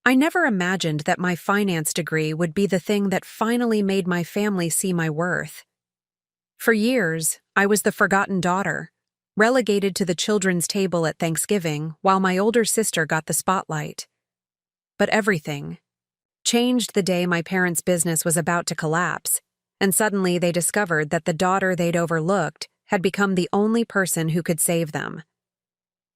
I never imagined that my finance degree would be the thing that finally made my family see my worth. For years, I was the forgotten daughter, relegated to the children's table at Thanksgiving while my older sister got the spotlight. But everything changed the day my parents' business was about to collapse, and suddenly they discovered that the daughter they'd overlooked had become the only person who could save them.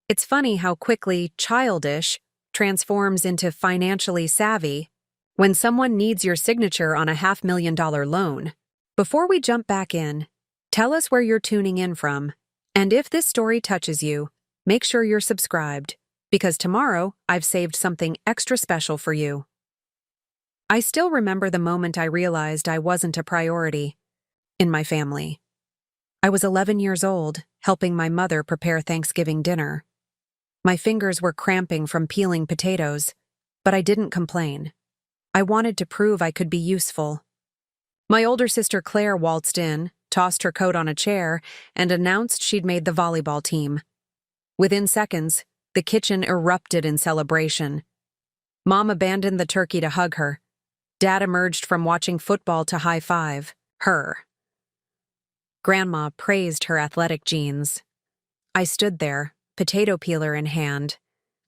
It's funny how quickly childish transforms into financially savvy when someone needs your signature on a $500,000 loan. Before we jump back in, tell us where you're tuning in from, and if this story touches you, make sure you're subscribed, because tomorrow I've saved something extra special for you. I still remember the moment I realized I wasn't a priority in my family. I was 11 years old, helping my mother prepare Thanksgiving dinner. My fingers were cramping from peeling potatoes, but I didn't complain. I wanted to prove I could be useful. My older sister Claire waltzed in, tossed her coat on a chair, and announced she'd made the volleyball team. Within seconds, the kitchen erupted in celebration. Mom abandoned the turkey to hug her. Dad emerged from watching football to high-five her. Grandma praised her athletic genes. I stood there, potato peeler in hand,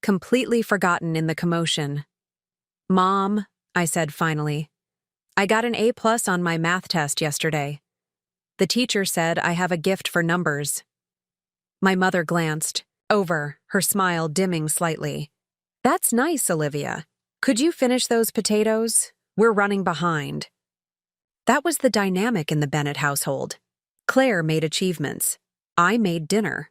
completely forgotten in the commotion. "Mom," I said finally, "I got an A+ on my math test yesterday. The teacher said I have a gift for numbers." My mother glanced over, her smile dimming slightly. "That's nice, Olivia. Could you finish those potatoes? We're running behind." That was the dynamic in the Bennett household. Claire made achievements. I made dinner.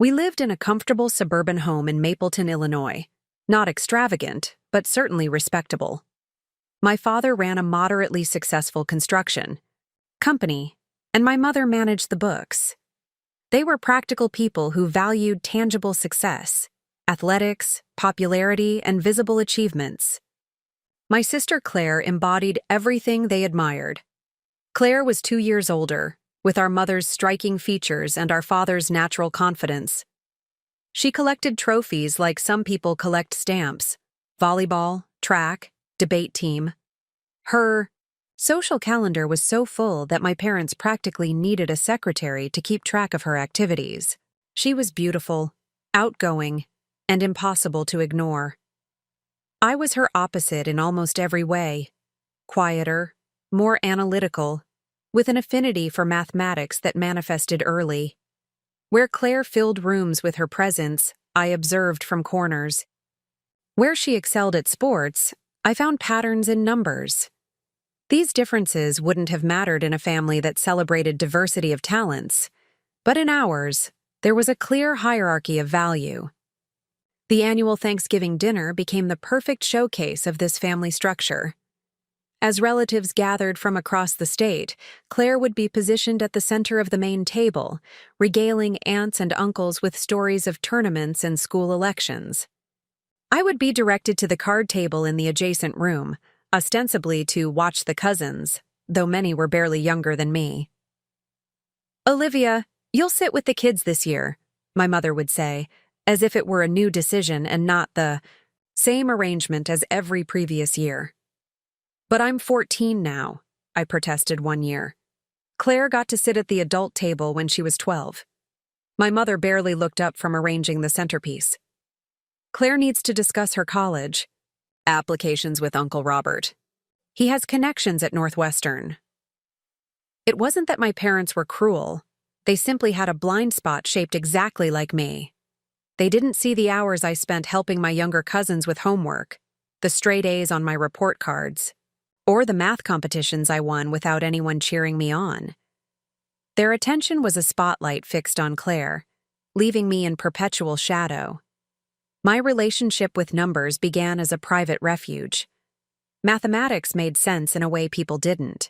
We lived in a comfortable suburban home in Mapleton, Illinois. Not extravagant, but certainly respectable. My father ran a moderately successful construction company, and my mother managed the books. They were practical people who valued tangible success, athletics, popularity, and visible achievements. My sister Claire embodied everything they admired. Claire was 2 years older, with our mother's striking features and our father's natural confidence. She collected trophies like some people collect stamps: volleyball, track, debate team. Her social calendar was so full that my parents practically needed a secretary to keep track of her activities. She was beautiful, outgoing, and impossible to ignore. I was her opposite in almost every way: quieter, more analytical, with an affinity for mathematics that manifested early. Where Claire filled rooms with her presence, I observed from corners. Where she excelled at sports, I found patterns in numbers. These differences wouldn't have mattered in a family that celebrated diversity of talents, but in ours, there was a clear hierarchy of value. The annual Thanksgiving dinner became the perfect showcase of this family structure. As relatives gathered from across the state, Claire would be positioned at the center of the main table, regaling aunts and uncles with stories of tournaments and school elections. I would be directed to the card table in the adjacent room, ostensibly to watch the cousins, though many were barely younger than me. "Olivia, you'll sit with the kids this year," my mother would say, as if it were a new decision and not the same arrangement as every previous year. "But I'm 14 now," I protested one year. Claire got to sit at the adult table when she was 12. My mother barely looked up from arranging the centerpiece. "Claire needs to discuss her college applications with Uncle Robert. He has connections at Northwestern." It wasn't that my parents were cruel. They simply had a blind spot shaped exactly like me. They didn't see the hours I spent helping my younger cousins with homework, the straight A's on my report cards, or the math competitions I won without anyone cheering me on. Their attention was a spotlight fixed on Claire, leaving me in perpetual shadow. My relationship with numbers began as a private refuge. Mathematics made sense in a way people didn't.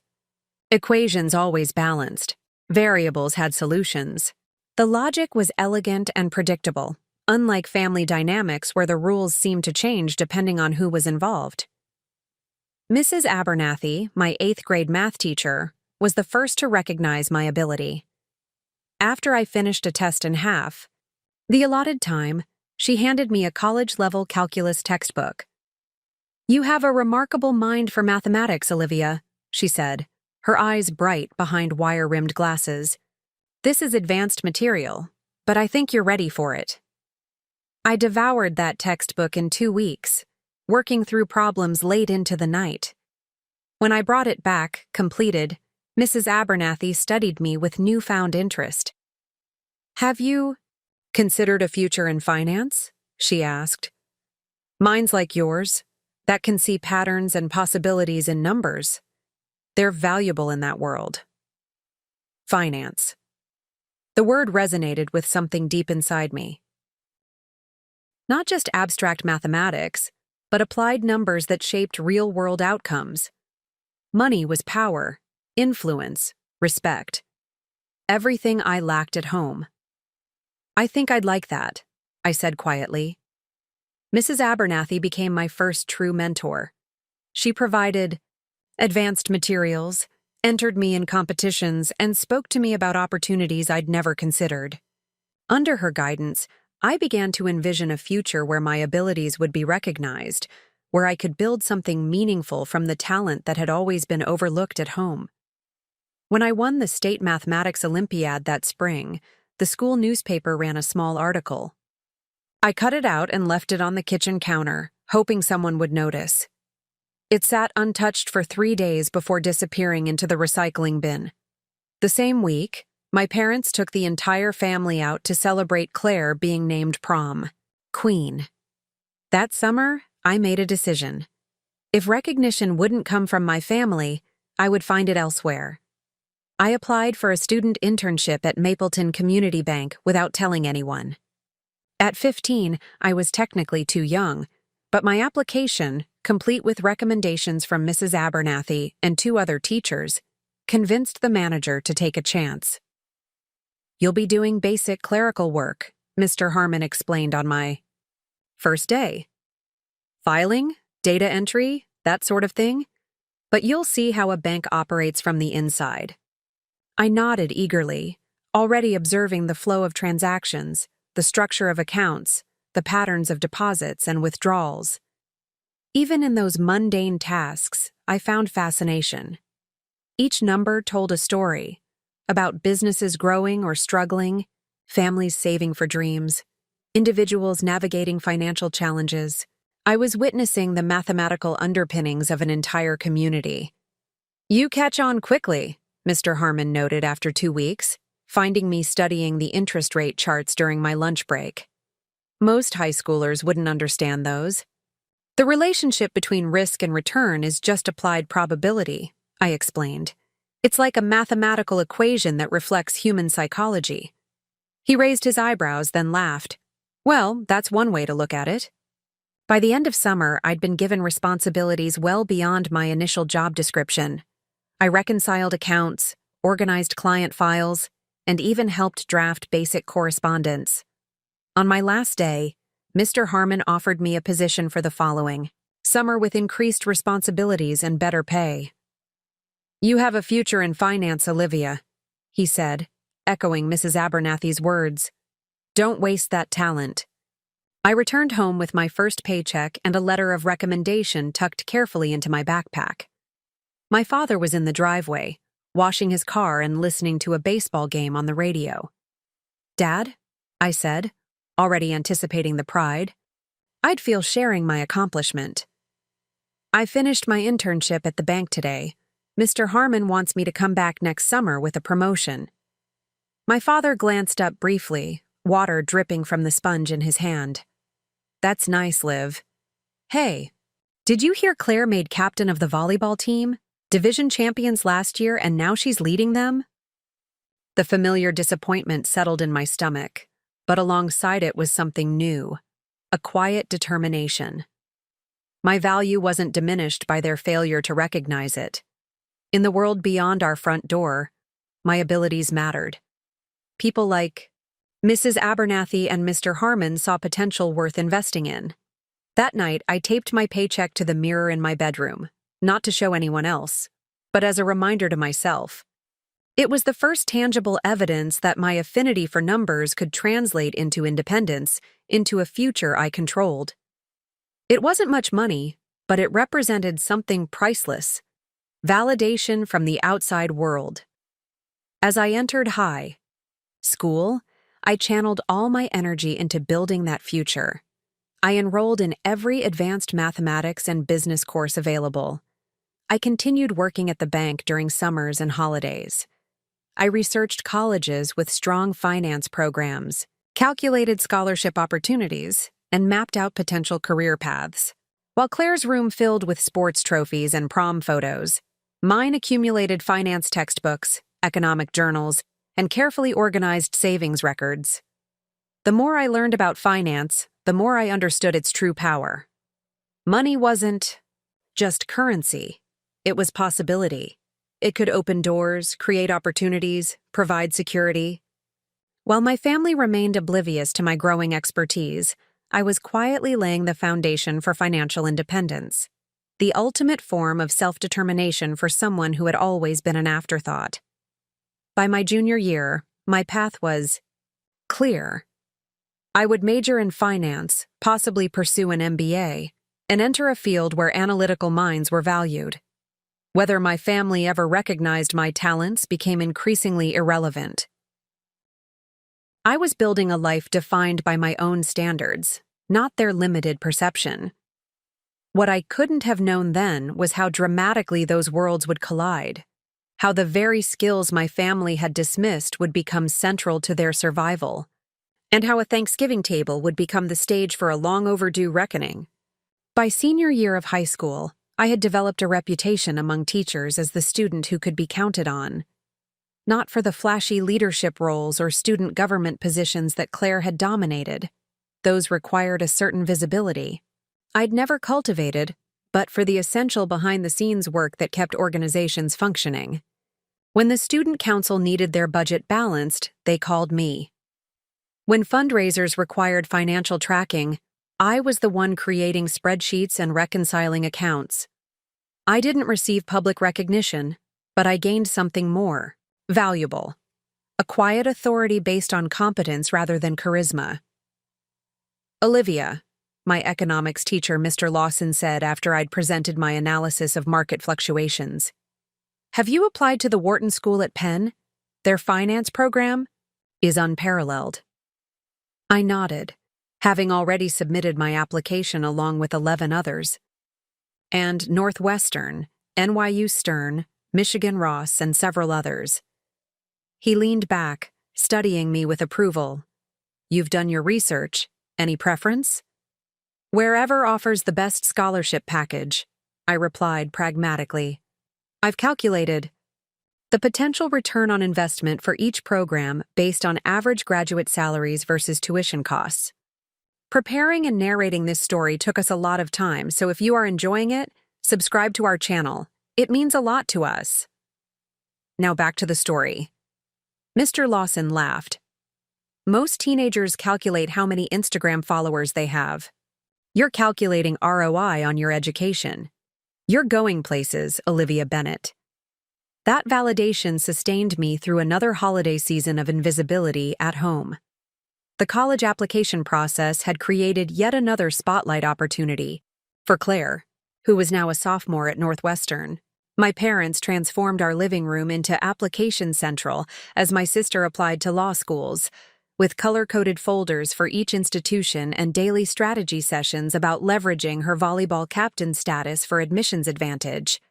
Equations always balanced. Variables had solutions. The logic was elegant and predictable, unlike family dynamics where the rules seemed to change depending on who was involved. Mrs. Abernathy, my 8th grade math teacher, was the first to recognize my ability. After I finished a test in half, the allotted time, she handed me a college-level calculus textbook. "You have a remarkable mind for mathematics, Olivia," she said, her eyes bright behind wire-rimmed glasses. "This is advanced material, but I think you're ready for it." I devoured that textbook in 2 weeks, working through problems late into the night. When I brought it back, completed, Mrs. Abernathy studied me with newfound interest. "Have you considered a future in finance?" she asked. "Minds like yours, that can see patterns and possibilities in numbers. They're valuable in that world." Finance. The word resonated with something deep inside me. Not just abstract mathematics, but applied numbers that shaped real-world outcomes. Money was power, influence, respect. Everything I lacked at home. "I think I'd like that," I said quietly. Mrs. Abernathy became my first true mentor. She provided advanced materials, entered me in competitions, and spoke to me about opportunities I'd never considered. Under her guidance, I began to envision a future where my abilities would be recognized, where I could build something meaningful from the talent that had always been overlooked at home. When I won the State Mathematics Olympiad that spring, the school newspaper ran a small article. I cut it out and left it on the kitchen counter, hoping someone would notice. It sat untouched for 3 days before disappearing into the recycling bin. The same week, my parents took the entire family out to celebrate Claire being named prom queen. That summer, I made a decision. If recognition wouldn't come from my family, I would find it elsewhere. I applied for a student internship at Mapleton Community Bank without telling anyone. At 15, I was technically too young, but my application, complete with recommendations from Mrs. Abernathy and 2 other teachers, convinced the manager to take a chance. "You'll be doing basic clerical work," Mr. Harmon explained on my first day. "Filing, data entry, that sort of thing. But you'll see how a bank operates from the inside." I nodded eagerly, already observing the flow of transactions, the structure of accounts, the patterns of deposits and withdrawals. Even in those mundane tasks, I found fascination. Each number told a story about businesses growing or struggling, families saving for dreams, individuals navigating financial challenges. I was witnessing the mathematical underpinnings of an entire community. "You catch on quickly," Mr. Harmon noted after 2 weeks, finding me studying the interest rate charts during my lunch break. "Most high schoolers wouldn't understand those." "The relationship between risk and return is just applied probability," I explained. "It's like a mathematical equation that reflects human psychology." He raised his eyebrows, then laughed. "Well, that's one way to look at it." By the end of summer, I'd been given responsibilities well beyond my initial job description. I reconciled accounts, organized client files, and even helped draft basic correspondence. On my last day, Mr. Harmon offered me a position for the following summer with increased responsibilities and better pay. "You have a future in finance, Olivia," he said, echoing Mrs. Abernathy's words. "Don't waste that talent." I returned home with my first paycheck and a letter of recommendation tucked carefully into my backpack. My father was in the driveway, washing his car and listening to a baseball game on the radio. "Dad," I said, already anticipating the pride, I'd feel sharing my accomplishment. "I finished my internship at the bank today. Mr. Harmon wants me to come back next summer with a promotion." My father glanced up briefly, water dripping from the sponge in his hand. "That's nice, Liv. Hey, did you hear Claire made captain of the volleyball team? Division champions last year, and now she's leading them?" The familiar disappointment settled in my stomach, but alongside it was something new, a quiet determination. My value wasn't diminished by their failure to recognize it. In the world beyond our front door, my abilities mattered. People like Mrs. Abernathy and Mr. Harmon saw potential worth investing in. That night, I taped my paycheck to the mirror in my bedroom, not to show anyone else, but as a reminder to myself. It was the first tangible evidence that my affinity for numbers could translate into independence, into a future I controlled. It wasn't much money, but it represented something priceless: validation from the outside world. As I entered high school, I channeled all my energy into building that future. I enrolled in every advanced mathematics and business course available. I continued working at the bank during summers and holidays. I researched colleges with strong finance programs, calculated scholarship opportunities, and mapped out potential career paths. While Claire's room filled with sports trophies and prom photos, mine accumulated finance textbooks, economic journals, and carefully organized savings records. The more I learned about finance, the more I understood its true power. Money wasn't just currency, it was possibility. It could open doors, create opportunities, provide security. While my family remained oblivious to my growing expertise, I was quietly laying the foundation for financial independence, the ultimate form of self-determination for someone who had always been an afterthought. By my junior year, my path was clear. I would major in finance, possibly pursue an MBA, and enter a field where analytical minds were valued. Whether my family ever recognized my talents became increasingly irrelevant. I was building a life defined by my own standards, not their limited perception. What I couldn't have known then was how dramatically those worlds would collide, how the very skills my family had dismissed would become central to their survival, and how a Thanksgiving table would become the stage for a long overdue reckoning. By senior year of high school, I had developed a reputation among teachers as the student who could be counted on. Not for the flashy leadership roles or student government positions that Claire had dominated. Those required a certain visibility I'd never cultivated, but for the essential behind-the-scenes work that kept organizations functioning. When the student council needed their budget balanced, they called me. When fundraisers required financial tracking, I was the one creating spreadsheets and reconciling accounts. I didn't receive public recognition, but I gained something more valuable: a quiet authority based on competence rather than charisma. "Olivia," my economics teacher Mr. Lawson said after I'd presented my analysis of market fluctuations, "have you applied to the Wharton School at Penn? Their finance program is unparalleled." I nodded, having already submitted my application along with 11 others. And Northwestern, NYU Stern, Michigan Ross, and several others. He leaned back, studying me with approval. "You've done your research. Any preference?" "Wherever offers the best scholarship package," I replied pragmatically. "I've calculated the potential return on investment for each program based on average graduate salaries versus tuition costs." Preparing and narrating this story took us a lot of time, so if you are enjoying it, subscribe to our channel. It means a lot to us. Now back to the story. Mr. Lawson laughed. "Most teenagers calculate how many Instagram followers they have. You're calculating ROI on your education. You're going places, Olivia Bennett." That validation sustained me through another holiday season of invisibility at home. The college application process had created yet another spotlight opportunity for Claire, who was now a sophomore at Northwestern. My parents transformed our living room into Application Central as my sister applied to law schools, with color-coded folders for each institution and daily strategy sessions about leveraging her volleyball captain status for admissions advantage.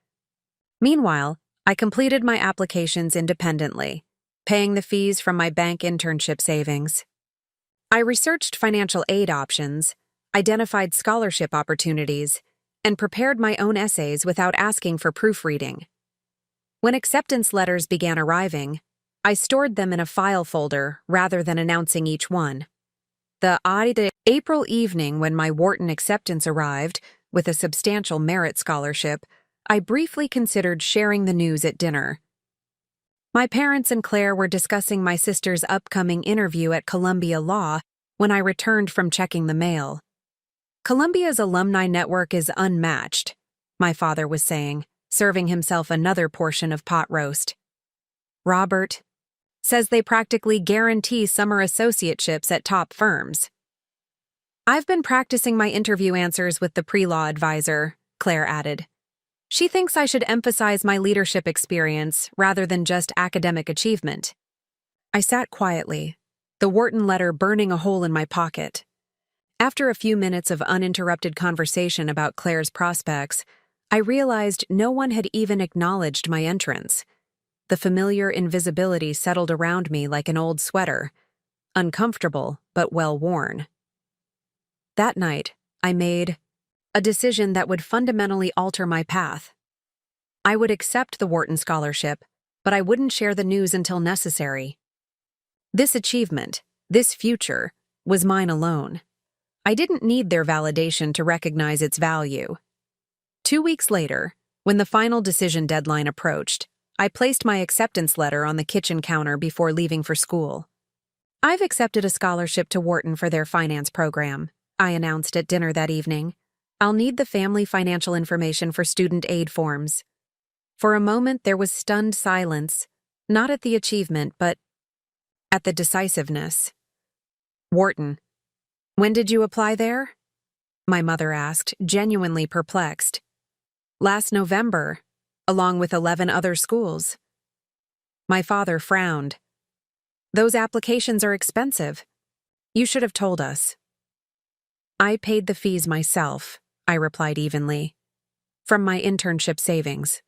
Meanwhile, I completed my applications independently, paying the fees from my bank internship savings. I researched financial aid options, identified scholarship opportunities, and prepared my own essays without asking for proofreading. When acceptance letters began arriving, I stored them in a file folder rather than announcing each one. The April evening when my Wharton acceptance arrived, with a substantial merit scholarship, I briefly considered sharing the news at dinner. My parents and Claire were discussing my sister's upcoming interview at Columbia Law when I returned from checking the mail. "Columbia's alumni network is unmatched," my father was saying, serving himself another portion of pot roast. "Robert says they practically guarantee summer associateships at top firms." I've been practicing my interview answers with the pre-law advisor, Claire added. She thinks I should emphasize my leadership experience rather than just academic achievement. I sat quietly, the Wharton letter burning a hole in my pocket. After a few minutes of uninterrupted conversation about Claire's prospects, I realized no one had even acknowledged my entrance. The familiar invisibility settled around me like an old sweater, uncomfortable but well-worn. That night, I made a decision that would fundamentally alter my path. I would accept the Wharton scholarship, but I wouldn't share the news until necessary. This achievement, this future, was mine alone. I didn't need their validation to recognize its value. 2 weeks later, when the final decision deadline approached, I placed my acceptance letter on the kitchen counter before leaving for school. I've accepted a scholarship to Wharton for their finance program, I announced at dinner that evening. I'll need the family financial information for student aid forms. For a moment, there was stunned silence, not at the achievement, but at the decisiveness. Wharton. When did you apply there? My mother asked, genuinely perplexed. Last November, along with 11 other schools. My father frowned. Those applications are expensive. You should have told us. I paid the fees myself, I replied evenly, from my internship savings.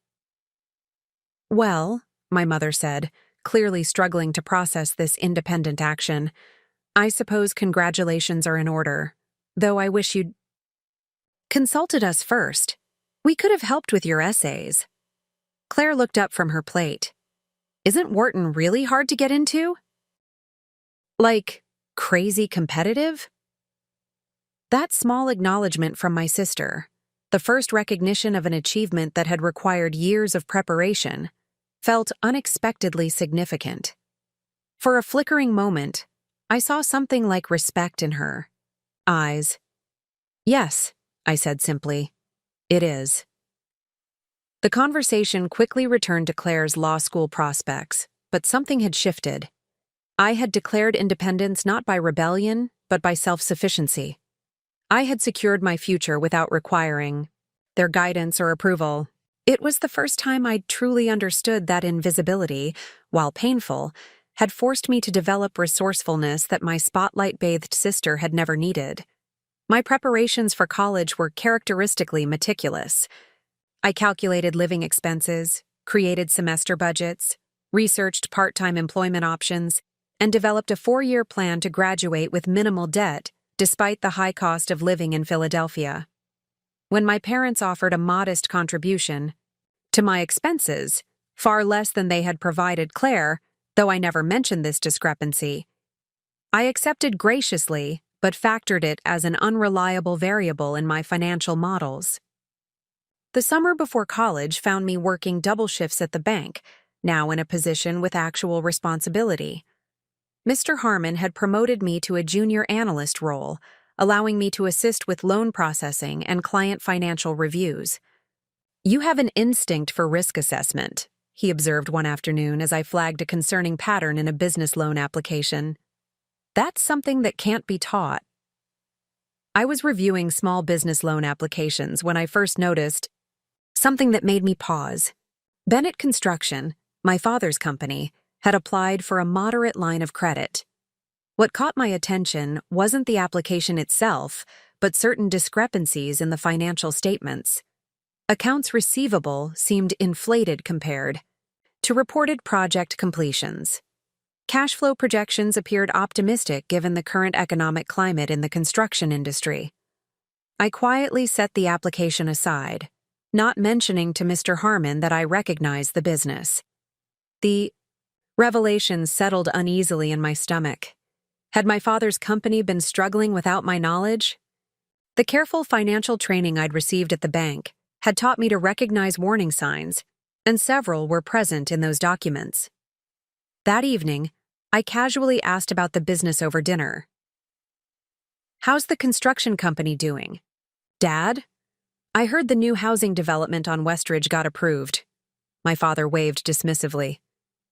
Well, my mother said, clearly struggling to process this independent action, I suppose congratulations are in order, though I wish you'd consulted us first. We could have helped with your essays. Claire looked up from her plate. Isn't Wharton really hard to get into? Like, crazy competitive? That small acknowledgement from my sister, the first recognition of an achievement that had required years of preparation, felt unexpectedly significant. For a flickering moment, I saw something like respect in her eyes. Yes, I said simply. It is. The conversation quickly returned to Claire's law school prospects, but something had shifted. I had declared independence not by rebellion, but by self-sufficiency. I had secured my future without requiring their guidance or approval. It was the first time I'd truly understood that invisibility, while painful, had forced me to develop resourcefulness that my spotlight-bathed sister had never needed. My preparations for college were characteristically meticulous. I calculated living expenses, created semester budgets, researched part-time employment options, and developed a 4-year plan to graduate with minimal debt, despite the high cost of living in Philadelphia. When my parents offered a modest contribution to my expenses, far less than they had provided Claire, though I never mentioned this discrepancy, I accepted graciously but factored it as an unreliable variable in my financial models. The summer before college found me working double shifts at the bank, now in a position with actual responsibility. Mr. Harmon had promoted me to a junior analyst role, allowing me to assist with loan processing and client financial reviews. You have an instinct for risk assessment, he observed one afternoon as I flagged a concerning pattern in a business loan application. That's something that can't be taught. I was reviewing small business loan applications when I first noticed something that made me pause. Bennett Construction, my father's company, had applied for a moderate line of credit. What caught my attention wasn't the application itself, but certain discrepancies in the financial statements. Accounts receivable seemed inflated compared to reported project completions. Cash flow projections appeared optimistic given the current economic climate in the construction industry. I quietly set the application aside, not mentioning to Mr. Harmon that I recognized the business. The revelation settled uneasily in my stomach. Had my father's company been struggling without my knowledge? The careful financial training I'd received at the bank had taught me to recognize warning signs, and several were present in those documents. That evening, I casually asked about the business over dinner. How's the construction company doing? Dad? I heard the new housing development on Westridge got approved. My father waved dismissively.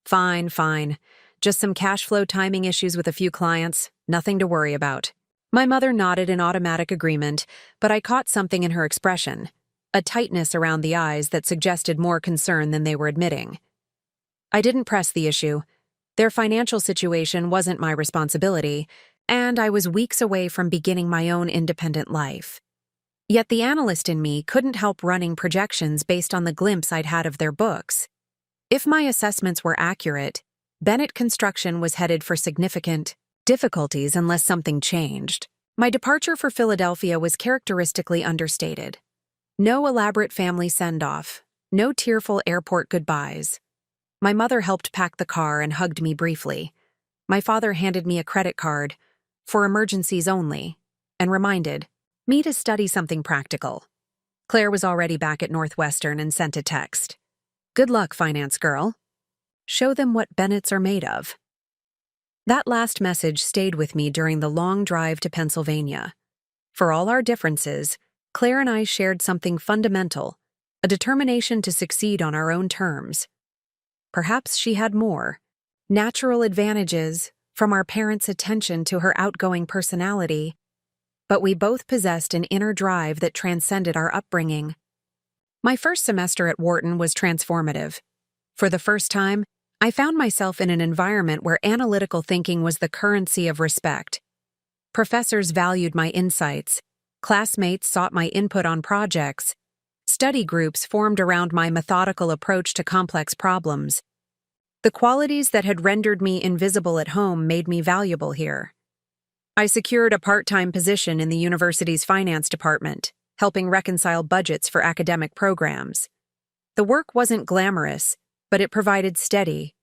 Fine. Just some cash flow timing issues with a few clients, nothing to worry about. My mother nodded in automatic agreement, but I caught something in her expression. a tightness around the eyes that suggested more concern than they were admitting. I didn't press the issue. Their financial situation wasn't my responsibility, and I was weeks away from beginning my own independent life. Yet the analyst in me couldn't help running projections based on the glimpse I'd had of their books. If my assessments were accurate, Bennett Construction was headed for significant difficulties unless something changed. My departure for Philadelphia was characteristically understated. No elaborate family send-off, no tearful airport goodbyes. My mother helped pack the car and hugged me briefly. My father handed me a credit card, for emergencies only, and reminded me to study something practical. Claire was already back at Northwestern and sent a text. "Good luck, finance girl. Show them what Bennetts are made of." That last message stayed with me during the long drive to Pennsylvania. For all our differences, Claire and I shared something fundamental, a determination to succeed on our own terms. Perhaps she had more natural advantages from our parents' attention to her outgoing personality, but we both possessed an inner drive that transcended our upbringing. My first semester at Wharton was transformative. For the first time, I found myself in an environment where analytical thinking was the currency of respect. Professors valued my insights, classmates sought my input on projects, study groups formed around my methodical approach to complex problems. The qualities that had rendered me invisible at home made me valuable here. I secured a part-time position in the university's finance department, helping reconcile budgets for academic programs. The work wasn't glamorous, but it provided steady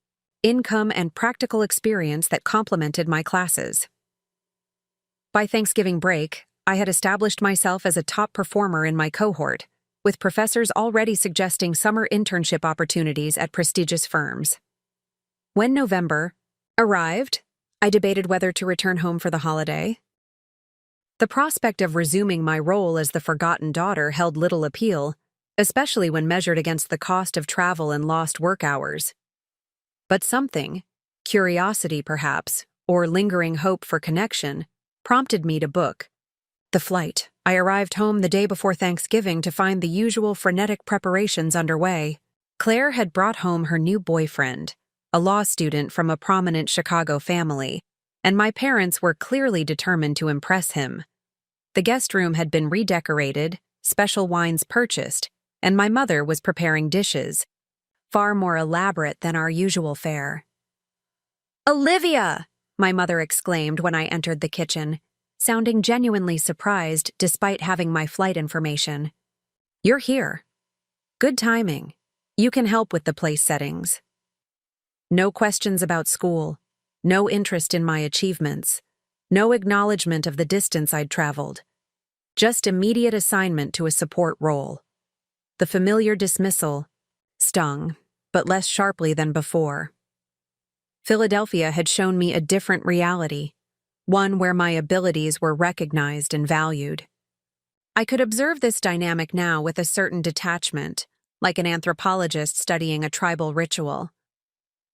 income and practical experience that complemented my classes. By Thanksgiving break, I had established myself as a top performer in my cohort, with professors already suggesting summer internship opportunities at prestigious firms. When November arrived, I debated whether to return home for the holiday. The prospect of resuming my role as the forgotten daughter held little appeal, especially when measured against the cost of travel and lost work hours. But something, curiosity perhaps, or lingering hope for connection, prompted me to book the flight. I arrived home the day before Thanksgiving to find the usual frenetic preparations underway. Claire had brought home her new boyfriend, a law student from a prominent Chicago family, and my parents were clearly determined to impress him. The guest room had been redecorated, special wines purchased, and my mother was preparing dishes, far more elaborate than our usual fare. "Olivia!" my mother exclaimed when I entered the kitchen, sounding genuinely surprised despite having my flight information. "You're here. Good timing. You can help with the place settings." No questions about school, no interest in my achievements, no acknowledgement of the distance I'd traveled. Just immediate assignment to a support role. The familiar dismissal stung, but less sharply than before. Philadelphia had shown me a different reality, one where my abilities were recognized and valued. I could observe this dynamic now with a certain detachment, like an anthropologist studying a tribal ritual.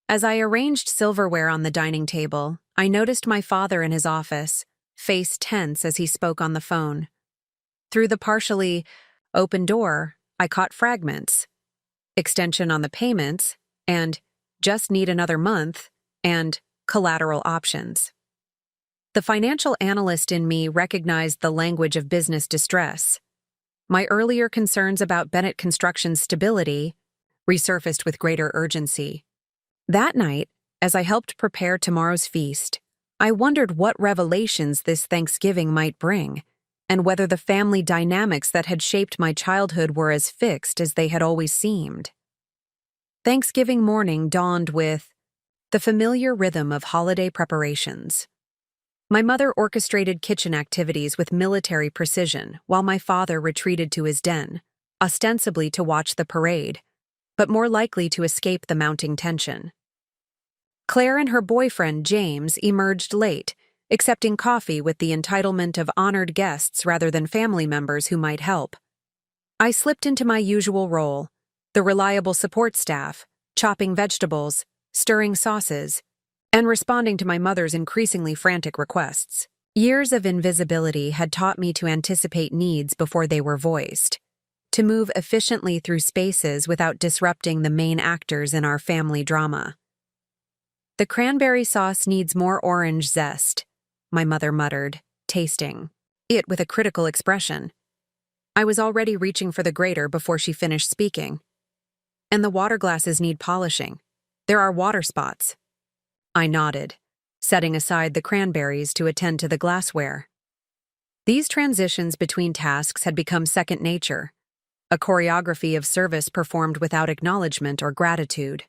As I arranged silverware on the dining table, I noticed my father in his office, face tense as he spoke on the phone. Through the partially open door, I caught fragments. Extension on the payments, and just need another month, and collateral options. The financial analyst in me recognized the language of business distress. My earlier concerns about Bennett Construction's stability resurfaced with greater urgency. That night, as I helped prepare tomorrow's feast, I wondered what revelations this Thanksgiving might bring, and whether the family dynamics that had shaped my childhood were as fixed as they had always seemed. Thanksgiving morning dawned with the familiar rhythm of holiday preparations. My mother orchestrated kitchen activities with military precision while my father retreated to his den, ostensibly to watch the parade, but more likely to escape the mounting tension. Claire and her boyfriend, James, emerged late, accepting coffee with the entitlement of honored guests rather than family members who might help. I slipped into my usual role, the reliable support staff, chopping vegetables, stirring sauces, and responding to my mother's increasingly frantic requests. Years of invisibility had taught me to anticipate needs before they were voiced, to move efficiently through spaces without disrupting the main actors in our family drama. "The cranberry sauce needs more orange zest," my mother muttered, tasting it with a critical expression. I was already reaching for the grater before she finished speaking. "And the water glasses need polishing. There are water spots." I nodded, setting aside the cranberries to attend to the glassware. These transitions between tasks had become second nature, a choreography of service performed without acknowledgement or gratitude.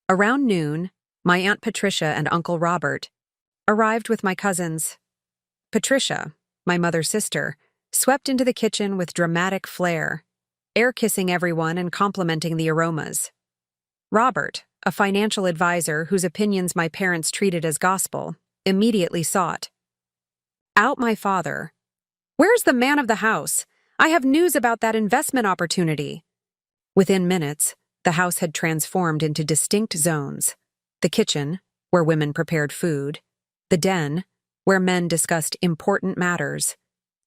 Around noon, my Aunt Patricia and Uncle Robert arrived with my cousins. Patricia, my mother's sister, swept into the kitchen with dramatic flair, air-kissing everyone and complimenting the aromas. Robert, a financial advisor whose opinions my parents treated as gospel, immediately sought out my father. "Where's the man of the house? I have news about that investment opportunity." Within minutes, the house had transformed into distinct zones: the kitchen, where women prepared food; the den, where men discussed important matters;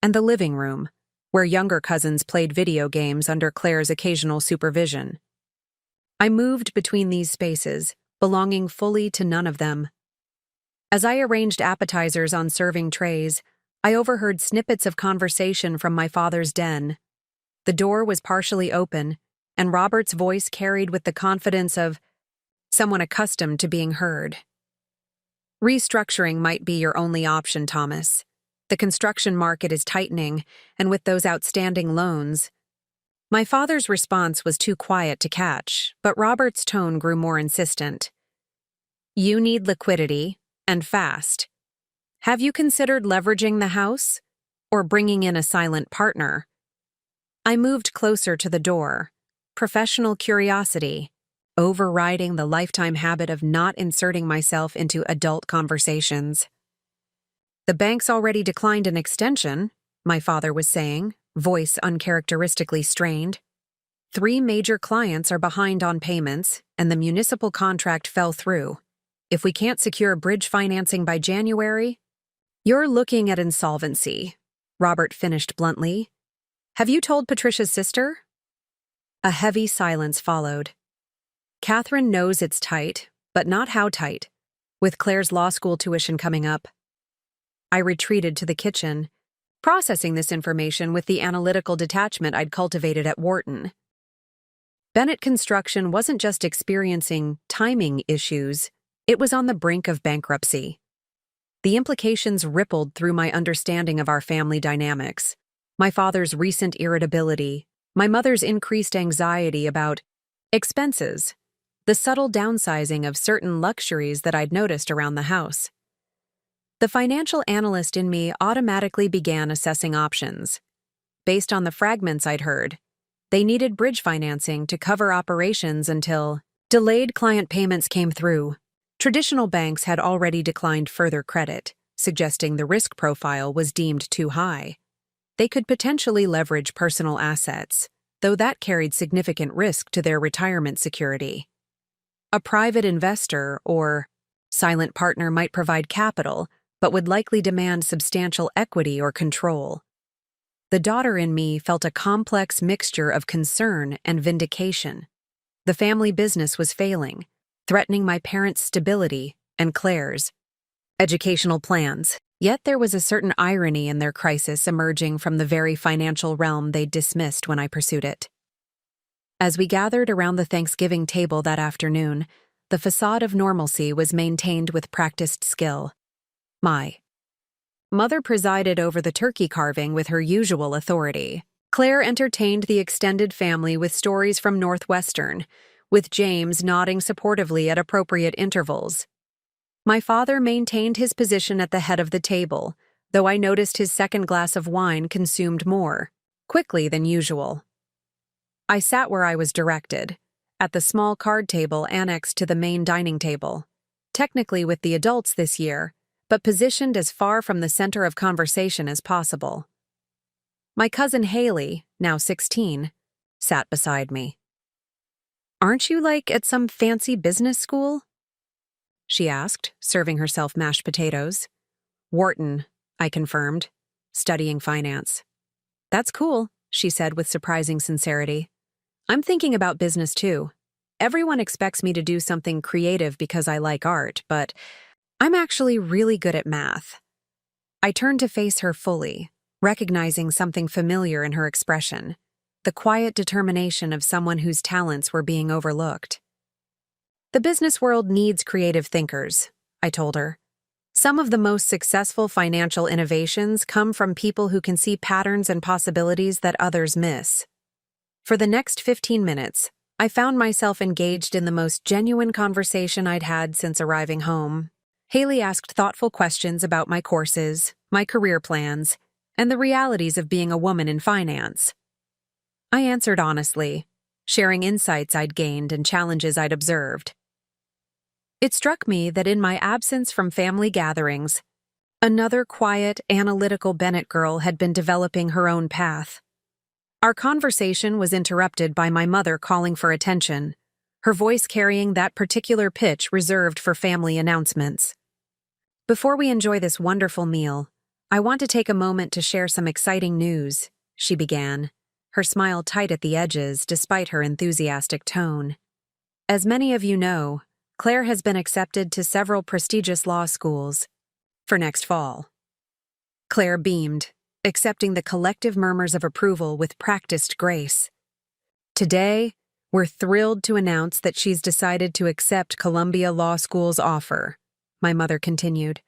and the living room, where younger cousins played video games under Claire's occasional supervision. I moved between these spaces, belonging fully to none of them. As I arranged appetizers on serving trays, I overheard snippets of conversation from my father's den. The door was partially open, and Robert's voice carried with the confidence of someone accustomed to being heard. "Restructuring might be your only option, Thomas. The construction market is tightening, and with those outstanding loans—" My father's response was too quiet to catch, but Robert's tone grew more insistent. "You need liquidity, and fast. Have you considered leveraging the house? Or bringing in a silent partner?" I moved closer to the door, professional curiosity, overriding the lifetime habit of not inserting myself into adult conversations. "The bank's already declined an extension," my father was saying, voice uncharacteristically strained. "3 major clients are behind on payments, and the municipal contract fell through. If we can't secure bridge financing by January—" "You're looking at insolvency," Robert finished bluntly. "Have you told Patricia's sister?" A heavy silence followed. "Catherine knows it's tight, but not how tight, with Claire's law school tuition coming up." I retreated to the kitchen, processing this information with the analytical detachment I'd cultivated at Wharton. Bennett Construction wasn't just experiencing timing issues, it was on the brink of bankruptcy. The implications rippled through my understanding of our family dynamics: my father's recent irritability, my mother's increased anxiety about expenses, the subtle downsizing of certain luxuries that I'd noticed around the house. The financial analyst in me automatically began assessing options. Based on the fragments I'd heard, they needed bridge financing to cover operations until delayed client payments came through. Traditional banks had already declined further credit, suggesting the risk profile was deemed too high. They could potentially leverage personal assets, though that carried significant risk to their retirement security. A private investor or silent partner might provide capital, but would likely demand substantial equity or control. The daughter in me felt a complex mixture of concern and vindication. The family business was failing, threatening my parents' stability and Claire's educational plans. Yet there was a certain irony in their crisis emerging from the very financial realm they dismissed when I pursued it. As we gathered around the Thanksgiving table that afternoon, the facade of normalcy was maintained with practiced skill. My mother presided over the turkey carving with her usual authority. Claire entertained the extended family with stories from Northwestern, with James nodding supportively at appropriate intervals. My father maintained his position at the head of the table, though I noticed his second glass of wine consumed more quickly than usual. I sat where I was directed, at the small card table annexed to the main dining table, technically with the adults this year, but positioned as far from the center of conversation as possible. My cousin Haley, now 16, sat beside me. "Aren't you at some fancy business school?" she asked, serving herself mashed potatoes. "Wharton," I confirmed, studying finance. "That's cool. she said with surprising sincerity. I'm thinking about business too. Everyone expects me to do something creative because I like art, but I'm actually really good at math. I turned to face her fully, recognizing something familiar in her expression, the quiet determination of someone whose talents were being overlooked. The business world needs creative thinkers, I told her. Some of the most successful financial innovations come from people who can see patterns and possibilities that others miss. For the next 15 minutes, I found myself engaged in the most genuine conversation I'd had since arriving home. Haley asked thoughtful questions about my courses, my career plans, and the realities of being a woman in finance. I answered honestly, sharing insights I'd gained and challenges I'd observed. It struck me that in my absence from family gatherings, another quiet, analytical Bennett girl had been developing her own path. Our conversation was interrupted by my mother calling for attention, her voice carrying that particular pitch reserved for family announcements. Before we enjoy this wonderful meal, I want to take a moment to share some exciting news, she began, her smile tight at the edges despite her enthusiastic tone. As many of you know, Claire has been accepted to several prestigious law schools for next fall. Claire beamed, accepting the collective murmurs of approval with practiced grace. Today, we're thrilled to announce that she's decided to accept Columbia Law School's offer, my mother continued,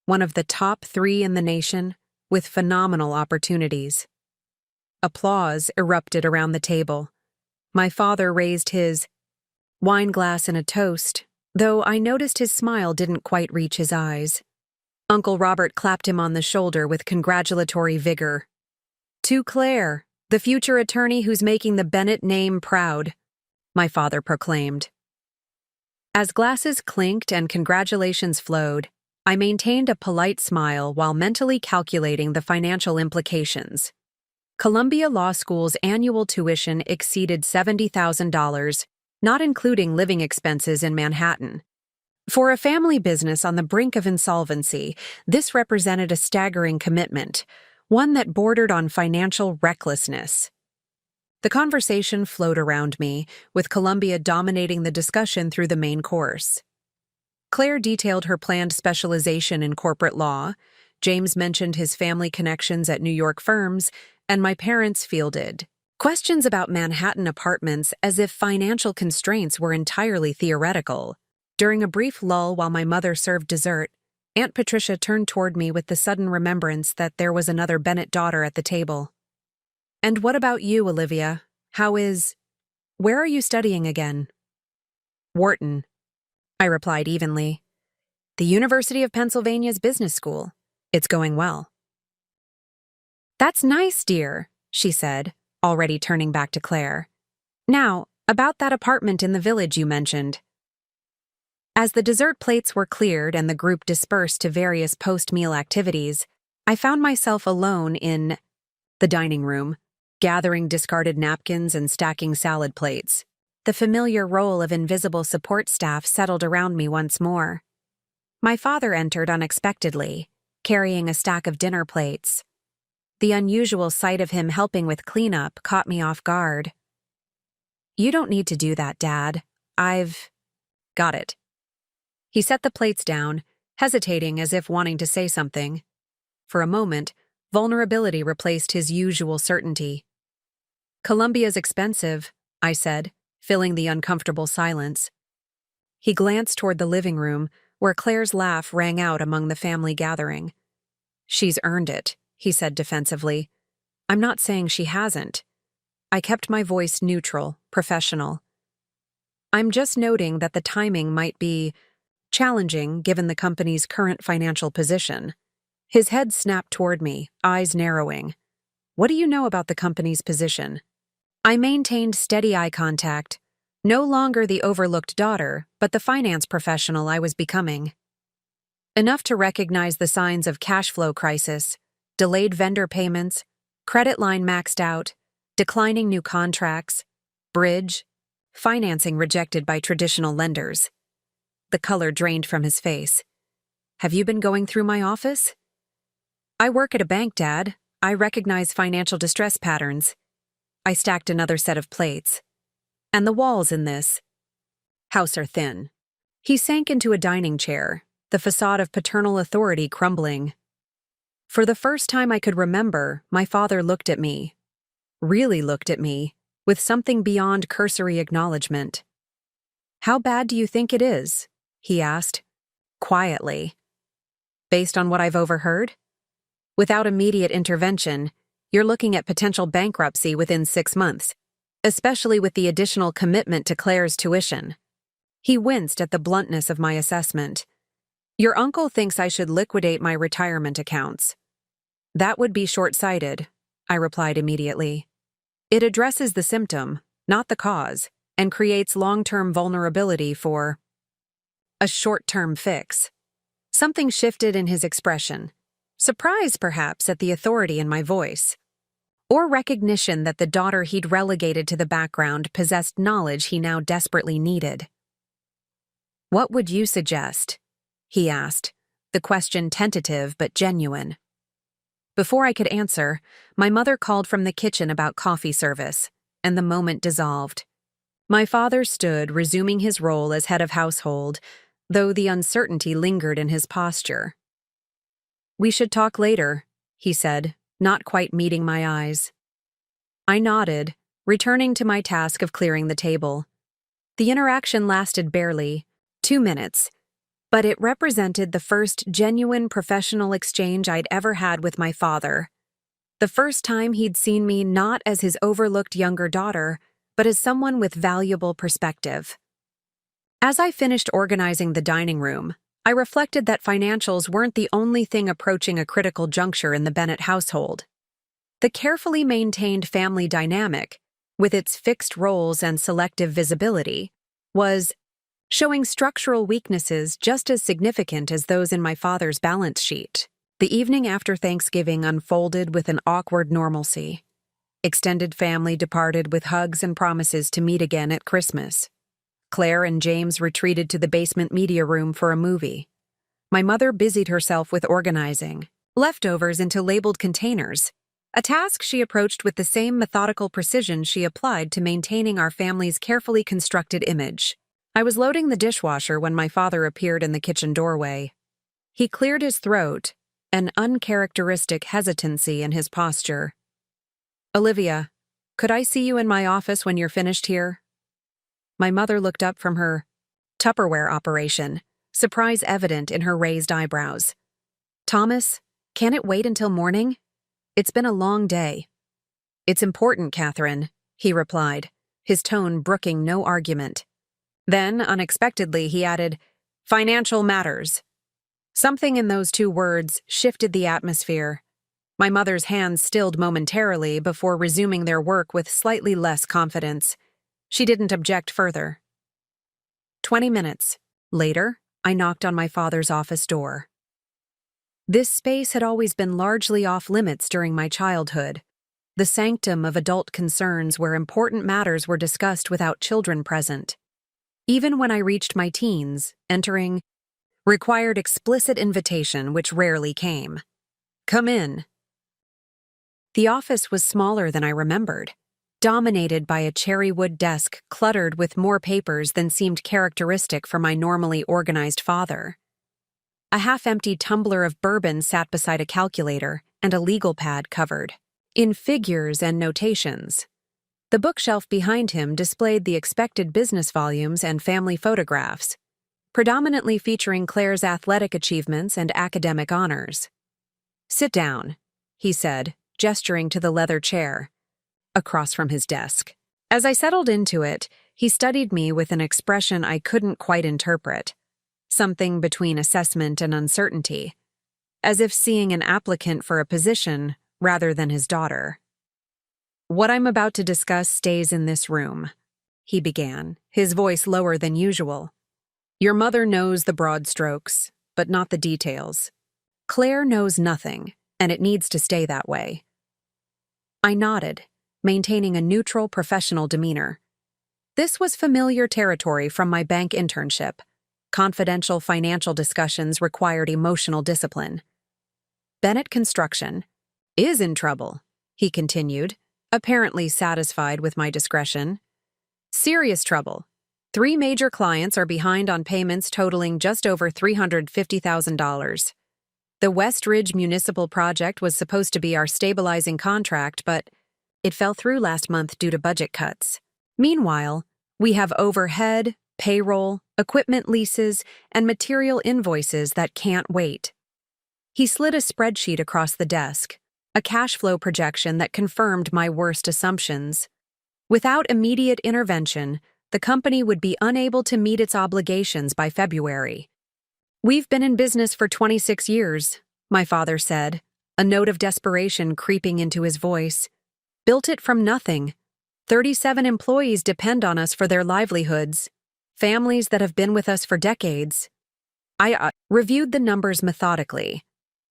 one of the top 3 in the nation, with phenomenal opportunities. Applause erupted around the table. My father raised his wine glass in a toast, though I noticed his smile didn't quite reach his eyes. Uncle Robert clapped him on the shoulder with congratulatory vigor. To Claire, the future attorney who's making the Bennett name proud, my father proclaimed. As glasses clinked and congratulations flowed, I maintained a polite smile while mentally calculating the financial implications. Columbia Law School's annual tuition exceeded $70,000, not including living expenses in Manhattan. For a family business on the brink of insolvency, this represented a staggering commitment, one that bordered on financial recklessness. The conversation flowed around me, with Columbia dominating the discussion through the main course. Claire detailed her planned specialization in corporate law, James mentioned his family connections at New York firms, and my parents fielded questions about Manhattan apartments as if financial constraints were entirely theoretical. During a brief lull while my mother served dessert, Aunt Patricia turned toward me with the sudden remembrance that there was another Bennett daughter at the table. And what about you, Olivia? Where are you studying again? Wharton, I replied evenly. The University of Pennsylvania's business school. It's going well. That's nice, dear, she said, already turning back to Claire. Now, about that apartment in the village you mentioned. As the dessert plates were cleared and the group dispersed to various post-meal activities, I found myself alone in the dining room, gathering discarded napkins and stacking salad plates. The familiar role of invisible support staff settled around me once more. My father entered unexpectedly, carrying a stack of dinner plates. The unusual sight of him helping with cleanup caught me off guard. You don't need to do that, Dad. I've got it. He set the plates down, hesitating as if wanting to say something. For a moment, vulnerability replaced his usual certainty. Columbia's expensive, I said, filling the uncomfortable silence. He glanced toward the living room, where Claire's laugh rang out among the family gathering. She's earned it, he said defensively. I'm not saying she hasn't. I kept my voice neutral, professional. I'm just noting that the timing might be challenging given the company's current financial position. His head snapped toward me, eyes narrowing. What do you know about the company's position? I maintained steady eye contact, no longer the overlooked daughter, but the finance professional I was becoming. Enough to recognize the signs of cash flow crisis, delayed vendor payments, credit line maxed out, declining new contracts, bridge, financing rejected by traditional lenders. The color drained from his face. Have you been going through my office? I work at a bank, Dad. I recognize financial distress patterns, I stacked another set of plates. And the walls in this house are thin. He sank into a dining chair, the facade of paternal authority crumbling. For the first time I could remember, my father looked at me, really looked at me, with something beyond cursory acknowledgement. "How bad do you think it is?" he asked, quietly. "Based on what I've overheard? Without immediate intervention, you're looking at potential bankruptcy within 6 months, especially with the additional commitment to Claire's tuition." He winced at the bluntness of my assessment. "Your uncle thinks I should liquidate my retirement accounts." "That would be short-sighted," I replied immediately. "It addresses the symptom, not the cause, and creates long-term vulnerability for a short-term fix." Something shifted in his expression. Surprise, perhaps, at the authority in my voice. Or recognition that the daughter he'd relegated to the background possessed knowledge he now desperately needed. "What would you suggest?" he asked, the question tentative but genuine. Before I could answer, my mother called from the kitchen about coffee service, and the moment dissolved. My father stood, resuming his role as head of household, though the uncertainty lingered in his posture. "We should talk later," he said, not quite meeting my eyes. I nodded, returning to my task of clearing the table. The interaction lasted barely 2 minutes, but it represented the first genuine professional exchange I'd ever had with my father. The first time he'd seen me not as his overlooked younger daughter, but as someone with valuable perspective. As I finished organizing the dining room, I reflected that financials weren't the only thing approaching a critical juncture in the Bennett household. The carefully maintained family dynamic, with its fixed roles and selective visibility, was showing structural weaknesses just as significant as those in my father's balance sheet. The evening after Thanksgiving unfolded with an awkward normalcy. Extended family departed with hugs and promises to meet again at Christmas. Claire and James retreated to the basement media room for a movie. My mother busied herself with organizing leftovers into labeled containers, a task she approached with the same methodical precision she applied to maintaining our family's carefully constructed image. I was loading the dishwasher when my father appeared in the kitchen doorway. He cleared his throat, an uncharacteristic hesitancy in his posture. "Olivia, could I see you in my office when you're finished here?" My mother looked up from her Tupperware operation, surprise evident in her raised eyebrows. "Thomas, can it wait until morning? It's been a long day." "It's important, Catherine," he replied, his tone brooking no argument. Then, unexpectedly, he added, "Financial matters." Something in those 2 words shifted the atmosphere. My mother's hands stilled momentarily before resuming their work with slightly less confidence. She didn't object further. 20 minutes later, I knocked on my father's office door. This space had always been largely off-limits during my childhood, the sanctum of adult concerns where important matters were discussed without children present. Even when I reached my teens, entering required explicit invitation which rarely came. "Come in." The office was smaller than I remembered, dominated by a cherrywood desk cluttered with more papers than seemed characteristic for my normally organized father. A half-empty tumbler of bourbon sat beside a calculator and a legal pad covered in figures and notations. The bookshelf behind him displayed the expected business volumes and family photographs, predominantly featuring Claire's athletic achievements and academic honors. "Sit down," he said, gesturing to the leather chair across from his desk. As I settled into it, he studied me with an expression I couldn't quite interpret, something between assessment and uncertainty, as if seeing an applicant for a position rather than his daughter. "What I'm about to discuss stays in this room," he began, his voice lower than usual. "Your mother knows the broad strokes, but not the details. Claire knows nothing, and it needs to stay that way." I nodded, maintaining a neutral professional demeanor. This was familiar territory from my bank internship. Confidential financial discussions required emotional discipline. "Bennett Construction is in trouble," he continued, apparently satisfied with my discretion. Serious trouble. 3 major clients are behind on payments totaling just over $350,000. The West Ridge Municipal Project was supposed to be our stabilizing contract, but it fell through last month due to budget cuts. Meanwhile, we have overhead, payroll, equipment leases, and material invoices that can't wait. He slid a spreadsheet across the desk, a cash flow projection that confirmed my worst assumptions. Without immediate intervention, the company would be unable to meet its obligations by February. "We've been in business for 26 years, my father said, a note of desperation creeping into his voice. Built it from nothing. 37 employees depend on us for their livelihoods, families that have been with us for decades." I reviewed the numbers methodically,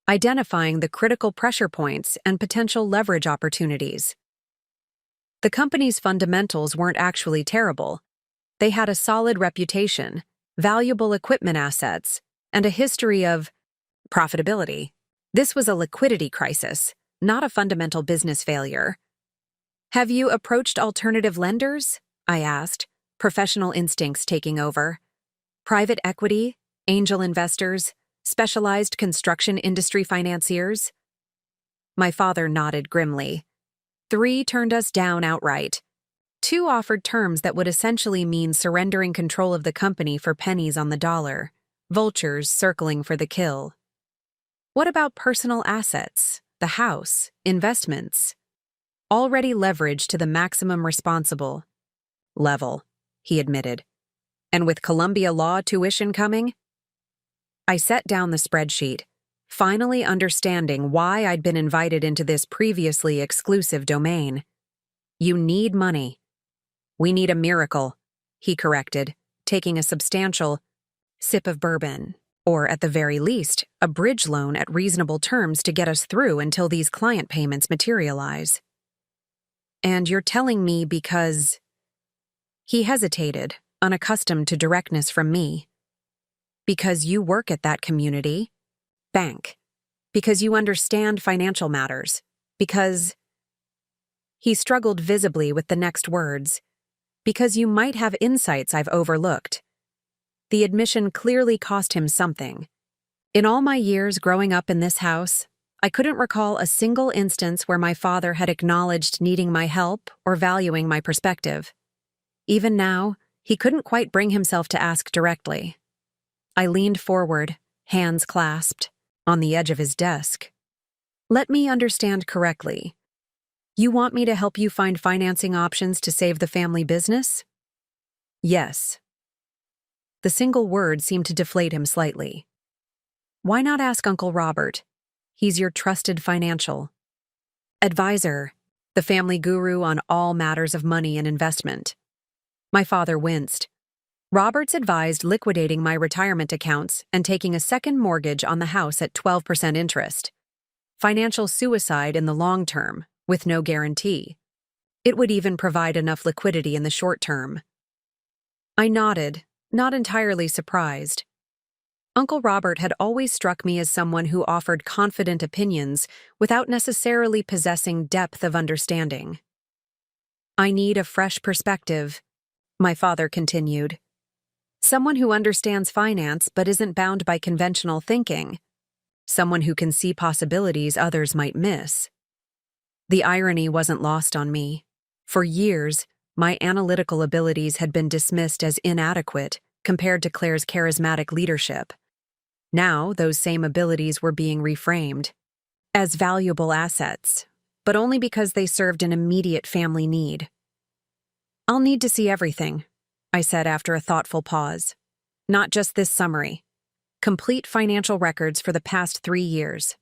identifying the critical pressure points and potential leverage opportunities. The company's fundamentals weren't actually terrible. They had a solid reputation, valuable equipment assets, and a history of profitability. This was a liquidity crisis, not a fundamental business failure. "Have you approached alternative lenders?" I asked, professional instincts taking over. "Private equity, angel investors, specialized construction industry financiers?" My father nodded grimly. 3 turned us down outright. 2 offered terms that would essentially mean surrendering control of the company for pennies on the dollar, vultures circling for the kill. "What about personal assets, the house, investments?" "Already leveraged to the maximum responsible level," he admitted. "And with Columbia law tuition coming?" I set down the spreadsheet, finally understanding why I'd been invited into this previously exclusive domain. "You need money." "We need a miracle," he corrected, taking a substantial sip of bourbon, or at the very least, a bridge loan at reasonable terms to get us through until these client payments materialize. "And you're telling me because—" He hesitated, unaccustomed to directness from me. "Because you work at that community bank. Because you understand financial matters. Because—" He struggled visibly with the next words. "Because you might have insights I've overlooked." The admission clearly cost him something. In all my years growing up in this house, I couldn't recall a single instance where my father had acknowledged needing my help or valuing my perspective. Even now, he couldn't quite bring himself to ask directly. I leaned forward, hands clasped, on the edge of his desk. "Let me understand correctly. You want me to help you find financing options to save the family business?" "Yes." The single word seemed to deflate him slightly. "Why not ask Uncle Robert? He's your trusted financial advisor, the family guru on all matters of money and investment." My father winced. "Robert's advised liquidating my retirement accounts and taking a second mortgage on the house at 12% interest. Financial suicide in the long term, with no guarantee. It would even provide enough liquidity in the short term." I nodded, not entirely surprised. Uncle Robert had always struck me as someone who offered confident opinions without necessarily possessing depth of understanding. "I need a fresh perspective," my father continued. "Someone who understands finance but isn't bound by conventional thinking. Someone who can see possibilities others might miss." The irony wasn't lost on me. For years, my analytical abilities had been dismissed as inadequate compared to Claire's charismatic leadership. Now, those same abilities were being reframed as valuable assets, but only because they served an immediate family need. "I'll need to see everything," I said after a thoughtful pause. "Not just this summary. Complete financial records for the past 3 years.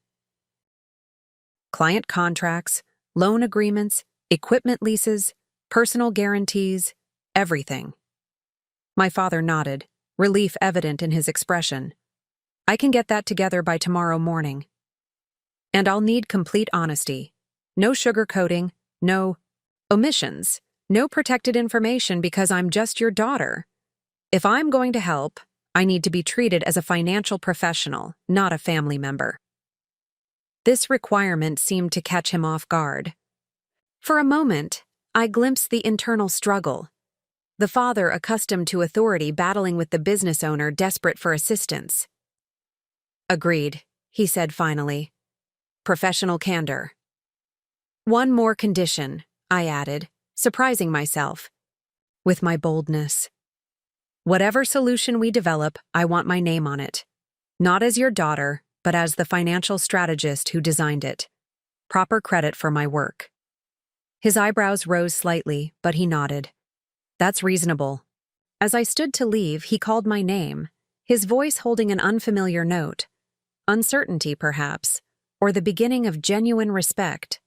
Client contracts, loan agreements, equipment leases, personal guarantees, everything." My father nodded, relief evident in his expression. "I can get that together by tomorrow morning. And I'll need complete honesty. No sugarcoating, no omissions, no protected information because I'm just your daughter. If I'm going to help, I need to be treated as a financial professional, not a family member." This requirement seemed to catch him off guard. For a moment, I glimpsed the internal struggle. The father accustomed to authority battling with the business owner desperate for assistance. "Agreed," he said finally. "Professional candor." "One more condition," I added, surprising myself with my boldness. "Whatever solution we develop, I want my name on it. Not as your daughter, but as the financial strategist who designed it. Proper credit for my work." His eyebrows rose slightly, but he nodded. "That's reasonable." As I stood to leave, he called my name, his voice holding an unfamiliar note. Uncertainty, perhaps, or the beginning of genuine respect.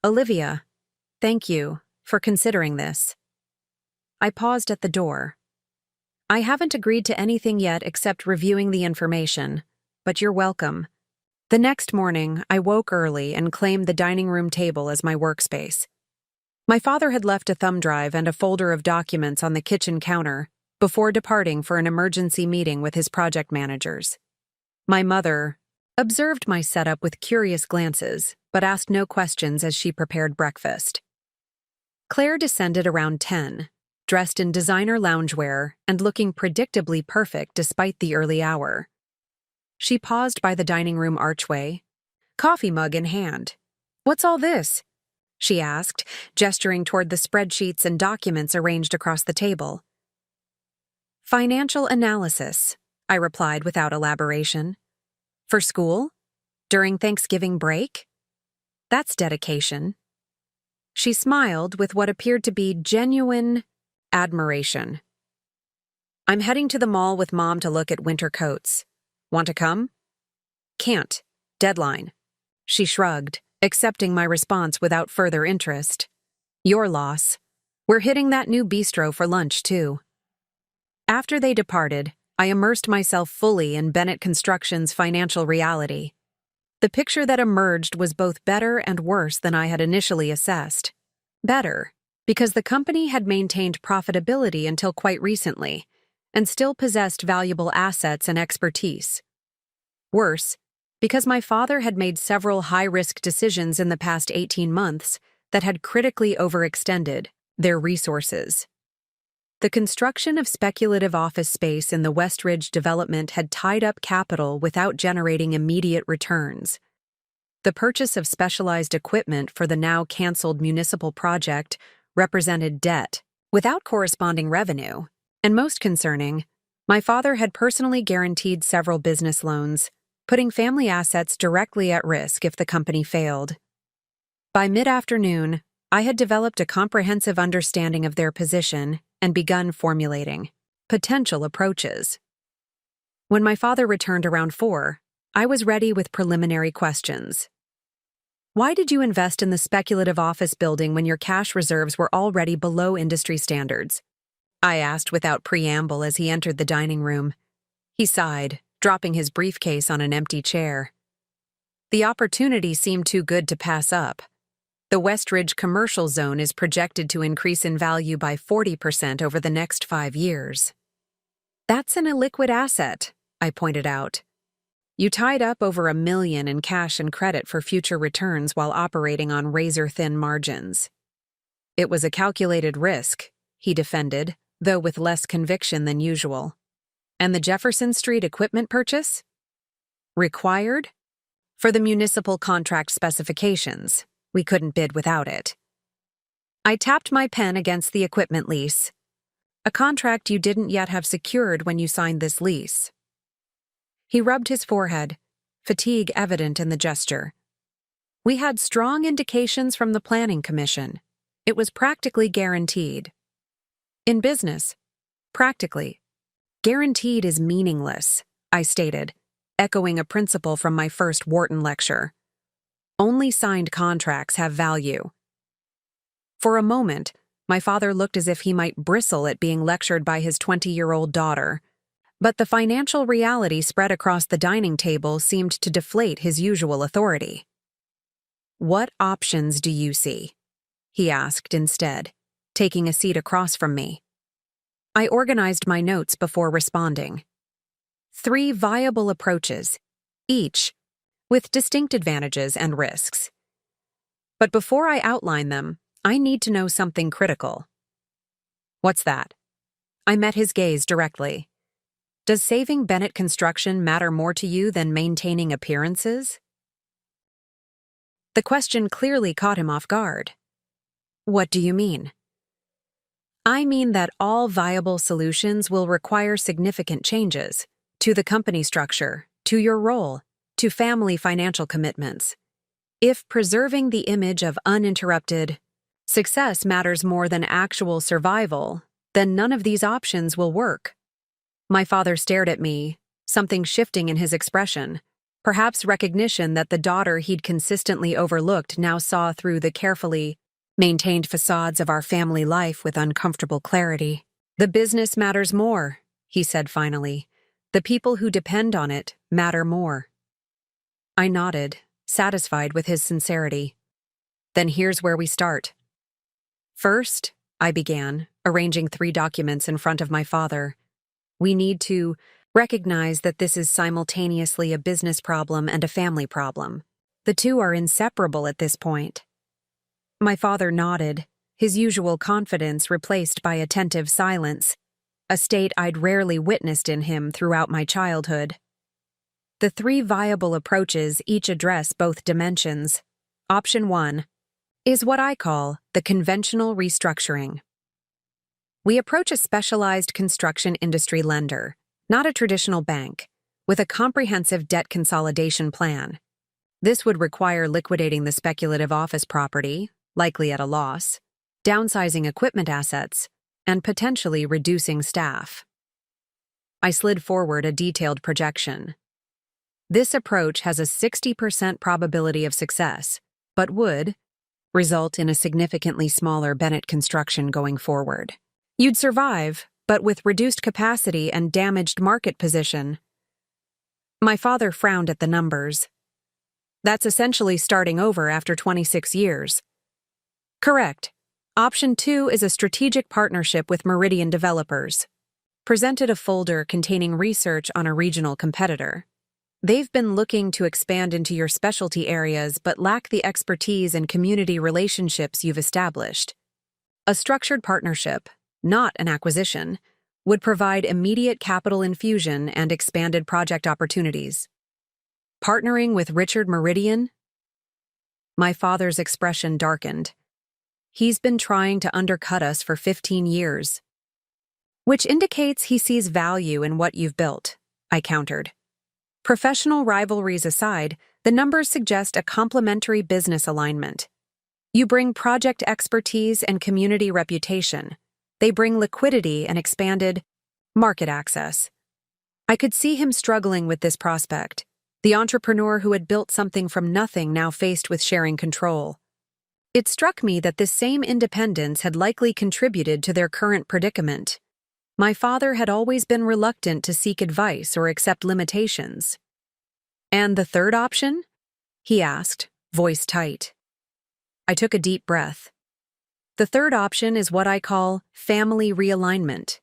"Olivia, thank you for considering this." I paused at the door. "I haven't agreed to anything yet except reviewing the information, but you're welcome." The next morning, I woke early and claimed the dining room table as my workspace. My father had left a thumb drive and a folder of documents on the kitchen counter before departing for an emergency meeting with his project managers. My mother observed my setup with curious glances, but asked no questions as she prepared breakfast. Claire descended around 10, dressed in designer loungewear and looking predictably perfect despite the early hour. She paused by the dining room archway, coffee mug in hand. "What's all this?" she asked, gesturing toward the spreadsheets and documents arranged across the table. "Financial analysis," I replied without elaboration. "For school? During Thanksgiving break? That's dedication." She smiled with what appeared to be genuine admiration. "I'm heading to the mall with Mom to look at winter coats. Want to come?" "Can't. Deadline." She shrugged, accepting my response without further interest. "Your loss. We're hitting that new bistro for lunch, too." After they departed, I immersed myself fully in Bennett Construction's financial reality. The picture that emerged was both better and worse than I had initially assessed. Better, because the company had maintained profitability until quite recently, and still possessed valuable assets and expertise. Worse, because my father had made several high-risk decisions in the past 18 months that had critically overextended their resources. The construction of speculative office space in the Westridge development had tied up capital without generating immediate returns. The purchase of specialized equipment for the now canceled municipal project represented debt, without corresponding revenue, and most concerning, my father had personally guaranteed several business loans, putting family assets directly at risk if the company failed. By mid-afternoon, I had developed a comprehensive understanding of their position and begun formulating potential approaches. When my father returned around 4, I was ready with preliminary questions. "Why did you invest in the speculative office building when your cash reserves were already below industry standards?" I asked without preamble as he entered the dining room. He sighed, dropping his briefcase on an empty chair. "The opportunity seemed too good to pass up. The Westridge commercial zone is projected to increase in value by 40% over the next 5 years. That's an illiquid asset," I pointed out. "You tied up over $1 million in cash and credit for future returns while operating on razor-thin margins." "It was a calculated risk," he defended, though with less conviction than usual. "And the Jefferson Street equipment purchase? Required? For the municipal contract specifications. We couldn't bid without it." I tapped my pen against the equipment lease. "A contract you didn't yet have secured when you signed this lease." He rubbed his forehead, fatigue evident in the gesture. "We had strong indications from the Planning Commission. It was practically guaranteed." "In business, practically. Guaranteed is meaningless," I stated, echoing a principle from my first Wharton lecture. "Only signed contracts have value." For a moment, my father looked as if he might bristle at being lectured by his 20-year-old daughter, but the financial reality spread across the dining table seemed to deflate his usual authority. "What options do you see?" he asked instead, taking a seat across from me. I organized my notes before responding. 3 viable approaches, each with distinct advantages and risks. But before I outline them, I need to know something critical. What's that? I met his gaze directly. Does saving Bennett Construction matter more to you than maintaining appearances? The question clearly caught him off guard. What do you mean? I mean that all viable solutions will require significant changes to the company structure, to your role, to family financial commitments. If preserving the image of uninterrupted success matters more than actual survival, then none of these options will work. My father stared at me, something shifting in his expression, perhaps recognition that the daughter he'd consistently overlooked now saw through the carefully maintained facades of our family life with uncomfortable clarity. The business matters more, he said finally. The people who depend on it matter more. I nodded, satisfied with his sincerity. Then here's where we start. First, I began, arranging 3 documents in front of my father. We need to recognize that this is simultaneously a business problem and a family problem. The two are inseparable at this point. My father nodded, his usual confidence replaced by attentive silence, a state I'd rarely witnessed in him throughout my childhood. The 3 viable approaches each address both dimensions. Option 1 is what I call the conventional restructuring. We approach a specialized construction industry lender, not a traditional bank, with a comprehensive debt consolidation plan. This would require liquidating the speculative office property, likely at a loss, downsizing equipment assets, and potentially reducing staff. I slid forward a detailed projection. This approach has a 60% probability of success, but would result in a significantly smaller Bennett Construction going forward. You'd survive, but with reduced capacity and damaged market position. My father frowned at the numbers. That's essentially starting over after 26 years. Correct. Option 2 is a strategic partnership with Meridian developers. Presented a folder containing research on a regional competitor. They've been looking to expand into your specialty areas but lack the expertise and community relationships you've established. A structured partnership, not an acquisition, would provide immediate capital infusion and expanded project opportunities. Partnering with Richard Meridian? My father's expression darkened. He's been trying to undercut us for 15 years. Which indicates he sees value in what you've built, I countered. Professional rivalries aside, the numbers suggest a complementary business alignment. You bring project expertise and community reputation. They bring liquidity and expanded market access. I could see him struggling with this prospect, the entrepreneur who had built something from nothing now faced with sharing control. It struck me that this same independence had likely contributed to their current predicament. My father had always been reluctant to seek advice or accept limitations. And the third option? He asked, voice tight. I took a deep breath. The third option is what I call family realignment.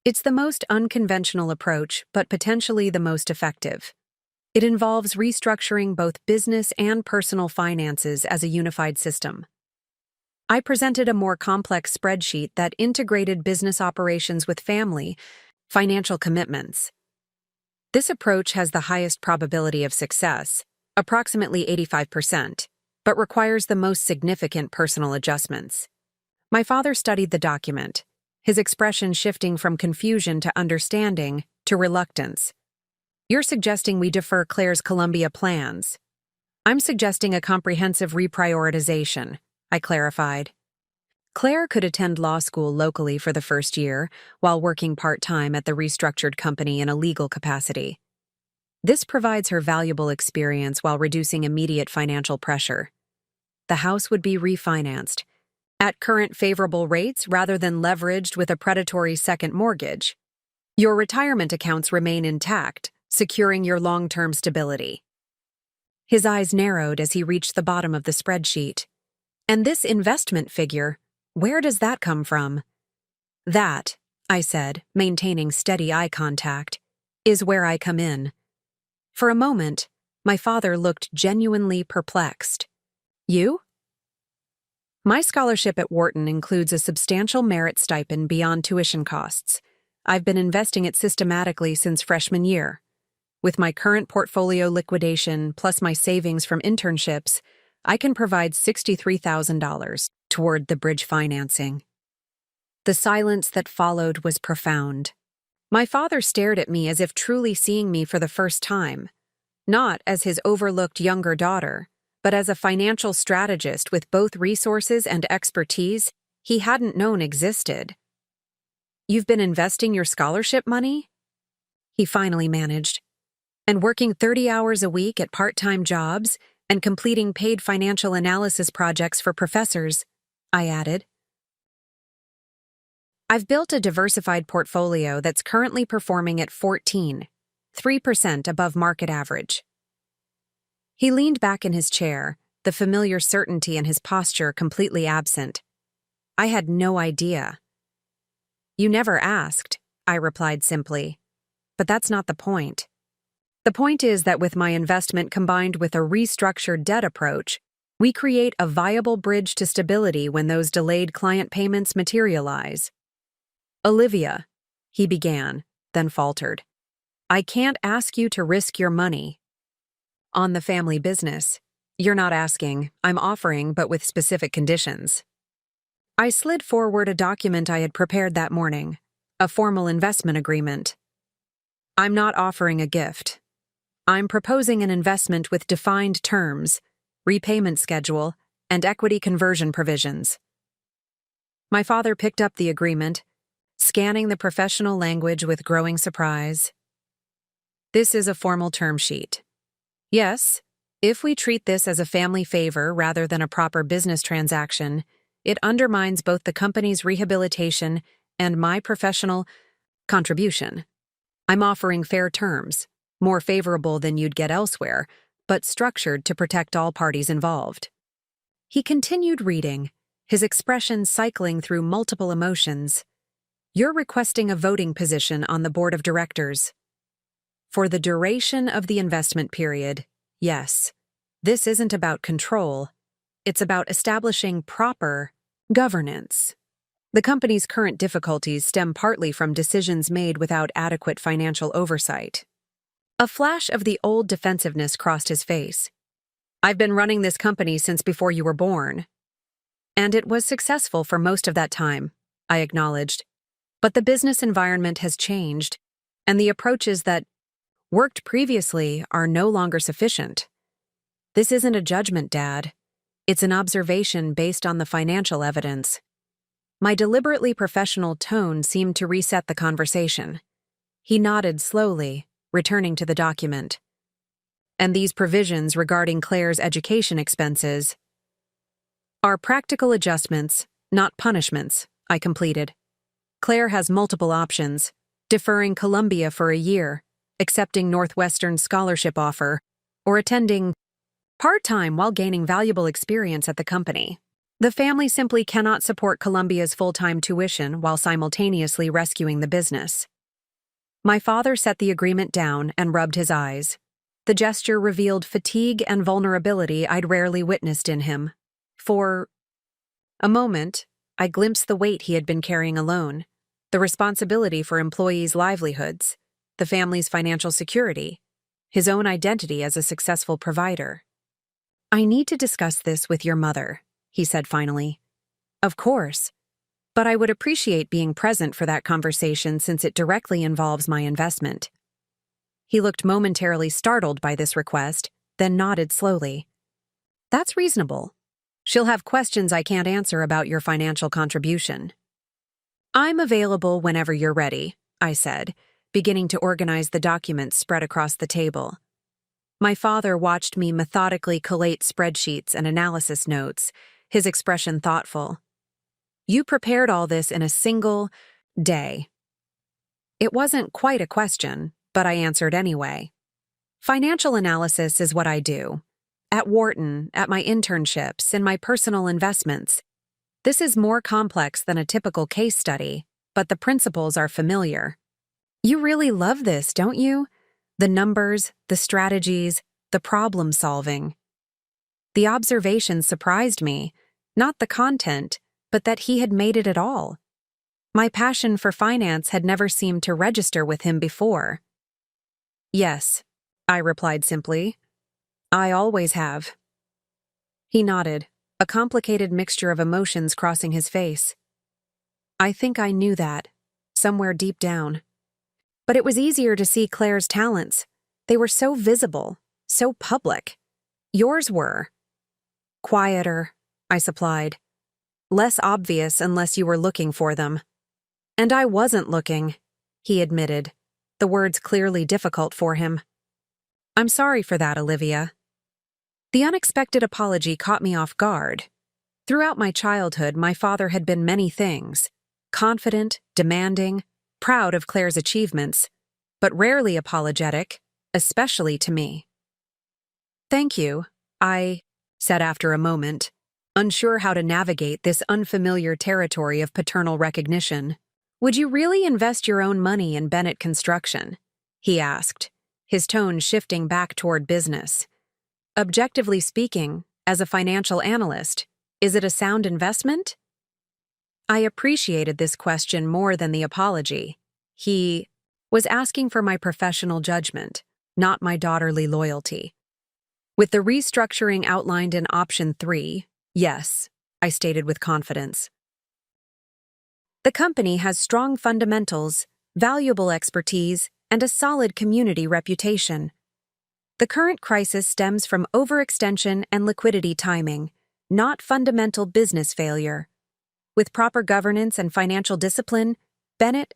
It's the most unconventional approach, but potentially the most effective. It involves restructuring both business and personal finances as a unified system. I presented a more complex spreadsheet that integrated business operations with family financial commitments. This approach has the highest probability of success, approximately 85%, but requires the most significant personal adjustments. My father studied the document, his expression shifting from confusion to understanding to reluctance. You're suggesting we defer Claire's Columbia plans. I'm suggesting a comprehensive reprioritization, I clarified. Claire could attend law school locally for the first year, while working part-time at the restructured company in a legal capacity. This provides her valuable experience while reducing immediate financial pressure. The house would be refinanced, at current favorable rates rather than leveraged with a predatory second mortgage. Your retirement accounts remain intact, securing your long-term stability. His eyes narrowed as he reached the bottom of the spreadsheet. And this investment figure, where does that come from? That, I said, maintaining steady eye contact, is where I come in. For a moment, my father looked genuinely perplexed. You? My scholarship at Wharton includes a substantial merit stipend beyond tuition costs. I've been investing it systematically since freshman year. With my current portfolio liquidation plus my savings from internships, I can provide $63,000 toward the bridge financing. The silence that followed was profound. My father stared at me as if truly seeing me for the first time, not as his overlooked younger daughter, but as a financial strategist with both resources and expertise he hadn't known existed. "You've been investing your scholarship money?" he finally managed. "And working 30 hours a week at part-time jobs and completing paid financial analysis projects for professors," I added. "I've built a diversified portfolio that's currently performing at 3% above market average." He leaned back in his chair, the familiar certainty in his posture completely absent. I had no idea. "You never asked," I replied simply. "But that's not the point. The point is that with my investment combined with a restructured debt approach, we create a viable bridge to stability when those delayed client payments materialize." "Olivia," he began, then faltered. "I can't ask you to risk your money on the family business. You're not asking, I'm offering, but with specific conditions." I slid forward a document I had prepared that morning, a formal investment agreement. "I'm not offering a gift. I'm proposing an investment with defined terms, repayment schedule, and equity conversion provisions." My father picked up the agreement, scanning the professional language with growing surprise. "This is a formal term sheet. Yes, if we treat this as a family favor rather than a proper business transaction, it undermines both the company's rehabilitation and my professional contribution. I'm offering fair terms, more favorable than you'd get elsewhere, but structured to protect all parties involved." He continued reading, his expression cycling through multiple emotions. "You're requesting a voting position on the board of directors. For the duration of the investment period, yes. This isn't about control. It's about establishing proper governance. The company's current difficulties stem partly from decisions made without adequate financial oversight." A flash of the old defensiveness crossed his face. "I've been running this company since before you were born." "And it was successful for most of that time," I acknowledged. "But the business environment has changed, and the approaches that worked previously are no longer sufficient. This isn't a judgment, Dad. It's an observation based on the financial evidence." My deliberately professional tone seemed to reset the conversation. He nodded slowly, returning to the document. "And these provisions regarding Claire's education expenses are practical adjustments, not punishments," I completed. "Claire has multiple options: deferring Columbia for a year, accepting Northwestern's scholarship offer, or attending part-time while gaining valuable experience at the company. The family simply cannot support Columbia's full-time tuition while simultaneously rescuing the business." My father set the agreement down and rubbed his eyes. The gesture revealed fatigue and vulnerability I'd rarely witnessed in him. For a moment, I glimpsed the weight he had been carrying alone, the responsibility for employees' livelihoods, the family's financial security, his own identity as a successful provider. "I need to discuss this with your mother," he said finally. "Of course, but I would appreciate being present for that conversation since it directly involves my investment." He looked momentarily startled by this request, then nodded slowly. "That's reasonable. She'll have questions I can't answer about your financial contribution." "I'm available whenever you're ready," I said, beginning to organize the documents spread across the table. My father watched me methodically collate spreadsheets and analysis notes, his expression thoughtful. "You prepared all this in a single day." It wasn't quite a question, but I answered anyway. "Financial analysis is what I do. At Wharton, at my internships, in my personal investments. This is more complex than a typical case study, but the principles are familiar." "You really love this, don't you? The numbers, the strategies, the problem solving." The observation surprised me, Not the content, but that he had made it at all. My passion for finance had never seemed to register with him before. "Yes," I replied simply. "I always have." He nodded, a complicated mixture of emotions crossing his face. I think I knew that, somewhere deep down. But it was easier to see Claire's talents. They were so visible, so public. Yours were. "Quieter," I supplied. "Less obvious unless you were looking for them." "And I wasn't looking," he admitted, the words clearly difficult for him. "I'm sorry for that, Olivia." The unexpected apology caught me off guard. Throughout my childhood, my father had been many things: confident, demanding, proud of Claire's achievements, but rarely apologetic, especially to me. "Thank you," I said after a moment, unsure how to navigate this unfamiliar territory of paternal recognition. "Would you really invest your own money in Bennett Construction?" he asked, his tone shifting back toward business. "Objectively speaking, as a financial analyst, is it a sound investment?" I appreciated this question more than the apology. He was asking for my professional judgment, not my daughterly loyalty. With the restructuring outlined in option 3, yes, I stated with confidence. The company has strong fundamentals, valuable expertise, and a solid community reputation. The current crisis stems from overextension and liquidity timing, not fundamental business failure. With proper governance and financial discipline, Bennett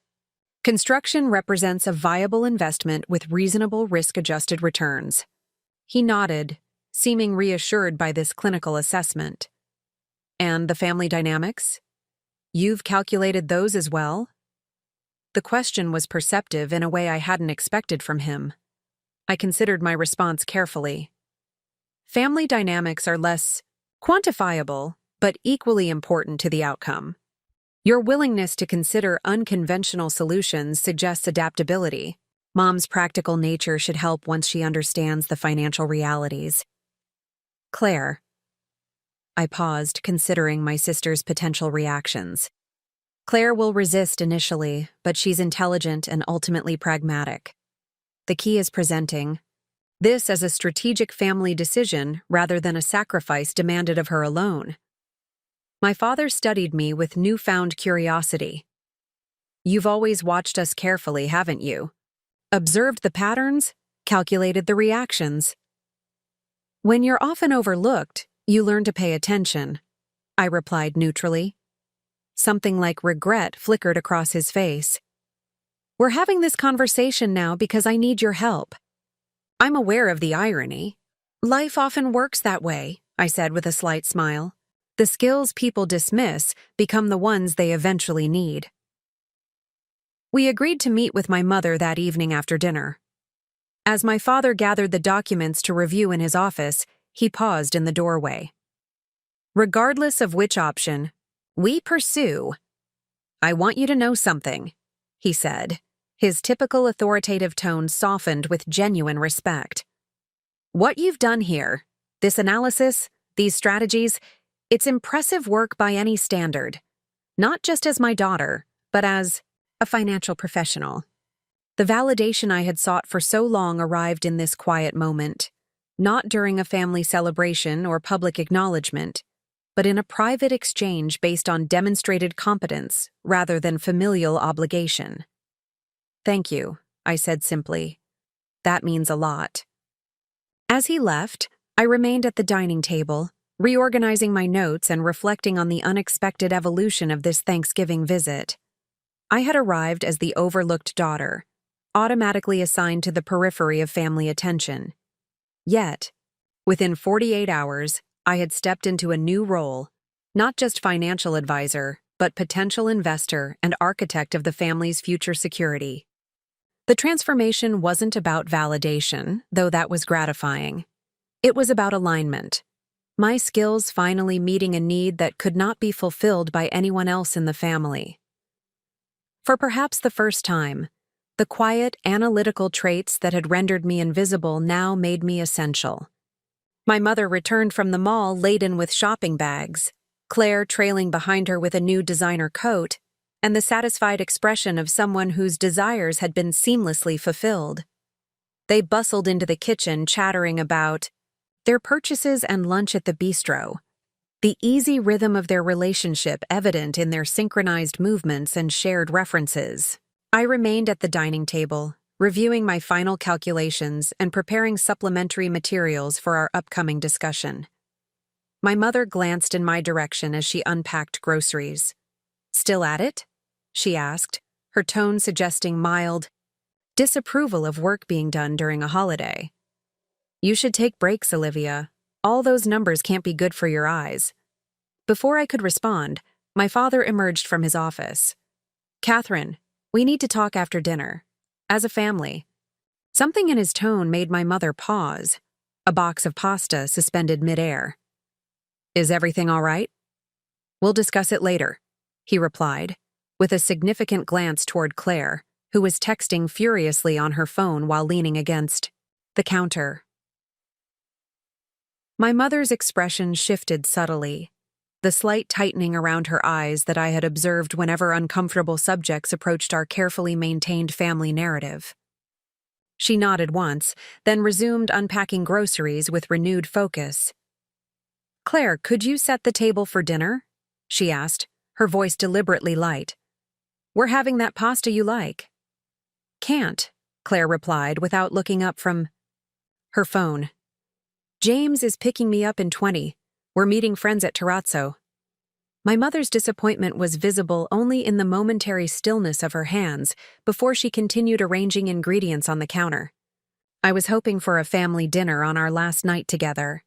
Construction represents a viable investment with reasonable risk-adjusted returns. He nodded, seeming reassured by this clinical assessment. "And the family dynamics? You've calculated those as well?" The question was perceptive in a way I hadn't expected from him. I considered my response carefully. Family dynamics are less quantifiable, but equally important to the outcome. Your willingness to consider unconventional solutions suggests adaptability. Mom's practical nature should help once she understands the financial realities. "Claire." I paused, considering my sister's potential reactions. "Claire will resist initially, but she's intelligent and ultimately pragmatic. The key is presenting this as a strategic family decision rather than a sacrifice demanded of her alone." My father studied me with newfound curiosity. "You've always watched us carefully, haven't you? Observed the patterns, calculated the reactions." "When you're often overlooked, you learn to pay attention," I replied neutrally. Something like regret flickered across his face. "We're having this conversation now because I need your help." I'm aware of the irony. "Life often works that way," I said with a slight smile. "The skills people dismiss become the ones they eventually need." We agreed to meet with my mother that evening after dinner. As my father gathered the documents to review in his office, he paused in the doorway. "Regardless of which option we pursue, I want you to know something," he said, his typical authoritative tone softened with genuine respect. "What you've done here, this analysis, these strategies, it's impressive work by any standard, not just as my daughter, but as a financial professional." The validation I had sought for so long arrived in this quiet moment, not during a family celebration or public acknowledgement, but in a private exchange based on demonstrated competence rather than familial obligation. "Thank you," I said simply. "That means a lot." As he left, I remained at the dining table, reorganizing my notes and reflecting on the unexpected evolution of this Thanksgiving visit. I had arrived as the overlooked daughter, automatically assigned to the periphery of family attention. Yet, within 48 hours, I had stepped into a new role, not just financial advisor, but potential investor and architect of the family's future security. The transformation wasn't about validation, though that was gratifying. It was about alignment. My skills finally meeting a need that could not be fulfilled by anyone else in the family. For perhaps the first time, the quiet, analytical traits that had rendered me invisible now made me essential. My mother returned from the mall laden with shopping bags. Claire trailing behind her with a new designer coat, and the satisfied expression of someone whose desires had been seamlessly fulfilled. They bustled into the kitchen, chattering about their purchases and lunch at the bistro, the easy rhythm of their relationship evident in their synchronized movements and shared references. I remained at the dining table, reviewing my final calculations and preparing supplementary materials for our upcoming discussion. My mother glanced in my direction as she unpacked groceries. "Still at it?" she asked, her tone suggesting mild disapproval of work being done during a holiday. "You should take breaks, Olivia. All those numbers can't be good for your eyes." Before I could respond, my father emerged from his office. "Catherine, we need to talk after dinner. As a family." Something in his tone made my mother pause, a box of pasta suspended midair. "Is everything all right?" "We'll discuss it later," he replied, with a significant glance toward Claire, who was texting furiously on her phone while leaning against the counter. My mother's expression shifted subtly, the slight tightening around her eyes that I had observed whenever uncomfortable subjects approached our carefully maintained family narrative. She nodded once, then resumed unpacking groceries with renewed focus. "Claire, could you set the table for dinner?" she asked, her voice deliberately light. "We're having that pasta you like." "Can't," Claire replied without looking up from her phone. "James is picking me up in 20. We're meeting friends at Terrazzo." My mother's disappointment was visible only in the momentary stillness of her hands before she continued arranging ingredients on the counter. "I was hoping for a family dinner on our last night together."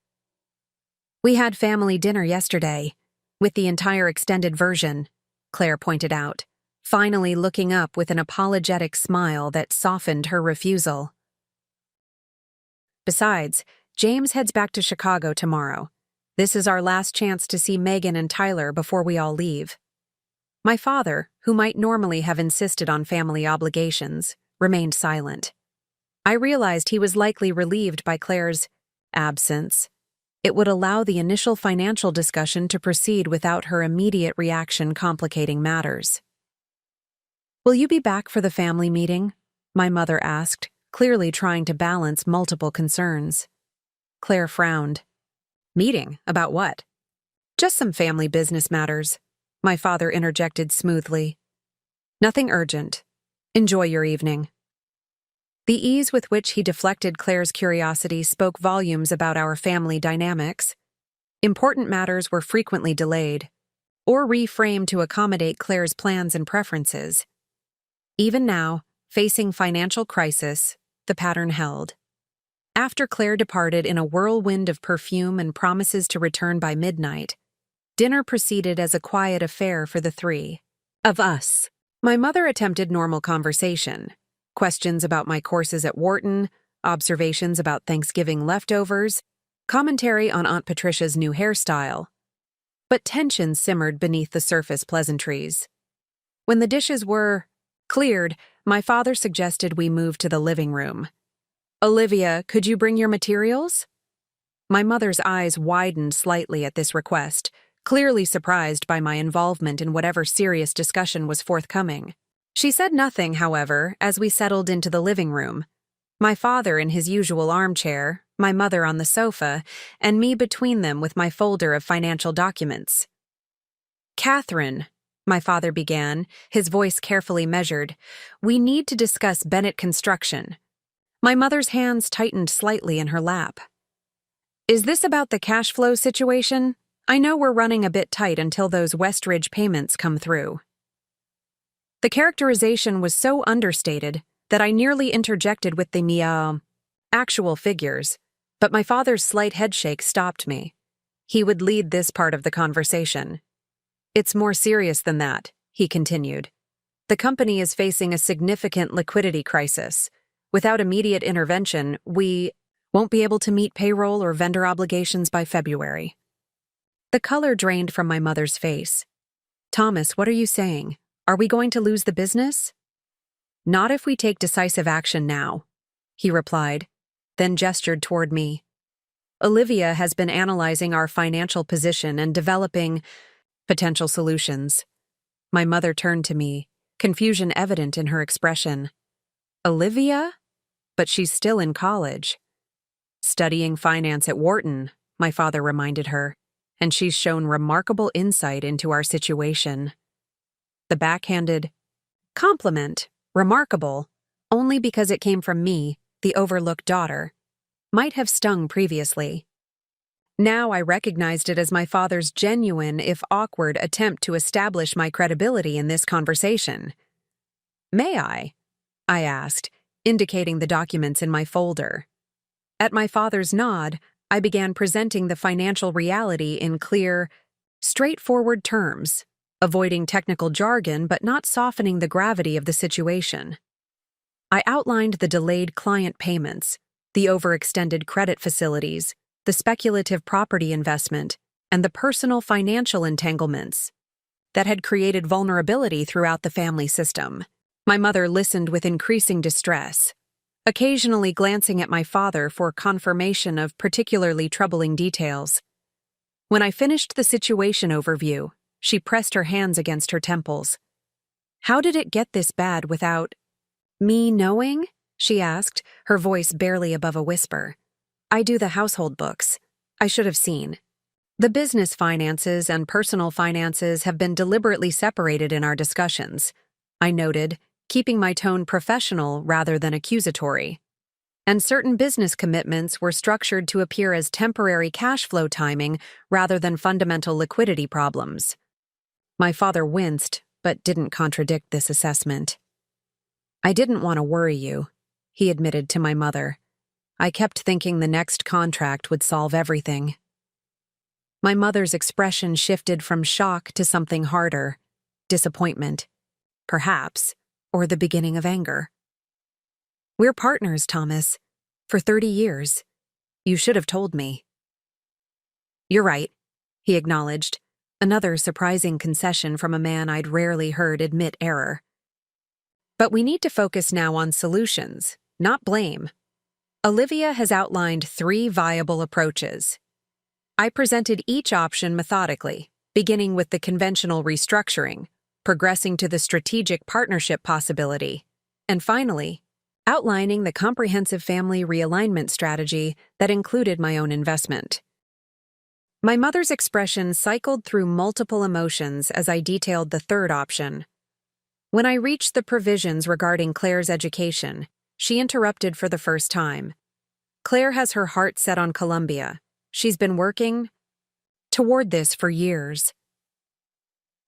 "We had family dinner yesterday, with the entire extended version," Claire pointed out, finally looking up with an apologetic smile that softened her refusal. "Besides, James heads back to Chicago tomorrow. This is our last chance to see Megan and Tyler before we all leave." My father, who might normally have insisted on family obligations, remained silent. I realized he was likely relieved by Claire's absence. It would allow the initial financial discussion to proceed without her immediate reaction complicating matters. "Will you be back for the family meeting?" my mother asked, clearly trying to balance multiple concerns. Claire frowned. "Meeting? About what?" "Just some family business matters," my father interjected smoothly. "Nothing urgent. Enjoy your evening." The ease with which he deflected Claire's curiosity spoke volumes about our family dynamics. Important matters were frequently delayed, or reframed to accommodate Claire's plans and preferences. Even now, facing financial crisis, the pattern held. After Claire departed in a whirlwind of perfume and promises to return by midnight, dinner proceeded as a quiet affair for the three of us. My mother attempted normal conversation, questions about my courses at Wharton, observations about Thanksgiving leftovers, commentary on Aunt Patricia's new hairstyle. But tension simmered beneath the surface pleasantries. When the dishes were cleared, my father suggested we move to the living room. "Olivia, could you bring your materials?" My mother's eyes widened slightly at this request, clearly surprised by my involvement in whatever serious discussion was forthcoming. She said nothing, however, as we settled into the living room. My father in his usual armchair, my mother on the sofa, and me between them with my folder of financial documents. "Catherine," my father began, his voice carefully measured, "we need to discuss Bennett Construction." My mother's hands tightened slightly in her lap. "Is this about the cash flow situation? I know we're running a bit tight until those Westridge payments come through." The characterization was so understated that I nearly interjected with the actual figures, but my father's slight headshake stopped me. He would lead this part of the conversation. "It's more serious than that," he continued. "The company is facing a significant liquidity crisis. Without immediate intervention, we won't be able to meet payroll or vendor obligations by February." The color drained from my mother's face. "Thomas, what are you saying? Are we going to lose the business?" "Not if we take decisive action now," he replied, then gestured toward me. "Olivia has been analyzing our financial position and developing Potential solutions. My mother turned to me, confusion evident in her expression. Olivia? But she's still in college. Studying finance at Wharton, my father reminded her, and she's shown remarkable insight into our situation. The backhanded compliment, remarkable, only because it came from me, the overlooked daughter, might have stung previously. Now I recognized it as my father's genuine, if awkward, attempt to establish my credibility in this conversation. May I asked, indicating the documents in my folder. At my father's nod, I began presenting the financial reality in clear, straightforward terms, avoiding technical jargon but not softening the gravity of the situation. I outlined the delayed client payments, the overextended credit facilities, the speculative property investment, and the personal financial entanglements that had created vulnerability throughout the family system. My mother listened with increasing distress, occasionally glancing at my father for confirmation of particularly troubling details. When I finished the situation overview, she pressed her hands against her temples. How did it get this bad without me knowing? She asked, her voice barely above a whisper. I do the household books. I should have seen. The business finances and personal finances have been deliberately separated in our discussions, I noted, keeping my tone professional rather than accusatory. And certain business commitments were structured to appear as temporary cash flow timing rather than fundamental liquidity problems. My father winced, but didn't contradict this assessment. I didn't want to worry you, he admitted to my mother. I kept thinking the next contract would solve everything. My mother's expression shifted from shock to something harder, disappointment, perhaps, or the beginning of anger. We're partners, Thomas, for 30 years. You should have told me. You're right, he acknowledged, another surprising concession from a man I'd rarely heard admit error. But we need to focus now on solutions, not blame. Olivia has outlined 3 viable approaches. I presented each option methodically, beginning with the conventional restructuring, progressing to the strategic partnership possibility, and finally, outlining the comprehensive family realignment strategy that included my own investment. My mother's expression cycled through multiple emotions as I detailed the third option. When I reached the provisions regarding Claire's education, she interrupted for the first time. Claire has her heart set on Columbia. She's been working toward this for years.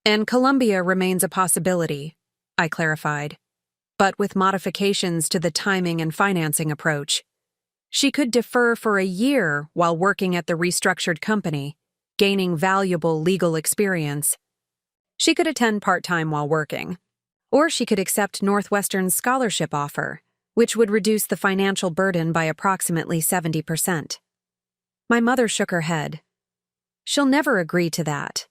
And Columbia remains a possibility, I clarified, but with modifications to the timing and financing approach. She could defer for a year while working at the restructured company, gaining valuable legal experience. She could attend part-time while working, or she could accept Northwestern's scholarship offer, which would reduce the financial burden by approximately 70%. My mother shook her head. She'll never agree to that.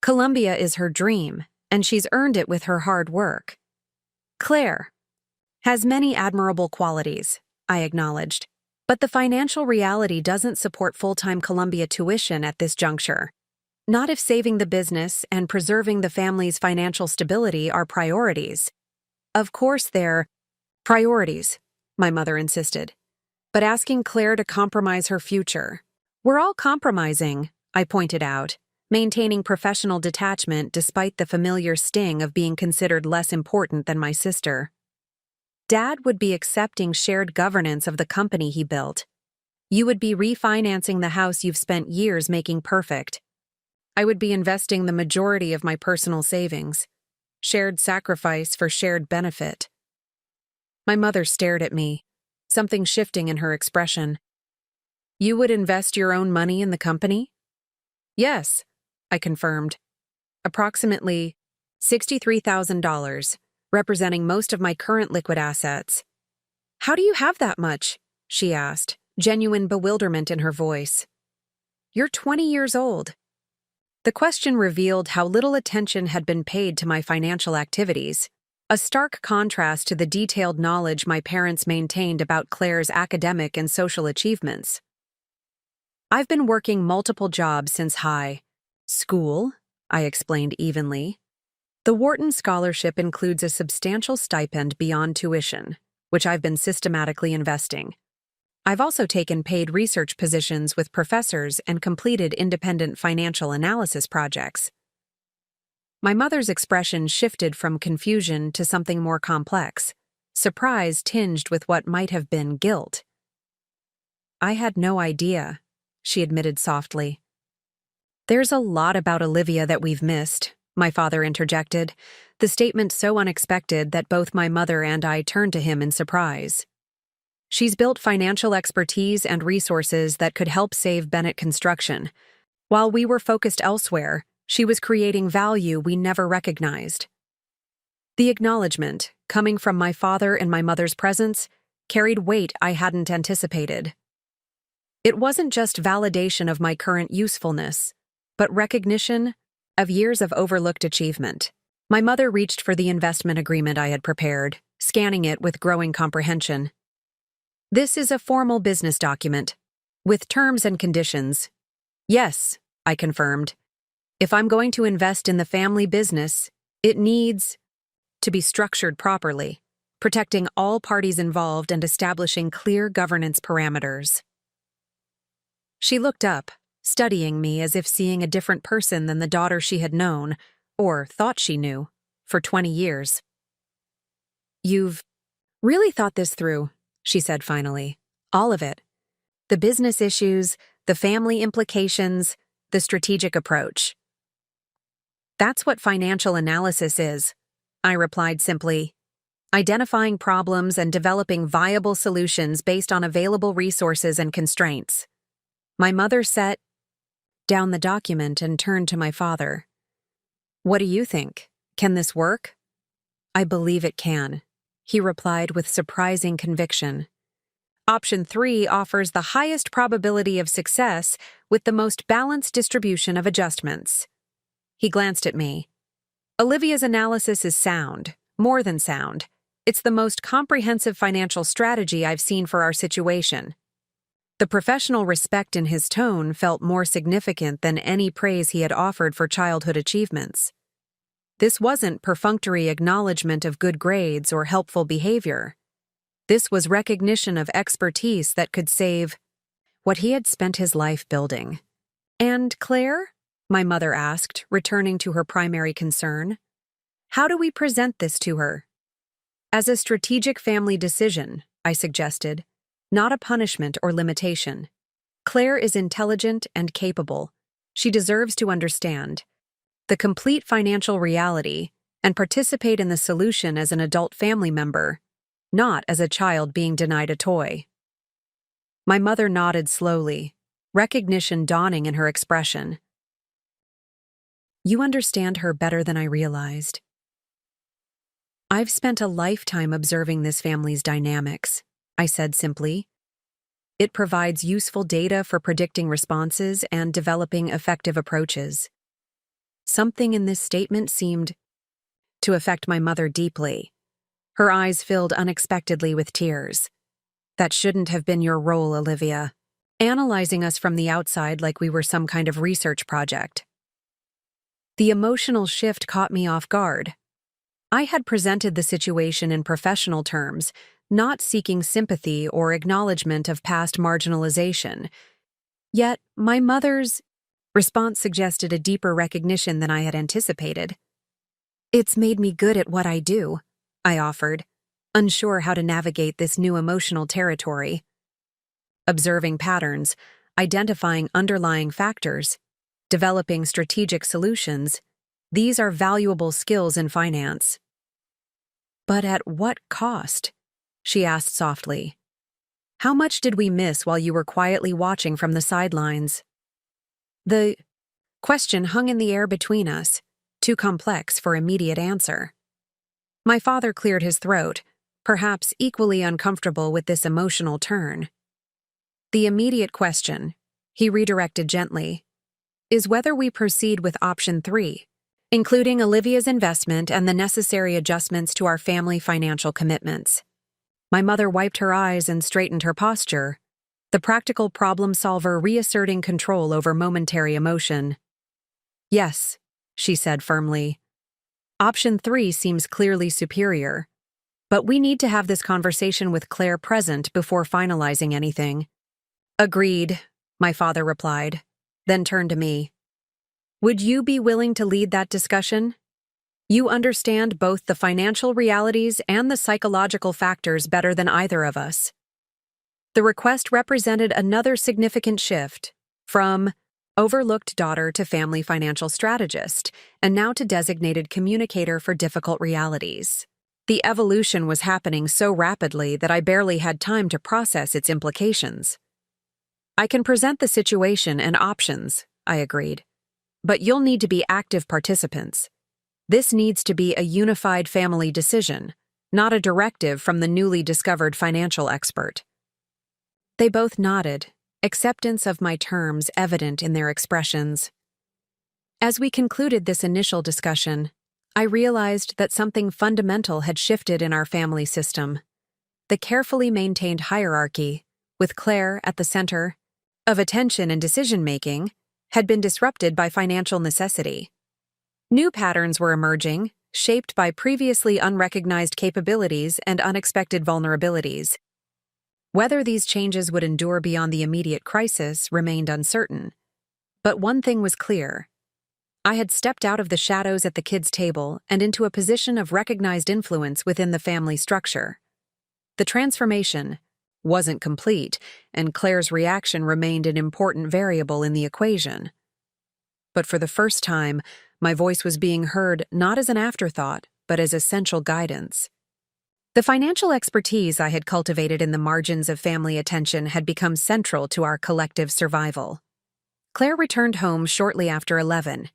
Columbia is her dream, and she's earned it with her hard work. Claire has many admirable qualities, I acknowledged, but the financial reality doesn't support full-time Columbia tuition at this juncture. Not if saving the business and preserving the family's financial stability are priorities. Of course they're priorities, my mother insisted. But asking Claire to compromise her future. We're all compromising, I pointed out, maintaining professional detachment despite the familiar sting of being considered less important than my sister. Dad would be accepting shared governance of the company he built. You would be refinancing the house you've spent years making perfect. I would be investing the majority of my personal savings. Shared sacrifice for shared benefit. My mother stared at me, something shifting in her expression. You would invest your own money in the company? Yes, I confirmed. Approximately $63,000, representing most of my current liquid assets. How do you have that much? She asked, genuine bewilderment in her voice. You're 20 years old. The question revealed how little attention had been paid to my financial activities, a stark contrast to the detailed knowledge my parents maintained about Claire's academic and social achievements. I've been working multiple jobs since high school, I explained evenly. The Wharton Scholarship includes a substantial stipend beyond tuition, which I've been systematically investing. I've also taken paid research positions with professors and completed independent financial analysis projects. My mother's expression shifted from confusion to something more complex, surprise tinged with what might have been guilt. I had no idea, she admitted softly. There's a lot about Olivia that we've missed, my father interjected, the statement so unexpected that both my mother and I turned to him in surprise. She's built financial expertise and resources that could help save Bennett Construction. While we were focused elsewhere, she was creating value we never recognized. The acknowledgement, coming from my father in my mother's presence, carried weight I hadn't anticipated. It wasn't just validation of my current usefulness, but recognition of years of overlooked achievement. My mother reached for the investment agreement I had prepared, scanning it with growing comprehension. This is a formal business document, with terms and conditions. Yes, I confirmed. If I'm going to invest in the family business, it needs to be structured properly, protecting all parties involved and establishing clear governance parameters. She looked up, studying me as if seeing a different person than the daughter she had known, or thought she knew, for 20 years. You've really thought this through, she said finally. All of it. The business issues, the family implications, the strategic approach. That's what financial analysis is, I replied simply. Identifying problems and developing viable solutions based on available resources and constraints. My mother set down the document and turned to my father. What do you think? Can this work? I believe it can, he replied with surprising conviction. Option 3 offers the highest probability of success with the most balanced distribution of adjustments. He glanced at me. Olivia's analysis is sound, more than sound. It's the most comprehensive financial strategy I've seen for our situation. The professional respect in his tone felt more significant than any praise he had offered for childhood achievements. This wasn't perfunctory acknowledgement of good grades or helpful behavior. This was recognition of expertise that could save what he had spent his life building. And Claire? My mother asked, returning to her primary concern. How do we present this to her? As a strategic family decision, I suggested, not a punishment or limitation. Claire is intelligent and capable. She deserves to understand the complete financial reality and participate in the solution as an adult family member, not as a child being denied a toy. My mother nodded slowly, recognition dawning in her expression. You understand her better than I realized. I've spent a lifetime observing this family's dynamics, I said simply. It provides useful data for predicting responses and developing effective approaches. Something in this statement seemed to affect my mother deeply. Her eyes filled unexpectedly with tears. That shouldn't have been your role, Olivia. Analyzing us from the outside like we were some kind of research project. The emotional shift caught me off guard. I had presented the situation in professional terms, not seeking sympathy or acknowledgement of past marginalization. Yet, my mother's response suggested a deeper recognition than I had anticipated. It's made me good at what I do, I offered, unsure how to navigate this new emotional territory. Observing patterns, identifying underlying factors, developing strategic solutions, these are valuable skills in finance. But at what cost? She asked softly. How much did we miss while you were quietly watching from the sidelines? The question hung in the air between us, too complex for immediate answer. My father cleared his throat, perhaps equally uncomfortable with this emotional turn. The immediate question, he redirected gently, is whether we proceed with option 3, including Olivia's investment and the necessary adjustments to our family financial commitments. My mother wiped her eyes and straightened her posture, the practical problem solver reasserting control over momentary emotion. Yes, she said firmly. Option 3 seems clearly superior. But we need to have this conversation with Claire present before finalizing anything. Agreed, my father replied, then turned to me. Would you be willing to lead that discussion? You understand both the financial realities and the psychological factors better than either of us. The request represented another significant shift from overlooked daughter to family financial strategist, and now to designated communicator for difficult realities. The evolution was happening so rapidly that I barely had time to process its implications. I can present the situation and options, I agreed. But you'll need to be active participants. This needs to be a unified family decision, not a directive from the newly discovered financial expert. They both nodded, acceptance of my terms evident in their expressions. As we concluded this initial discussion, I realized that something fundamental had shifted in our family system. The carefully maintained hierarchy, with Claire at the center of attention and decision-making, had been disrupted by financial necessity. New patterns were emerging, shaped by previously unrecognized capabilities and unexpected vulnerabilities. Whether these changes would endure beyond the immediate crisis remained uncertain. But one thing was clear. I had stepped out of the shadows at the kids' table and into a position of recognized influence within the family structure. The transformation wasn't complete, and Claire's reaction remained an important variable in the equation. But for the first time, my voice was being heard not as an afterthought, but as essential guidance. The financial expertise I had cultivated in the margins of family attention had become central to our collective survival. Claire returned home shortly after 11,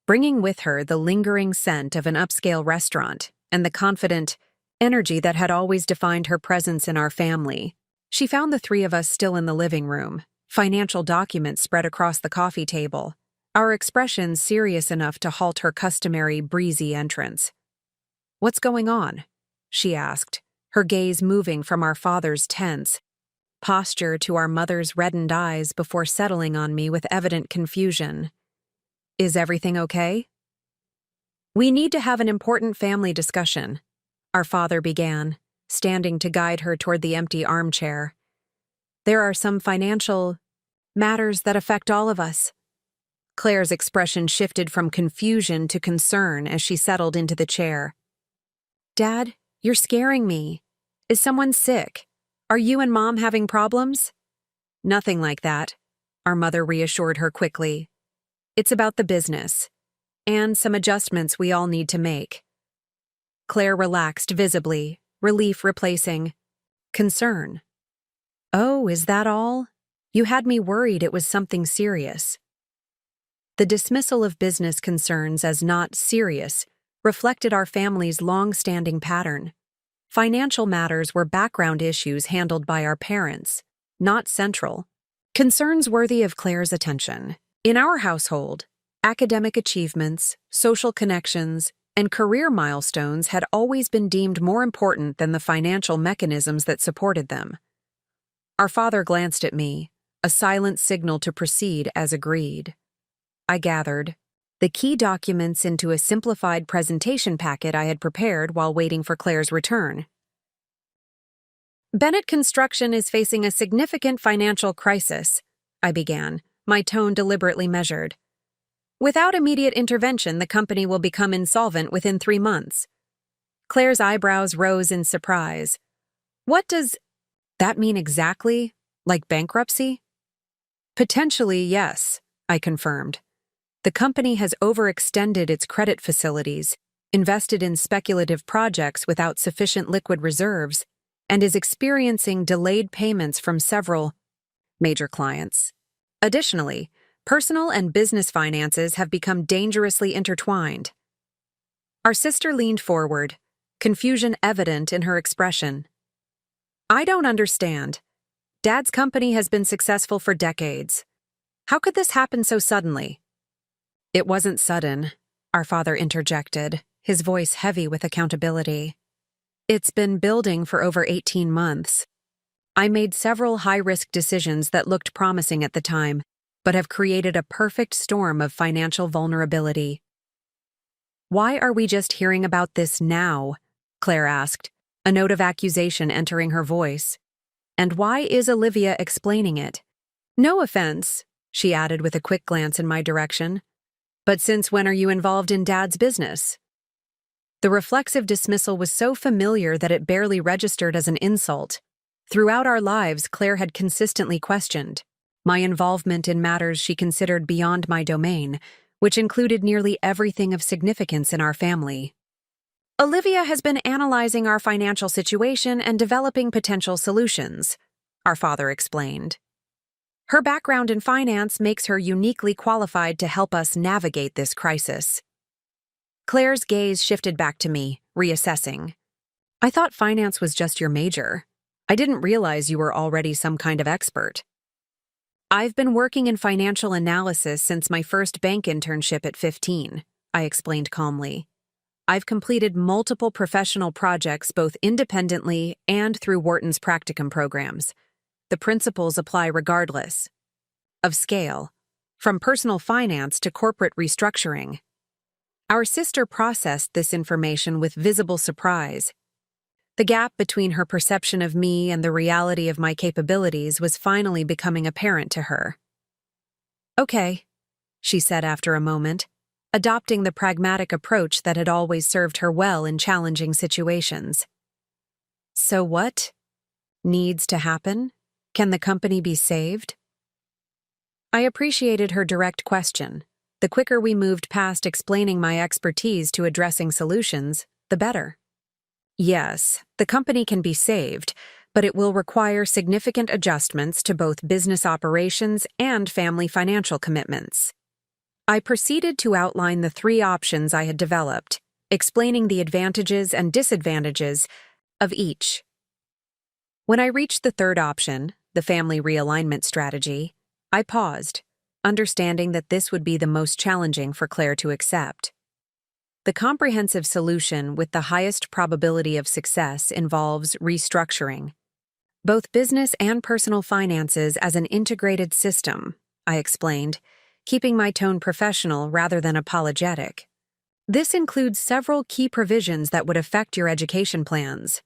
bringing with her the lingering scent of an upscale restaurant and the confident energy that had always defined her presence in our family. She found the three of us still in the living room, financial documents spread across the coffee table, our expressions serious enough to halt her customary breezy entrance. "What's going on?" she asked, her gaze moving from our father's tense posture to our mother's reddened eyes before settling on me with evident confusion. "Is everything okay?" "We need to have an important family discussion," our father began, standing to guide her toward the empty armchair. "There are some financial matters that affect all of us." Claire's expression shifted from confusion to concern as she settled into the chair. "Dad, you're scaring me. Is someone sick? Are you and Mom having problems?" "Nothing like that," our mother reassured her quickly. "It's about the business, and some adjustments we all need to make." Claire relaxed visibly, relief replacing concern. "Oh, is that all? You had me worried it was something serious." The dismissal of business concerns as not serious reflected our family's long-standing pattern. Financial matters were background issues handled by our parents, not central. Concerns worthy of Claire's attention. In our household, academic achievements, social connections, and career milestones had always been deemed more important than the financial mechanisms that supported them. Our father glanced at me, a silent signal to proceed as agreed. I gathered the key documents into a simplified presentation packet I had prepared while waiting for Claire's return. "Bennett Construction is facing a significant financial crisis," I began, my tone deliberately measured. "Without immediate intervention, the company will become insolvent within 3 months." Claire's eyebrows rose in surprise. "What does that mean exactly? Like bankruptcy?" "Potentially, yes," I confirmed. "The company has overextended its credit facilities, invested in speculative projects without sufficient liquid reserves, and is experiencing delayed payments from several major clients. Additionally, personal and business finances have become dangerously intertwined." Our sister leaned forward, confusion evident in her expression. "I don't understand. Dad's company has been successful for decades. How could this happen so suddenly?" "It wasn't sudden," our father interjected, his voice heavy with accountability. "It's been building for over 18 months. I made several high-risk decisions that looked promising at the time, but have created a perfect storm of financial vulnerability. Why are we just hearing about this now? Claire asked, a note of accusation entering her voice. And why is Olivia explaining it? No offense, she added with a quick glance in my direction. But since when are you involved in Dad's business? The reflexive dismissal was so familiar that it barely registered as an insult. Throughout our lives, Claire had consistently questioned my involvement in matters she considered beyond my domain, which included nearly everything of significance in our family. Olivia has been analyzing our financial situation and developing potential solutions, our father explained. Her background in finance makes her uniquely qualified to help us navigate this crisis. Claire's gaze shifted back to me, reassessing. I thought finance was just your major. I didn't realize you were already some kind of expert. I've been working in financial analysis since my first bank internship at 15, I explained calmly. I've completed multiple professional projects both independently and through Wharton's practicum programs. The principles apply regardless of scale, from personal finance to corporate restructuring. Our sister processed this information with visible surprise. The gap between her perception of me and the reality of my capabilities was finally becoming apparent to her. Okay, she said after a moment, adopting the pragmatic approach that had always served her well in challenging situations. So what needs to happen? Can the company be saved? I appreciated her direct question. The quicker we moved past explaining my expertise to addressing solutions, the better. Yes, the company can be saved, but it will require significant adjustments to both business operations and family financial commitments. I proceeded to outline the 3 options I had developed, explaining the advantages and disadvantages of each. When I reached the 3rd option, the family realignment strategy, I paused, understanding that this would be the most challenging for Claire to accept. The comprehensive solution with the highest probability of success involves restructuring both business and personal finances as an integrated system, I explained, keeping my tone professional rather than apologetic. This includes several key provisions that would affect your education plans.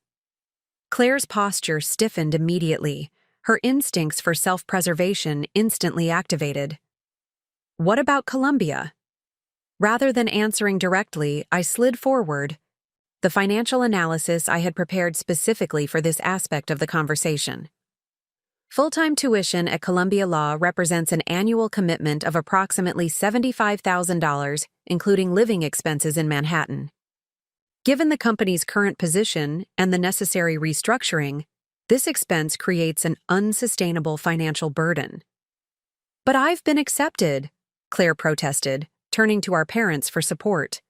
Claire's posture stiffened immediately, her instincts for self-preservation instantly activated. What about Columbia? Rather than answering directly, I slid forward the financial analysis I had prepared specifically for this aspect of the conversation. Full-time tuition at Columbia Law represents an annual commitment of approximately $75,000, including living expenses in Manhattan. Given the company's current position and the necessary restructuring, this expense creates an unsustainable financial burden. But I've been accepted, Claire protested, turning to our parents for support.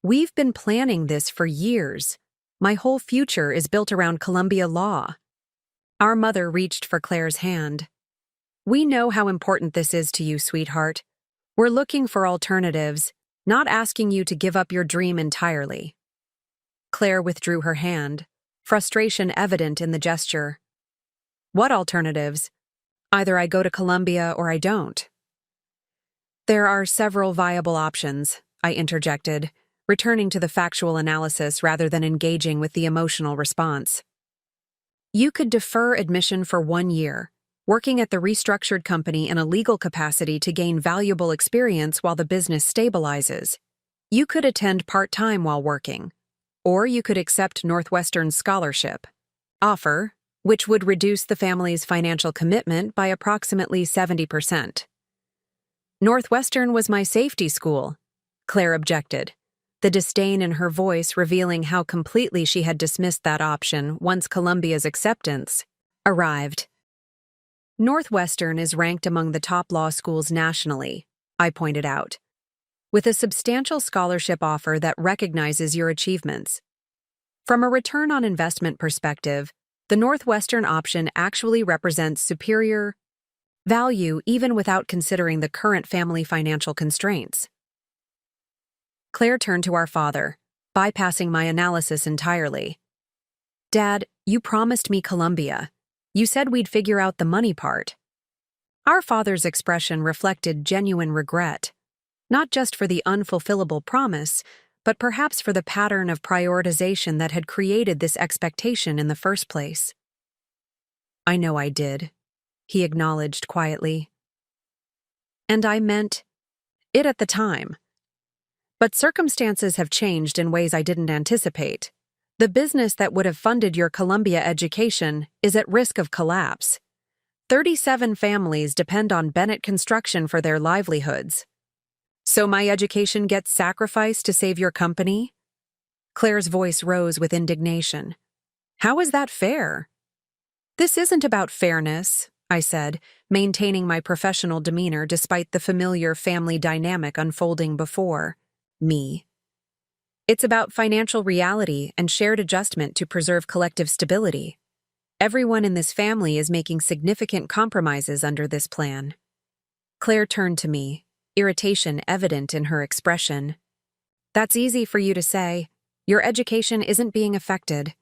We've been planning this for years. My whole future is built around Columbia Law. Our mother reached for Claire's hand. We know how important this is to you, sweetheart. We're looking for alternatives, not asking you to give up your dream entirely. Claire withdrew her hand, frustration evident in the gesture. What alternatives? Either I go to Columbia or I don't. There are several viable options, I interjected, returning to the factual analysis rather than engaging with the emotional response. You could defer admission for 1 year, working at the restructured company in a legal capacity to gain valuable experience while the business stabilizes. You could attend part-time while working, or you could accept Northwestern's scholarship offer, which would reduce the family's financial commitment by approximately 70%. Northwestern was my safety school, Claire objected, the disdain in her voice revealing how completely she had dismissed that option once Columbia's acceptance arrived. Northwestern is ranked among the top law schools nationally, I pointed out, with a substantial scholarship offer that recognizes your achievements. From a return on investment perspective, the Northwestern option actually represents superior value even without considering the current family financial constraints. Claire turned to our father, bypassing my analysis entirely. Dad, you promised me Columbia. You said we'd figure out the money part. Our father's expression reflected genuine regret, not just for the unfulfillable promise, but perhaps for the pattern of prioritization that had created this expectation in the first place. "I know I did," he acknowledged quietly. "And I meant it at the time. But circumstances have changed in ways I didn't anticipate. The business that would have funded your Columbia education is at risk of collapse. 37 families depend on Bennett Construction for their livelihoods. So my education gets sacrificed to save your company?" Claire's voice rose with indignation. "How is that fair?" "This isn't about fairness," I said, maintaining my professional demeanor despite the familiar family dynamic unfolding before me. "It's about financial reality and shared adjustment to preserve collective stability. Everyone in this family is making significant compromises under this plan." Claire turned to me, irritation evident in her expression. "That's easy for you to say. Your education isn't being affected."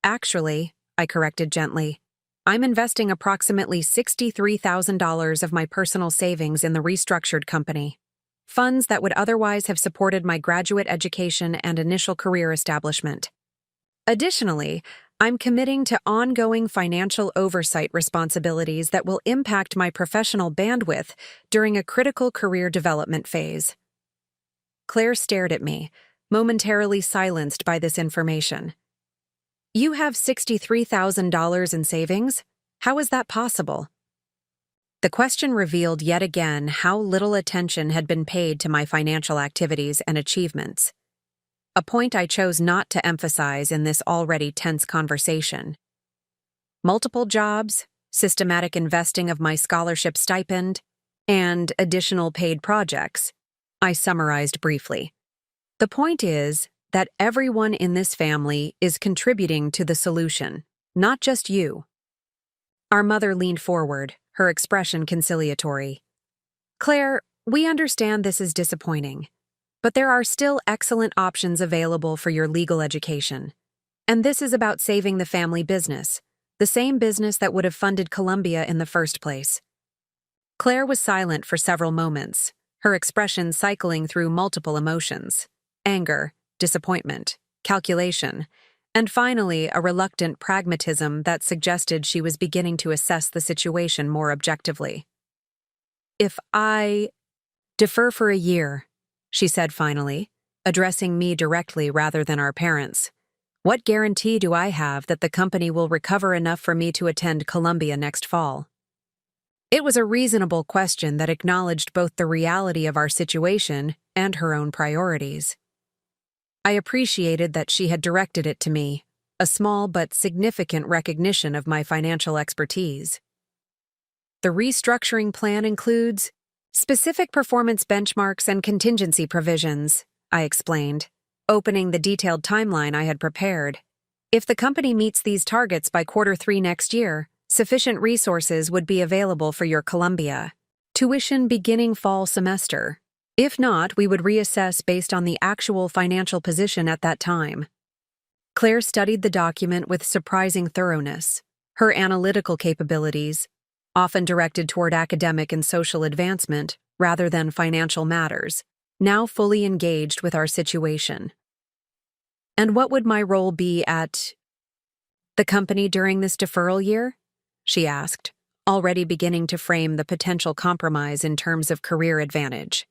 "Actually," I corrected gently, "I'm investing approximately $63,000 of my personal savings in the restructured company. Funds that would otherwise have supported my graduate education and initial career establishment. Additionally, I'm committing to ongoing financial oversight responsibilities that will impact my professional bandwidth during a critical career development phase." Claire stared at me, momentarily silenced by this information. "You have $63,000 in savings? How is that possible?" The question revealed yet again how little attention had been paid to my financial activities and achievements. A point I chose not to emphasize in this already tense conversation. Multiple jobs, systematic investing of my scholarship stipend, and additional paid projects, I summarized briefly. The point is that everyone in this family is contributing to the solution, not just you. Our mother leaned forward, her expression conciliatory. "Claire, we understand this is disappointing, but there are still excellent options available for your legal education. And this is about saving the family business, the same business that would have funded Columbia in the first place." Claire was silent for several moments, her expression cycling through multiple emotions: anger, disappointment, calculation, and finally a reluctant pragmatism that suggested she was beginning to assess the situation more objectively. "If I defer for a year," she said finally, addressing me directly rather than our parents, "what guarantee do I have that the company will recover enough for me to attend Columbia next fall?" It was a reasonable question that acknowledged both the reality of our situation and her own priorities. I appreciated that she had directed it to me, a small but significant recognition of my financial expertise. "The restructuring plan includes specific performance benchmarks and contingency provisions," I explained, opening the detailed timeline I had prepared. "If the company meets these targets by Q3 next year, sufficient resources would be available for your Columbia tuition beginning fall semester. If not, we would reassess based on the actual financial position at that time." Claire studied the document with surprising thoroughness. Her analytical capabilities, often directed toward academic and social advancement rather than financial matters, now fully engaged with our situation. "And what would my role be at the company during this deferral year?" she asked, already beginning to frame the potential compromise in terms of career advantage.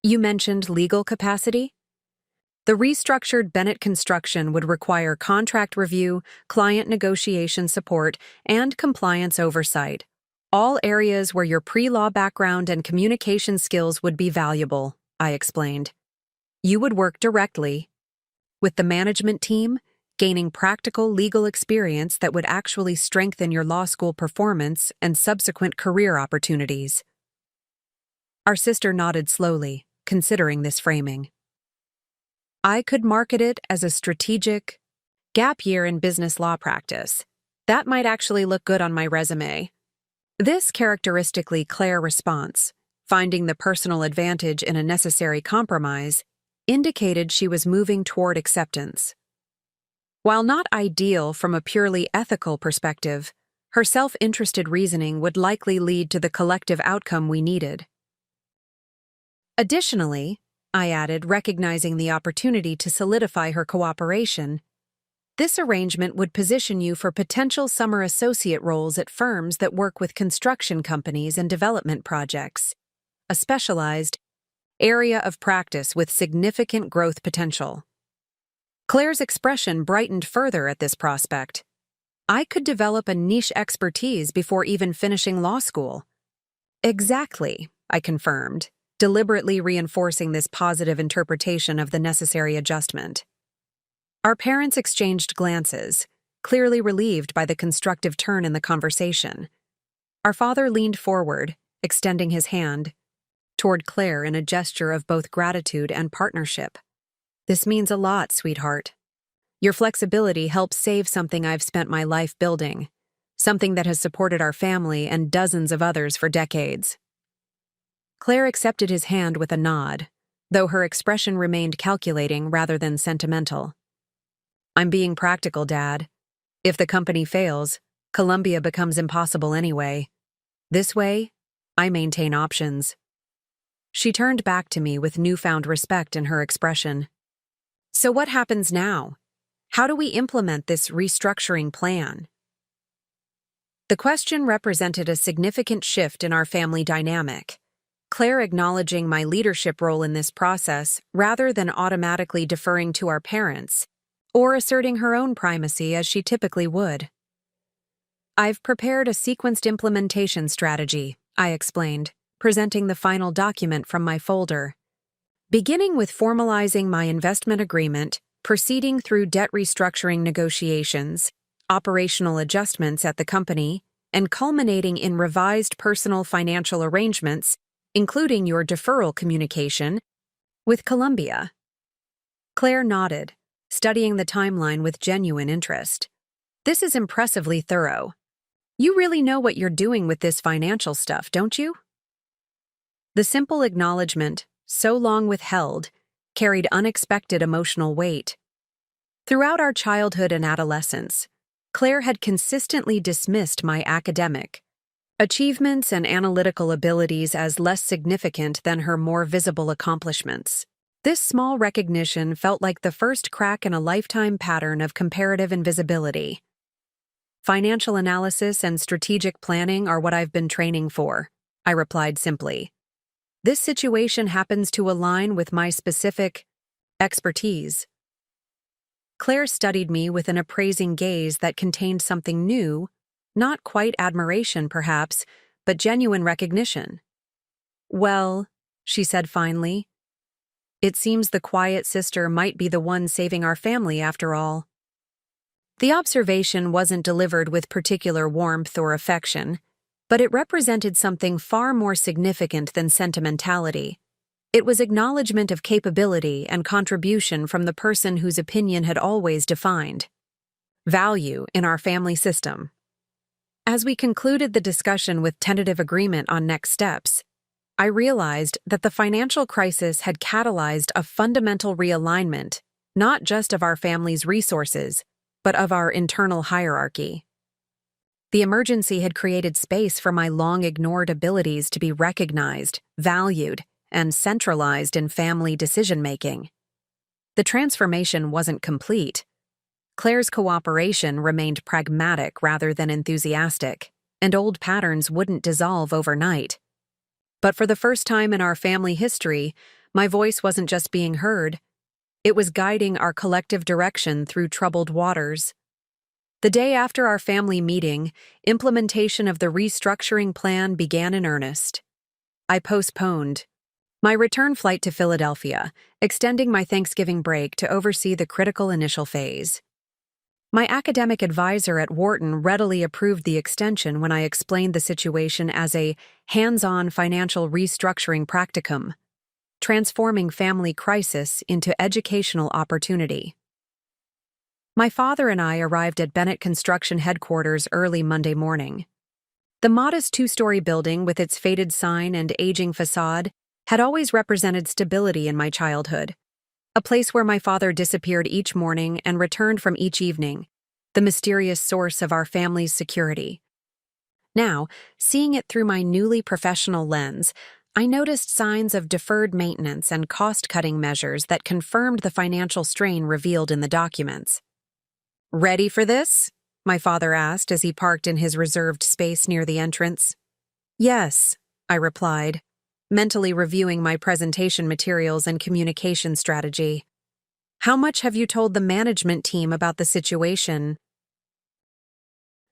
"You mentioned legal capacity?" "The restructured Bennett Construction would require contract review, client negotiation support, and compliance oversight, all areas where your pre-law background and communication skills would be valuable," I explained. "You would work directly with the management team, gaining practical legal experience that would actually strengthen your law school performance and subsequent career opportunities." Our sister nodded slowly, considering this framing. "I could market it as a strategic gap year in business law practice. That might actually look good on my resume." This characteristically Claire response, finding the personal advantage in a necessary compromise, indicated she was moving toward acceptance. While not ideal from a purely ethical perspective, her self-interested reasoning would likely lead to the collective outcome we needed. Additionally, I added, recognizing the opportunity to solidify her cooperation. This arrangement would position you for potential summer associate roles at firms that work with construction companies and development projects, a specialized area of practice with significant growth potential. Claire's expression brightened further at this prospect. I could develop a niche expertise before even finishing law school. Exactly, I confirmed, deliberately reinforcing this positive interpretation of the necessary adjustment. Our parents exchanged glances, clearly relieved by the constructive turn in the conversation. Our father leaned forward, extending his hand toward Claire in a gesture of both gratitude and partnership. "This means a lot, sweetheart. Your flexibility helps save something I've spent my life building, something that has supported our family and dozens of others for decades." Claire accepted his hand with a nod, though her expression remained calculating rather than sentimental. "I'm being practical, Dad. If the company fails, Columbia becomes impossible anyway. This way, I maintain options." She turned back to me with newfound respect in her expression. "So what happens now? How do we implement this restructuring plan?" The question represented a significant shift in our family dynamic, Claire acknowledging my leadership role in this process rather than automatically deferring to our parents, or asserting her own primacy as she typically would. "I've prepared a sequenced implementation strategy," I explained, presenting the final document from my folder. "Beginning with formalizing my investment agreement, proceeding through debt restructuring negotiations, operational adjustments at the company, and culminating in revised personal financial arrangements, including your deferral communication, with Columbia." Claire nodded, studying the timeline with genuine interest. "This is impressively thorough. You really know what you're doing with this financial stuff, don't you?" The simple acknowledgement, so long withheld, carried unexpected emotional weight. Throughout our childhood and adolescence, Claire had consistently dismissed my academic achievements and analytical abilities as less significant than her more visible accomplishments. This small recognition felt like the first crack in a lifetime pattern of comparative invisibility. "Financial analysis and strategic planning are what I've been training for," I replied simply. "This situation happens to align with my specific expertise." Claire studied me with an appraising gaze that contained something new, not quite admiration perhaps, but genuine recognition. "Well," she said finally, "it seems the quiet sister might be the one saving our family after all." The observation wasn't delivered with particular warmth or affection, but it represented something far more significant than sentimentality. It was acknowledgement of capability and contribution from the person whose opinion had always defined value in our family system. As we concluded the discussion with tentative agreement on next steps, I realized that the financial crisis had catalyzed a fundamental realignment, not just of our family's resources, but of our internal hierarchy. The emergency had created space for my long-ignored abilities to be recognized, valued, and centralized in family decision-making. The transformation wasn't complete. Claire's cooperation remained pragmatic rather than enthusiastic, and old patterns wouldn't dissolve overnight. But for the first time in our family history, my voice wasn't just being heard. It was guiding our collective direction through troubled waters. The day after our family meeting, implementation of the restructuring plan began in earnest. I postponed my return flight to Philadelphia, extending my Thanksgiving break to oversee the critical initial phase. My academic advisor at Wharton readily approved the extension when I explained the situation as a hands-on financial restructuring practicum, transforming family crisis into educational opportunity. My father and I arrived at Bennett Construction headquarters early Monday morning. The modest two-story building with its faded sign and aging facade had always represented stability in my childhood, a place where my father disappeared each morning and returned from each evening, the mysterious source of our family's security. Now, seeing it through my newly professional lens, I noticed signs of deferred maintenance and cost-cutting measures that confirmed the financial strain revealed in the documents. "Ready for this?" my father asked as he parked in his reserved space near the entrance. "Yes," I replied, mentally reviewing my presentation materials and communication strategy. "How much have you told the management team about the situation?"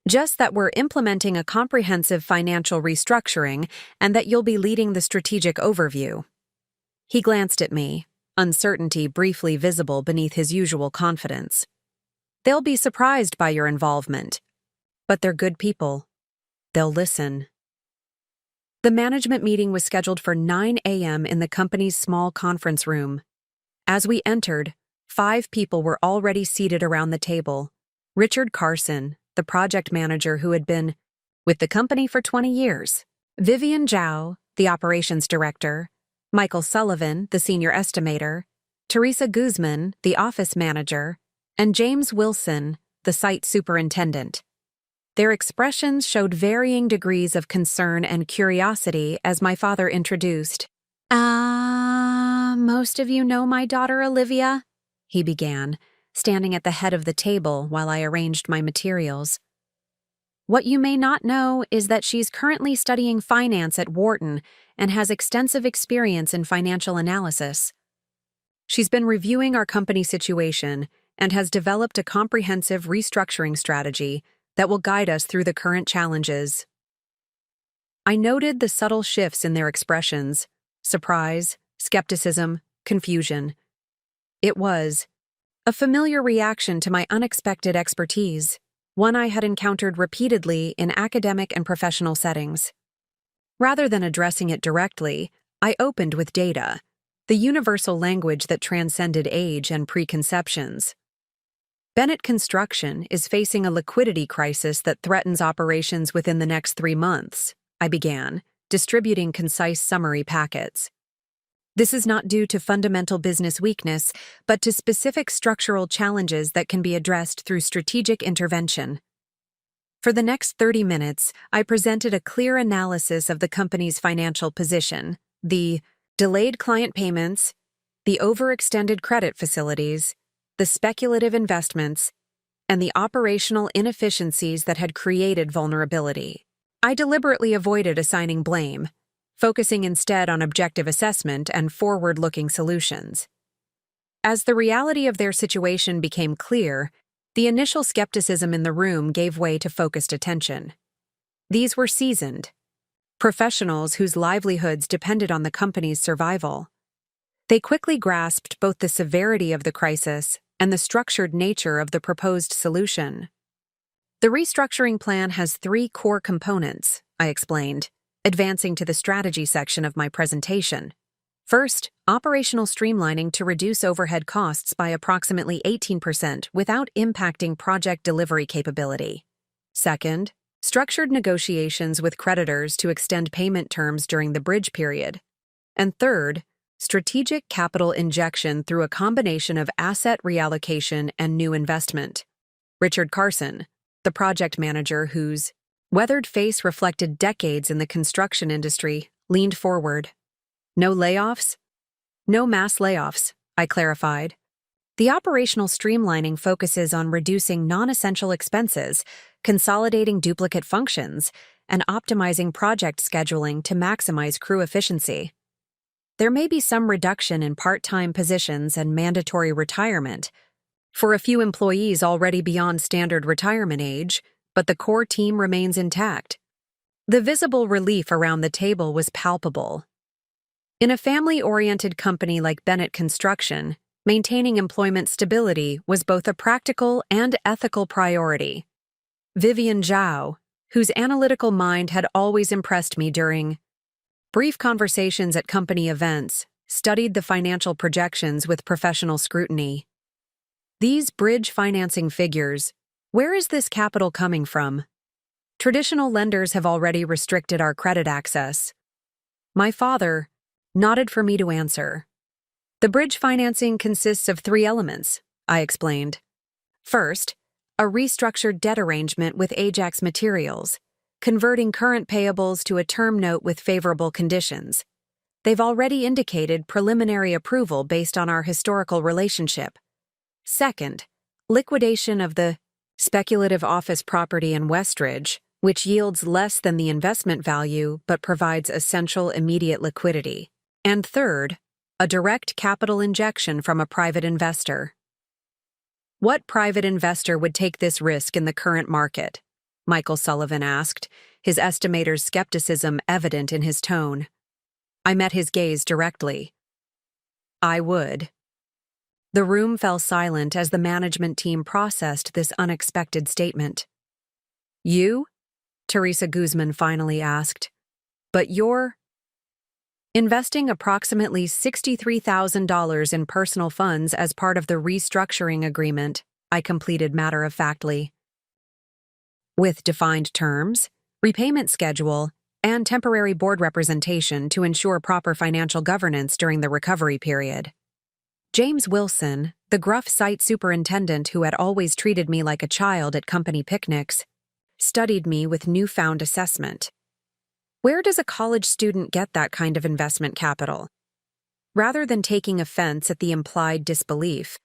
"Just that we're implementing a comprehensive financial restructuring and that you'll be leading the strategic overview." He glanced at me, uncertainty briefly visible beneath his usual confidence. "They'll be surprised by your involvement, but they're good people. They'll listen." The management meeting was scheduled for 9 a.m. in the company's small conference room. As we entered, 5 people were already seated around the table. Richard Carson, the project manager who had been with the company for 20 years. Vivian Zhao, the operations director. Michael Sullivan, the senior estimator. Teresa Guzman, the office manager. And James Wilson, the site superintendent. Their expressions showed varying degrees of concern and curiosity as my father introduced. Most of you know my daughter Olivia," he began, standing at the head of the table while I arranged my materials. "What you may not know is that she's currently studying finance at Wharton and has extensive experience in financial analysis. She's been reviewing our company situation and has developed a comprehensive restructuring strategy that will guide us through the current challenges." I noted the subtle shifts in their expressions: surprise, skepticism, confusion. It was a familiar reaction to my unexpected expertise, one I had encountered repeatedly in academic and professional settings. Rather than addressing it directly, I opened with data, the universal language that transcended age and preconceptions. "Bennett Construction is facing a liquidity crisis that threatens operations within the next 3 months," I began, distributing concise summary packets. "This is not due to fundamental business weakness, but to specific structural challenges that can be addressed through strategic intervention." For the next 30 minutes, I presented a clear analysis of the company's financial position, the delayed client payments, the overextended credit facilities, the speculative investments, and the operational inefficiencies that had created vulnerability. I deliberately avoided assigning blame, focusing instead on objective assessment and forward-looking solutions. As the reality of their situation became clear, the initial skepticism in the room gave way to focused attention. These were seasoned professionals whose livelihoods depended on the company's survival. They quickly grasped both the severity of the crisis and the structured nature of the proposed solution. "The restructuring plan has 3 core components," I explained, advancing to the strategy section of my presentation. "First, operational streamlining to reduce overhead costs by approximately 18% without impacting project delivery capability. Second, structured negotiations with creditors to extend payment terms during the bridge period. And third, strategic capital injection through a combination of asset reallocation and new investment." Richard Carson, the project manager whose weathered face reflected decades in the construction industry, leaned forward. "No layoffs?" "No mass layoffs," I clarified. "The operational streamlining focuses on reducing non-essential expenses, consolidating duplicate functions, and optimizing project scheduling to maximize crew efficiency. There may be some reduction in part-time positions and mandatory retirement for a few employees already beyond standard retirement age, but the core team remains intact." The visible relief around the table was palpable. In a family-oriented company like Bennett Construction, maintaining employment stability was both a practical and ethical priority. Vivian Zhao, whose analytical mind had always impressed me during brief conversations at company events, studied the financial projections with professional scrutiny. "These bridge financing figures, where is this capital coming from? Traditional lenders have already restricted our credit access." My father nodded for me to answer. "The bridge financing consists of 3 elements," I explained. "First, a restructured debt arrangement with Ajax Materials, converting current payables to a term note with favorable conditions. They've already indicated preliminary approval based on our historical relationship. Second, liquidation of the speculative office property in Westridge, which yields less than the investment value but provides essential immediate liquidity. And third, a direct capital injection from a private investor. What private investor would take this risk in the current market? Michael Sullivan asked, his estimator's skepticism evident in his tone. I met his gaze directly. I would. The room fell silent as the management team processed this unexpected statement. You? Teresa Guzman finally asked. But you're investing approximately $63,000 in personal funds as part of the restructuring agreement, I completed matter-of-factly. With defined terms, repayment schedule, and temporary board representation to ensure proper financial governance during the recovery period. James Wilson, the gruff site superintendent who had always treated me like a child at company picnics, studied me with newfound assessment. Where does a college student get that kind of investment capital? Rather than taking offense at the implied disbelief,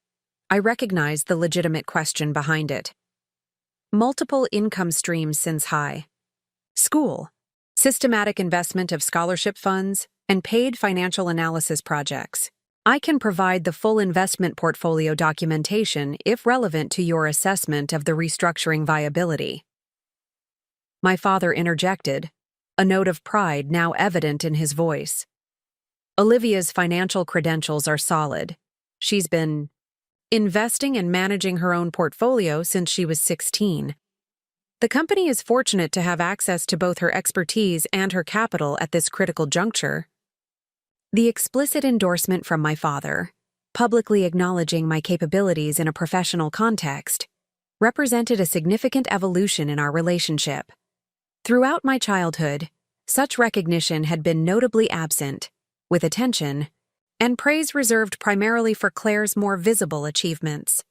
I recognized the legitimate question behind it. Multiple income streams since high. School, systematic investment of scholarship funds, and paid financial analysis projects. I can provide the full investment portfolio documentation if relevant to your assessment of the restructuring viability. My father interjected, a note of pride now evident in his voice. Olivia's financial credentials are solid. She's been investing and managing her own portfolio since she was 16. The company is fortunate to have access to both her expertise and her capital at this critical juncture. The explicit endorsement from my father, publicly acknowledging my capabilities in a professional context, represented a significant evolution in our relationship. Throughout my childhood, such recognition had been notably absent, with attention and praise reserved primarily for Claire's more visible achievements.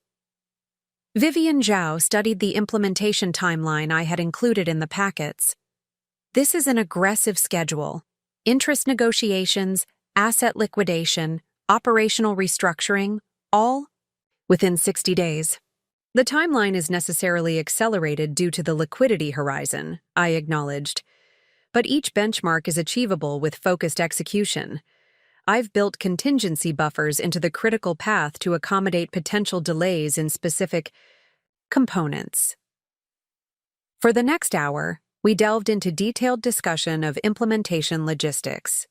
Vivian Zhao studied the implementation timeline I had included in the packets. This is an aggressive schedule. Interest negotiations, asset liquidation, operational restructuring, all within 60 days. The timeline is necessarily accelerated due to the liquidity horizon, I acknowledged. But each benchmark is achievable with focused execution. I've built contingency buffers into the critical path to accommodate potential delays in specific components. For the next hour, we delved into detailed discussion of implementation logistics.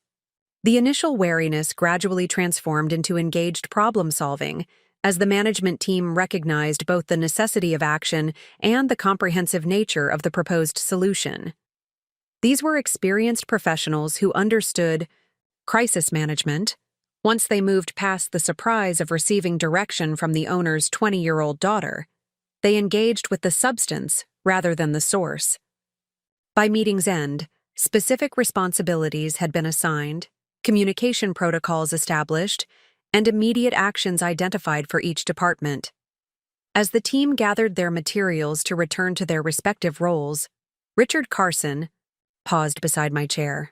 The initial wariness gradually transformed into engaged problem-solving as the management team recognized both the necessity of action and the comprehensive nature of the proposed solution. These were experienced professionals who understood crisis management once they moved past the surprise of receiving direction from the owner's 20-year-old daughter. They engaged with the substance rather than the source. By meeting's end, specific responsibilities had been assigned, communication protocols established, and immediate actions identified for each department. As the team gathered their materials to return to their respective roles, Richard Carson paused beside my chair.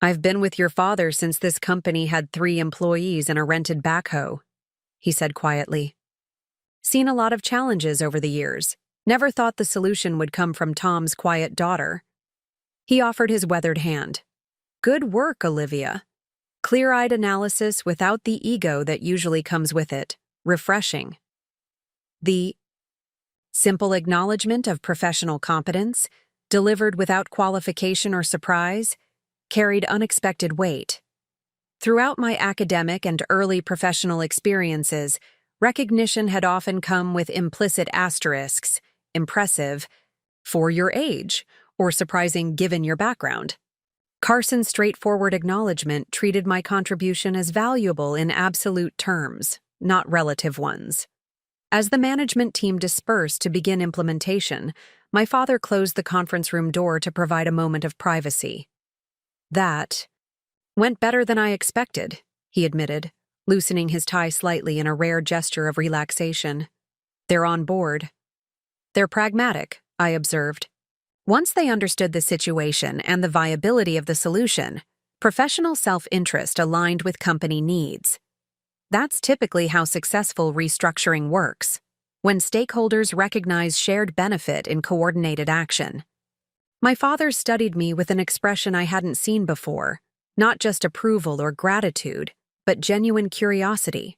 I've been with your father since this company had 3 employees and a rented backhoe, he said quietly. Seen a lot of challenges over the years. Never thought the solution would come from Tom's quiet daughter. He offered his weathered hand. Good work, Olivia. Clear-eyed analysis without the ego that usually comes with it. Refreshing. The simple acknowledgement of professional competence, delivered without qualification or surprise, carried unexpected weight. Throughout my academic and early professional experiences, recognition had often come with implicit asterisks, impressive, for your age, or surprising given your background. Carson's straightforward acknowledgement treated my contribution as valuable in absolute terms, not relative ones. As the management team dispersed to begin implementation, my father closed the conference room door to provide a moment of privacy. That went better than I expected, he admitted, loosening his tie slightly in a rare gesture of relaxation. They're on board. They're pragmatic, I observed. Once they understood the situation and the viability of the solution, Professional self-interest aligned with company needs. That's typically how successful restructuring works, when stakeholders recognize shared benefit in coordinated action. My father studied me with an expression I hadn't seen before, not just approval or gratitude, but genuine curiosity.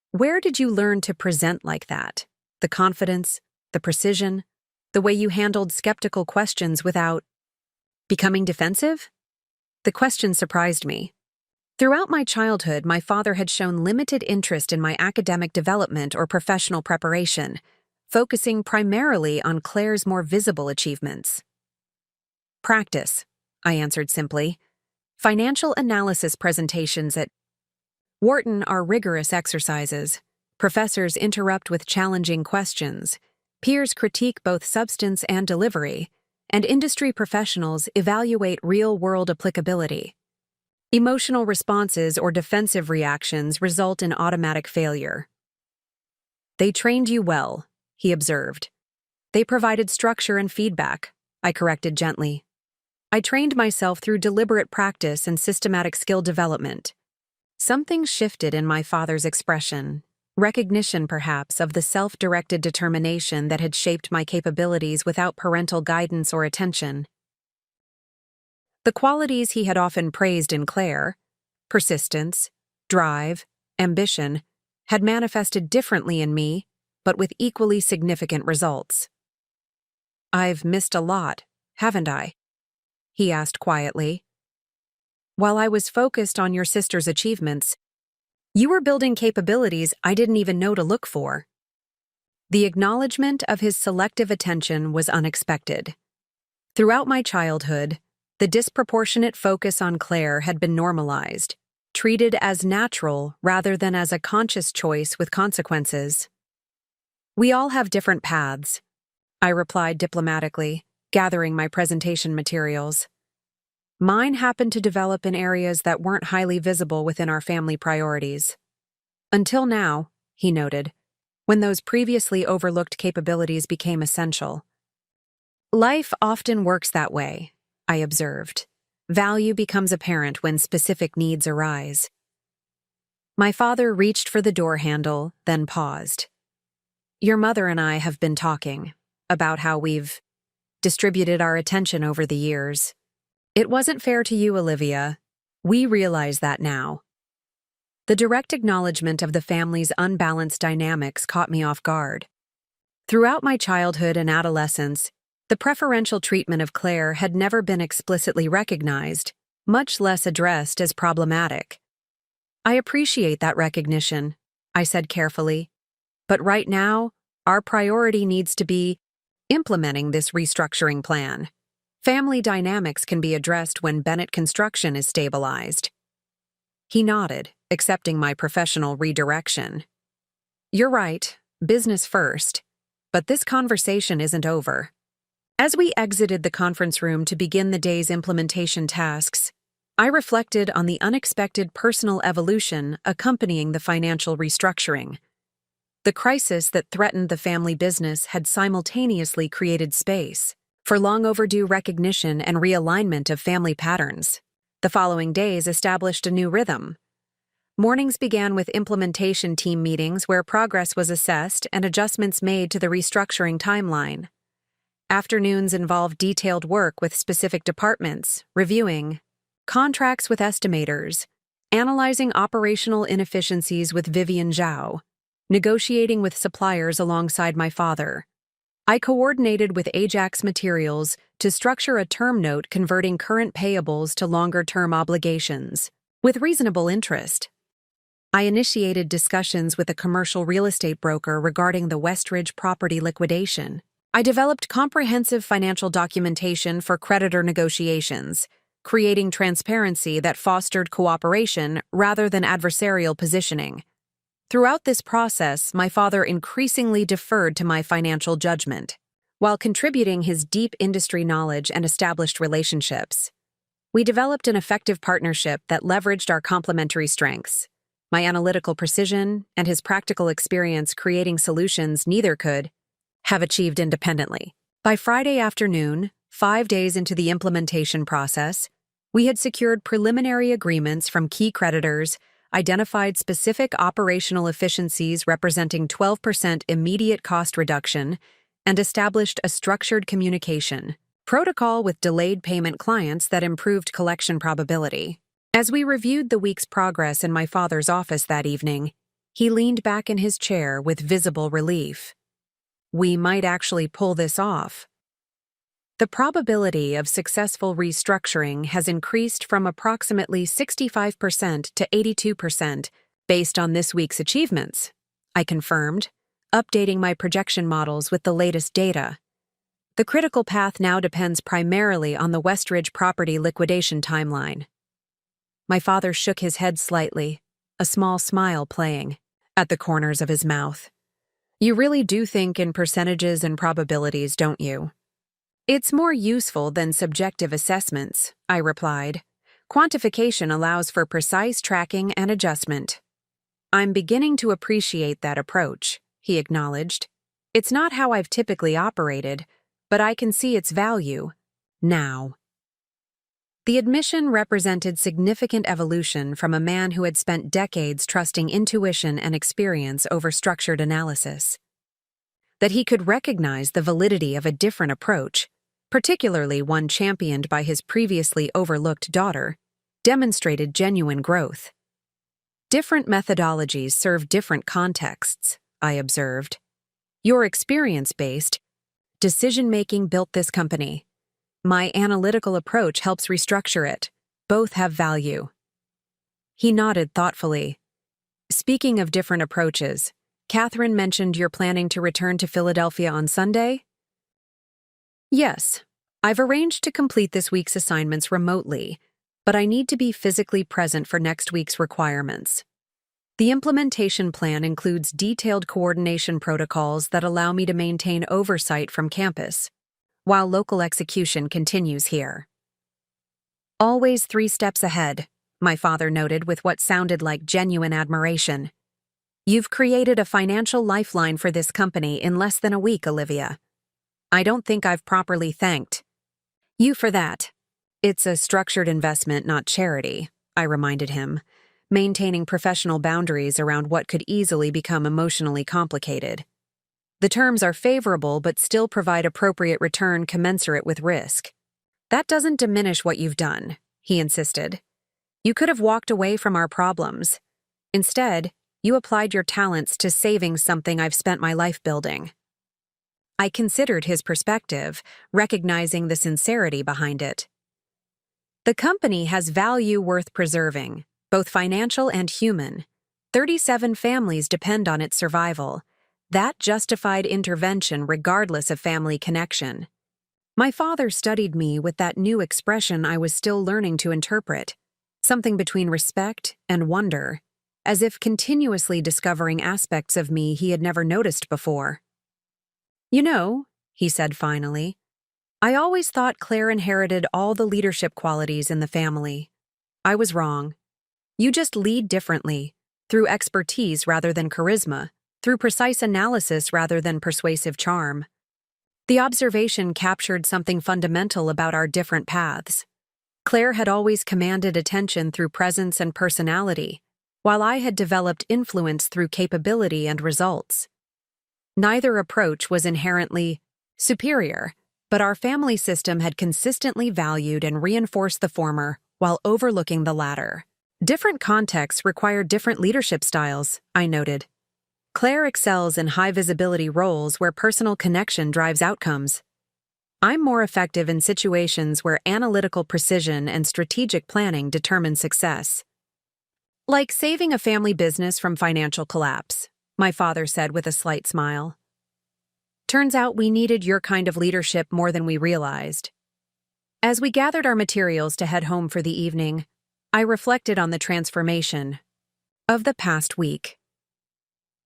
Where did you learn to present like that? The confidence, the precision, the way you handled skeptical questions without becoming defensive? The question surprised me. Throughout my childhood, my father had shown limited interest in my academic development or professional preparation, focusing primarily on Claire's more visible achievements. Practice, I answered simply. Financial analysis presentations at Wharton are rigorous exercises. Professors interrupt with challenging questions. Peers critique both substance and delivery, and industry professionals evaluate real-world applicability. Emotional responses or defensive reactions result in automatic failure. They trained you well, he observed. They provided structure and feedback, I corrected gently. I trained myself through deliberate practice and systematic skill development. Something shifted in my father's expression, recognition perhaps of the self-directed determination that had shaped my capabilities without parental guidance or attention. The qualities he had often praised in Claire, persistence, drive, ambition, had manifested differently in me, but with equally significant results. I've missed a lot, haven't I? He asked quietly. While I was focused on your sister's achievements, you were building capabilities I didn't even know to look for. The acknowledgement of his selective attention was unexpected. Throughout my childhood, the disproportionate focus on Claire had been normalized, treated as natural rather than as a conscious choice with consequences. We all have different paths, I replied diplomatically, gathering my presentation materials. Mine happened to develop in areas that weren't highly visible within our family priorities. Until now, he noted, when those previously overlooked capabilities became essential. Life often works that way, I observed. Value becomes apparent when specific needs arise. My father reached for the door handle, then paused. Your mother and I have been talking about how we've distributed our attention over the years. It wasn't fair to you, Olivia. We realize that now. The direct acknowledgement of the family's unbalanced dynamics caught me off guard. Throughout my childhood and adolescence, the preferential treatment of Claire had never been explicitly recognized, much less addressed as problematic. I appreciate that recognition, I said carefully. But right now, our priority needs to be implementing this restructuring plan. Family dynamics can be addressed when Bennett construction is stabilized. He nodded, accepting my professional redirection. You're right, business first, but this conversation isn't over. As we exited the conference room to begin the day's implementation tasks, I reflected on the unexpected personal evolution accompanying the financial restructuring. The crisis that threatened the family business had simultaneously created space for long overdue recognition and realignment of family patterns. The following days established a new rhythm. Mornings began with implementation team meetings where progress was assessed and adjustments made to the restructuring timeline. Afternoons involved detailed work with specific departments, reviewing contracts with estimators, analyzing operational inefficiencies with Vivian Zhao, negotiating with suppliers alongside my father. I coordinated with Ajax Materials to structure a term note converting current payables to longer-term obligations, with reasonable interest. I initiated discussions with a commercial real estate broker regarding the Westridge property liquidation. I developed comprehensive financial documentation for creditor negotiations, creating transparency that fostered cooperation rather than adversarial positioning. Throughout this process, my father increasingly deferred to my financial judgment, while contributing his deep industry knowledge and established relationships. We developed an effective partnership that leveraged our complementary strengths, my analytical precision and his practical experience creating solutions neither could have achieved independently. By Friday afternoon, 5 days into the implementation process, We had secured preliminary agreements from key creditors, identified specific operational efficiencies representing 12% immediate cost reduction, and established a structured communication protocol with delayed payment clients that improved collection probability. As we reviewed the week's progress in my father's office that evening, he leaned back in his chair with visible relief. We might actually pull this off. The probability of successful restructuring has increased from approximately 65% to 82% based on this week's achievements, I confirmed, updating my projection models with the latest data. The critical path now depends primarily on the Westridge property liquidation timeline. My father shook his head slightly, a small smile playing at the corners of his mouth. You really do think in percentages and probabilities, don't you? It's more useful than subjective assessments, I replied. Quantification allows for precise tracking and adjustment. I'm beginning to appreciate that approach, he acknowledged. It's not how I've typically operated, but I can see its value now. The admission represented significant evolution from a man who had spent decades trusting intuition and experience over structured analysis. That he could recognize the validity of a different approach, particularly one championed by his previously overlooked daughter, demonstrated genuine growth. Different methodologies serve different contexts, I observed. Your experience-based decision-making built this company. My analytical approach helps restructure it. Both have value. He nodded thoughtfully. Speaking of different approaches, Catherine mentioned you're planning to return to Philadelphia on Sunday? Yes, I've arranged to complete this week's assignments remotely, but I need to be physically present for next week's requirements. The implementation plan includes detailed coordination protocols that allow me to maintain oversight from campus, while local execution continues here. Always 3 steps ahead, my father noted with what sounded like genuine admiration. You've created a financial lifeline for this company in less than a week, Olivia. I don't think I've properly thanked you for that. It's a structured investment, not charity, I reminded him, maintaining professional boundaries around what could easily become emotionally complicated. The terms are favorable but still provide appropriate return commensurate with risk. That doesn't diminish what you've done, he insisted. You could have walked away from our problems. Instead, you applied your talents to saving something I've spent my life building. I considered his perspective, recognizing the sincerity behind it. The company has value worth preserving, both financial and human. 37 families depend on its survival. That justified intervention regardless of family connection. My father studied me with that new expression I was still learning to interpret, something between respect and wonder, as if continuously discovering aspects of me he had never noticed before. You know, he said finally, I always thought Claire inherited all the leadership qualities in the family. I was wrong. You just lead differently, through expertise rather than charisma, through precise analysis rather than persuasive charm. The observation captured something fundamental about our different paths. Claire had always commanded attention through presence and personality, while I had developed influence through capability and results. Neither approach was inherently superior, but our family system had consistently valued and reinforced the former while overlooking the latter. Different contexts require different leadership styles, I noted. Claire excels in high-visibility roles where personal connection drives outcomes. I'm more effective in situations where analytical precision and strategic planning determine success. Like saving a family business from financial collapse, my father said with a slight smile. Turns out we needed your kind of leadership more than we realized. As we gathered our materials to head home for the evening, I reflected on the transformation of the past week.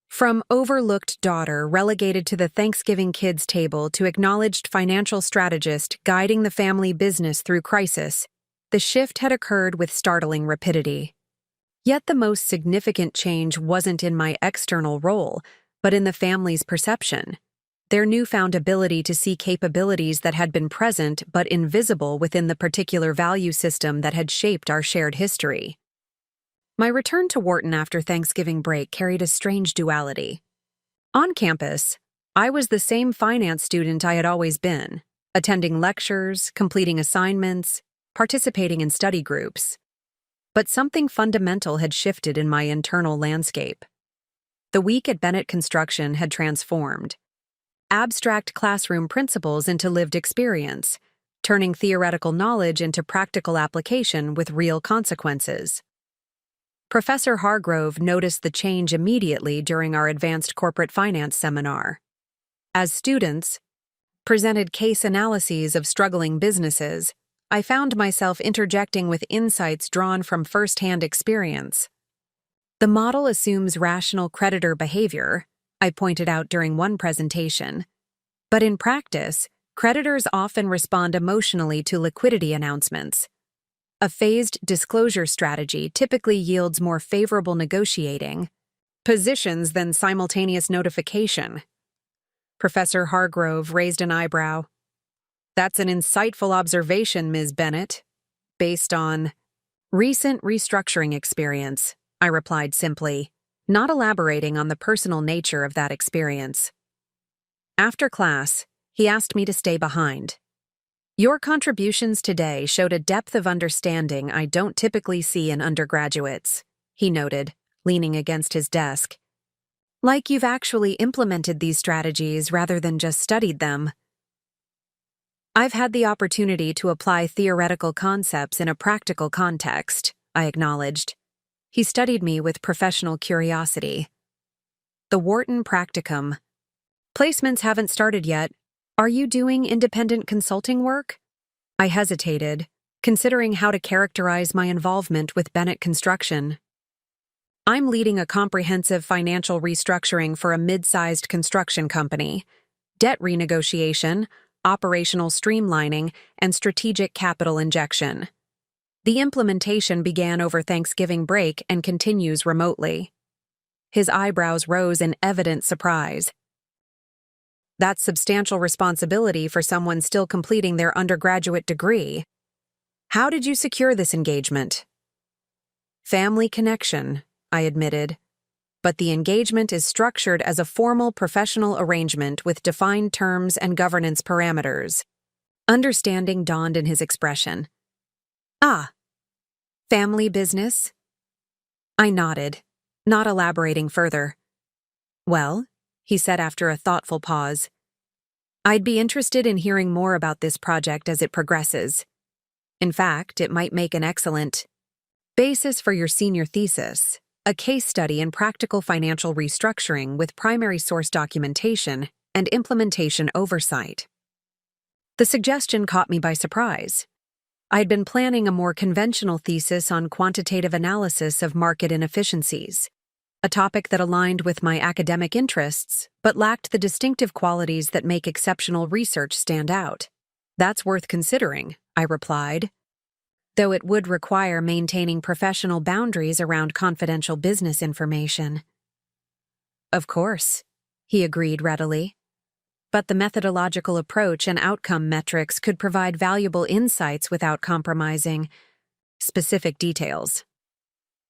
From overlooked daughter relegated to the Thanksgiving kids table to acknowledged financial strategist guiding the family business through crisis, the shift had occurred with startling rapidity. Yet the most significant change wasn't in my external role, but in the family's perception. their newfound ability to see capabilities that had been present but invisible within the particular value system that had shaped our shared history. My return to Wharton after Thanksgiving break carried a strange duality. On campus, I was the same finance student I had always been, attending lectures, completing assignments, participating in study groups. But something fundamental had shifted in my internal landscape. The week at Bennett Construction had transformed. Abstract classroom principles into lived experience, turning theoretical knowledge into practical application with real consequences. Professor Hargrove noticed the change immediately during our advanced corporate finance seminar. As students presented case analyses of struggling businesses, I found myself interjecting with insights drawn from first-hand experience. The model assumes rational creditor behavior, I pointed out during one presentation. But in practice, creditors often respond emotionally to liquidity announcements. A phased disclosure strategy typically yields more favorable negotiating positions than simultaneous notification. Professor Hargrove raised an eyebrow. That's an insightful observation, Ms. Bennett. Based on recent restructuring experience, I replied simply, not elaborating on the personal nature of that experience. After class, he asked me to stay behind. Your contributions today showed a depth of understanding I don't typically see in undergraduates, he noted, leaning against his desk. Like you've actually implemented these strategies rather than just studied them. I've had the opportunity to apply theoretical concepts in a practical context, I acknowledged. He studied me with professional curiosity. The Wharton Practicum. Placements haven't started yet. Are you doing independent consulting work? I hesitated, considering how to characterize my involvement with Bennett Construction. I'm leading a comprehensive financial restructuring for a mid-sized construction company, debt renegotiation, operational streamlining, and strategic capital injection. The implementation began over Thanksgiving break and continues remotely. His eyebrows rose in evident surprise. That's substantial responsibility for someone still completing their undergraduate degree. How did you secure this engagement? Family connection, I admitted. But the engagement is structured as a formal professional arrangement with defined terms and governance parameters. Understanding dawned in his expression. Ah, family business? I nodded, not elaborating further. Well, he said after a thoughtful pause, I'd be interested in hearing more about this project as it progresses. In fact, it might make an excellent basis for your senior thesis, a case study in practical financial restructuring with primary source documentation and implementation oversight. The suggestion caught me by surprise. I'd been planning a more conventional thesis on quantitative analysis of market inefficiencies, a topic that aligned with my academic interests but lacked the distinctive qualities that make exceptional research stand out. That's worth considering, I replied, though it would require maintaining professional boundaries around confidential business information. Of course, he agreed readily. But the methodological approach and outcome metrics could provide valuable insights without compromising specific details.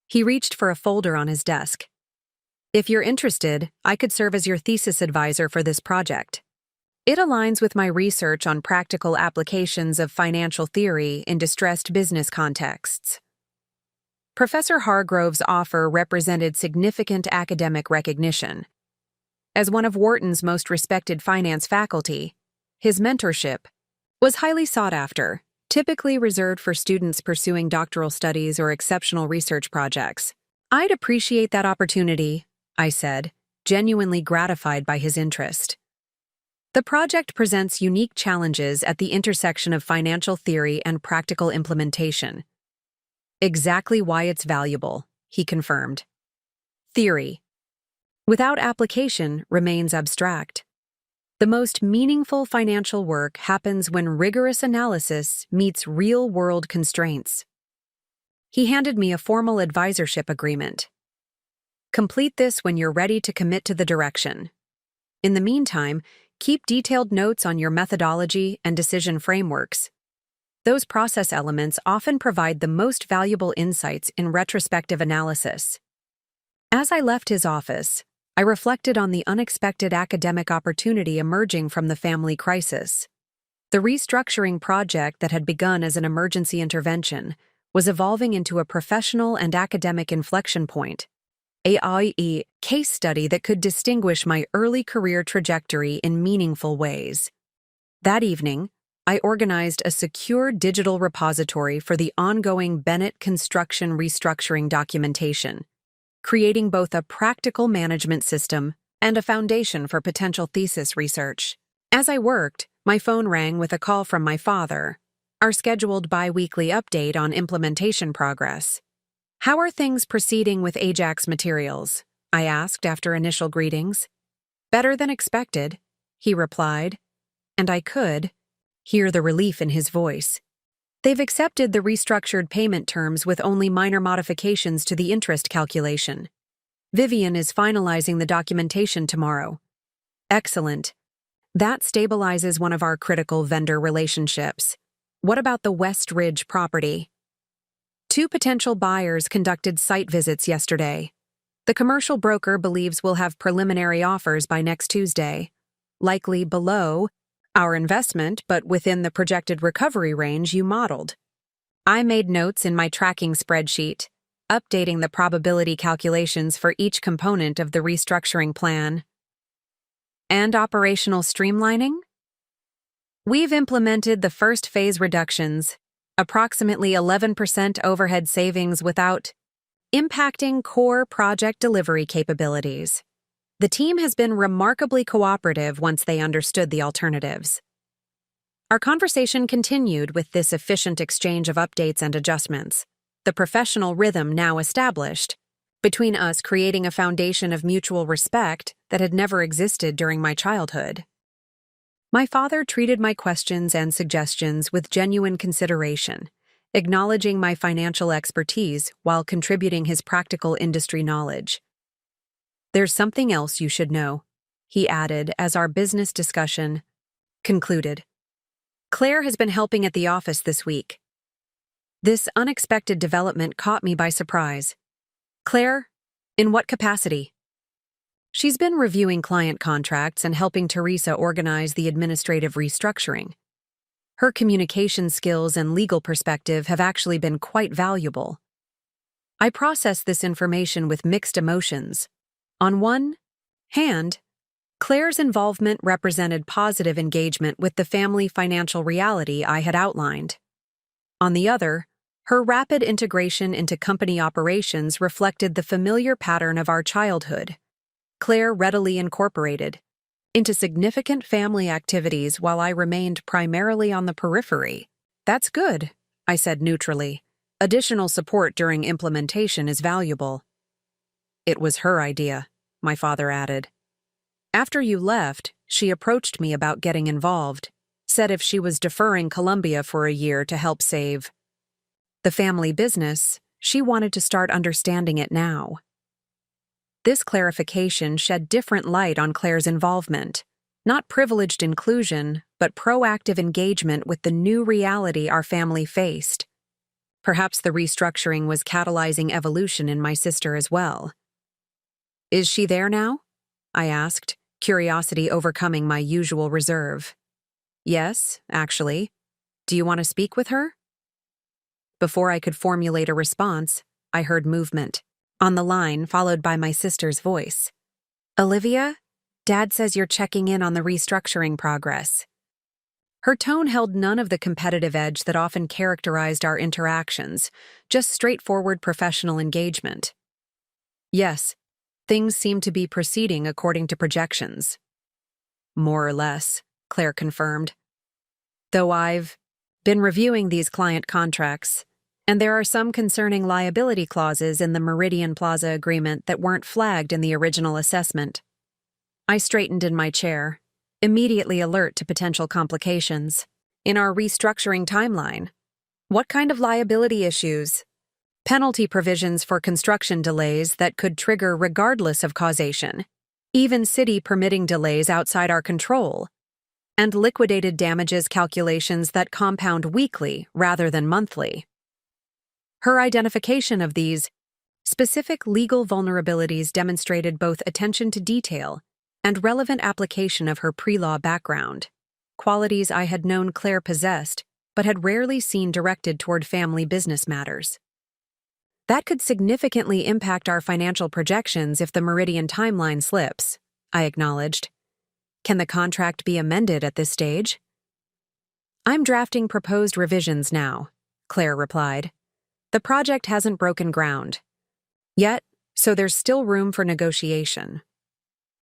He reached for a folder on his desk. If you're interested, I could serve as your thesis advisor for this project. It aligns with my research on practical applications of financial theory in distressed business contexts. Professor Hargrove's offer represented significant academic recognition. As one of Wharton's most respected finance faculty, his mentorship was highly sought after, typically reserved for students pursuing doctoral studies or exceptional research projects. I'd appreciate that opportunity, I said, genuinely gratified by his interest. The project presents unique challenges at the intersection of financial theory and practical implementation. Exactly why it's valuable, he confirmed. Theory, without application, remains abstract. The most meaningful financial work happens when rigorous analysis meets real-world constraints. He handed me a formal advisorship agreement. Complete this when you're ready to commit to the direction. In the meantime, Keep detailed notes on your methodology and decision frameworks. Those process elements often provide the most valuable insights in retrospective analysis. As I left his office, I reflected on the unexpected academic opportunity emerging from the family crisis. The restructuring project that had begun as an emergency intervention was evolving into a professional and academic inflection point, a case study that could distinguish my early career trajectory in meaningful ways. That evening, I organized a secure digital repository for the ongoing Bennett construction restructuring documentation, creating both a practical management system and a foundation for potential thesis research. As I worked, my phone rang with a call from my father, our scheduled bi-weekly update on implementation progress. "How are things proceeding with Ajax Materials?" I asked after initial greetings. "Better than expected," he replied, and I could hear the relief in his voice. "They've accepted the restructured payment terms with only minor modifications to the interest calculation. Vivian is finalizing the documentation tomorrow." "Excellent. That stabilizes one of our critical vendor relationships. What about the West Ridge property?" "Two potential buyers conducted site visits yesterday. The commercial broker believes we'll have preliminary offers by next Tuesday, likely below our investment, but within the projected recovery range you modeled." I made notes in my tracking spreadsheet, updating the probability calculations for each component of the restructuring plan. "And operational streamlining?" "We've implemented the first phase reductions, approximately 11% overhead savings without impacting core project delivery capabilities. The team has been remarkably cooperative once they understood the alternatives." Our conversation continued with this efficient exchange of updates and adjustments, the professional rhythm now established, between us creating a foundation of mutual respect that had never existed during my childhood. My father treated my questions and suggestions with genuine consideration, acknowledging my financial expertise while contributing his practical industry knowledge. "There's something else you should know," he added as our business discussion concluded. "Claire has been helping at the office this week." This unexpected development caught me by surprise. "Claire? In what capacity?" "She's been reviewing client contracts and helping Teresa organize the administrative restructuring. Her communication skills and legal perspective have actually been quite valuable." I processed this information with mixed emotions. On one hand, Claire's involvement represented positive engagement with the family financial reality I had outlined. On the other, her rapid integration into company operations reflected the familiar pattern of our childhood. Claire readily incorporated into significant family activities while I remained primarily on the periphery. "That's good," I said neutrally. "Additional support during implementation is valuable." "It was her idea," my father added. "After you left, she approached me about getting involved, said if she was deferring Columbia for a year to help save the family business, she wanted to start understanding it now." This clarification shed different light on Claire's involvement, not privileged inclusion, but proactive engagement with the new reality our family faced. Perhaps the restructuring was catalyzing evolution in my sister as well. "Is she there now?" I asked, curiosity overcoming my usual reserve. "Yes, actually. Do you want to speak with her?" Before I could formulate a response, I heard movement on the line, followed by my sister's voice. "Olivia, Dad says you're checking in on the restructuring progress." Her tone held none of the competitive edge that often characterized our interactions, just straightforward professional engagement. "Yes, things seem to be proceeding according to projections." "More or less," Claire confirmed. "Though I've been reviewing these client contracts, and there are some concerning liability clauses in the Meridian Plaza agreement that weren't flagged in the original assessment." I straightened in my chair, immediately alert to potential complications. "In our restructuring timeline, what kind of liability issues?" "Penalty provisions for construction delays that could trigger regardless of causation, even city permitting delays outside our control, and liquidated damages calculations that compound weekly rather than monthly. Her identification of these specific legal vulnerabilities demonstrated both attention to detail and relevant application of her pre-law background, qualities I had known Claire possessed but had rarely seen directed toward family business matters. That could significantly impact our financial projections if the Meridian timeline slips, I acknowledged. Can the contract be amended at this stage? I'm drafting proposed revisions now, Claire replied. The project hasn't broken ground yet, so there's still room for negotiation.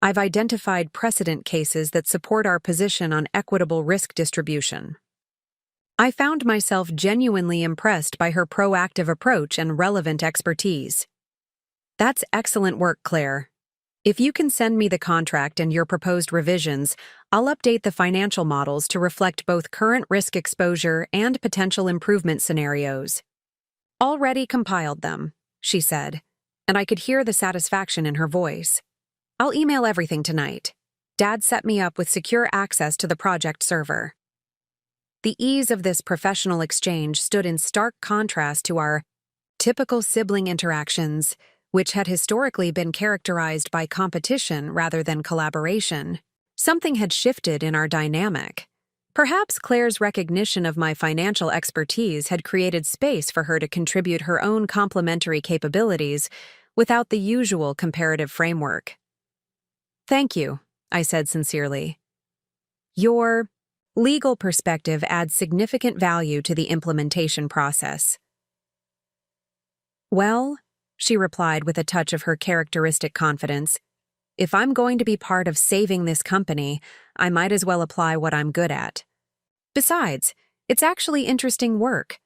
I've identified precedent cases that support our position on equitable risk distribution. I found myself genuinely impressed by her proactive approach and relevant expertise. That's excellent work, Claire. If you can send me the contract and your proposed revisions, I'll update the financial models to reflect both current risk exposure and potential improvement scenarios. Already compiled them, she said, and I could hear the satisfaction in her voice. I'll email everything tonight. Dad set me up with secure access to the project server. The ease of this professional exchange stood in stark contrast to our typical sibling interactions, which had historically been characterized by competition rather than collaboration. Something had shifted in our dynamic. Perhaps Claire's recognition of my financial expertise had created space for her to contribute her own complementary capabilities without the usual comparative framework. Thank you, I said sincerely. Your legal perspective adds significant value to the implementation process. Well, she replied with a touch of her characteristic confidence, if I'm going to be part of saving this company, I might as well apply what I'm good at. Besides, it's actually interesting work.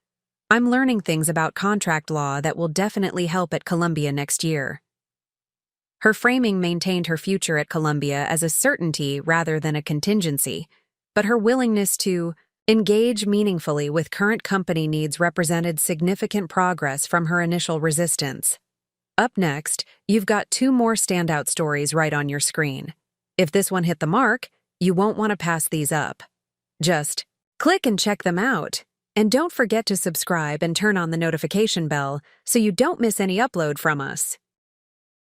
I'm learning things about contract law that will definitely help at Columbia next year. Her framing maintained her future at Columbia as a certainty rather than a contingency, but her willingness to engage meaningfully with current company needs represented significant progress from her initial resistance. Up next, you've got 2 more standout stories right on your screen. If this one hit the mark, you won't want to pass these up. Just click and check them out. And don't forget to subscribe and turn on the notification bell so you don't miss any upload from us.